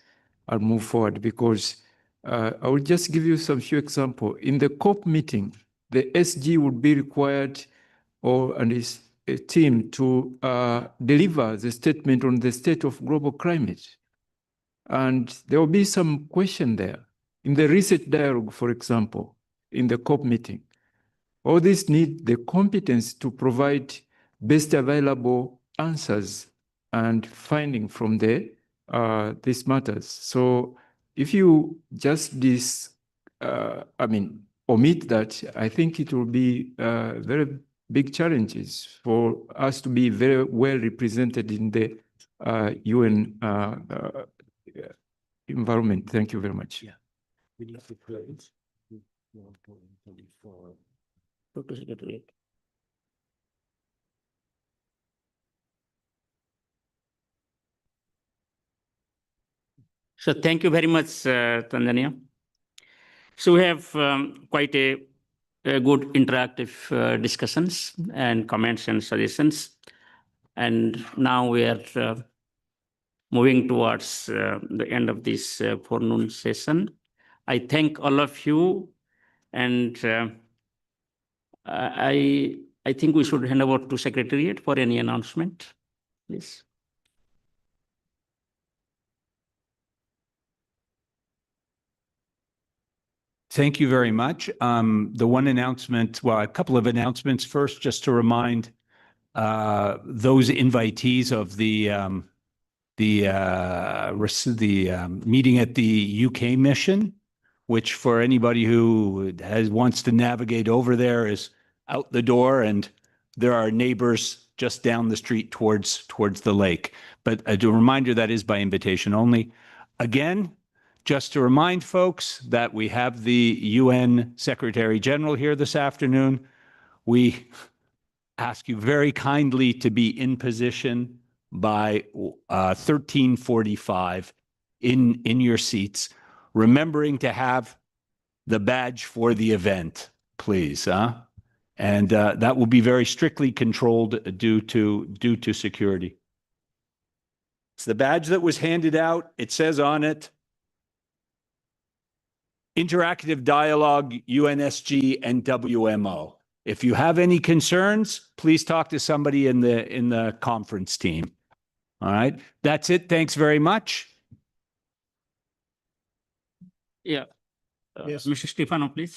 and move forward, because I will just give you some few examples. In the COP meeting, the SG would be required, and his team, to deliver the statement on the state of global climate. And there will be some question there. In the research dialogue, for example, in the COP meeting, all this need the competence to provide best available answers and finding from these matters. So if you just omit that, I think it will be very big challenges for us to be very well represented in the UN environment. Thank you very much. Yeah. So thank you very much, Tanzania. So we have quite a good interactive discussions and comments and suggestions. And now we are moving towards the end of this forenoon session. I thank all of you, and I think we should hand over to Secretariat for any announcement, please. Thank you very much. The one announcement, well, a couple of announcements. First, just to remind those invitees of the meeting at the UK mission, which for anybody who wants to navigate over there is out the door, and there are neighbors just down the street towards the lake. But a reminder, that is by invitation only. Again, just to remind folks that we have the UN Secretary General here this afternoon. We ask you very kindly to be in position by 13:45 in your seats, remembering to have the badge for the event, please. And that will be very strictly controlled due to security. It's the badge that was handed out. It says on it, Interactive Dialogue, UNSG, and WMO. If you have any concerns, please talk to somebody in the conference team. All right, that's it. Thanks very much. Yeah. Yes. Mr. Stefano, please.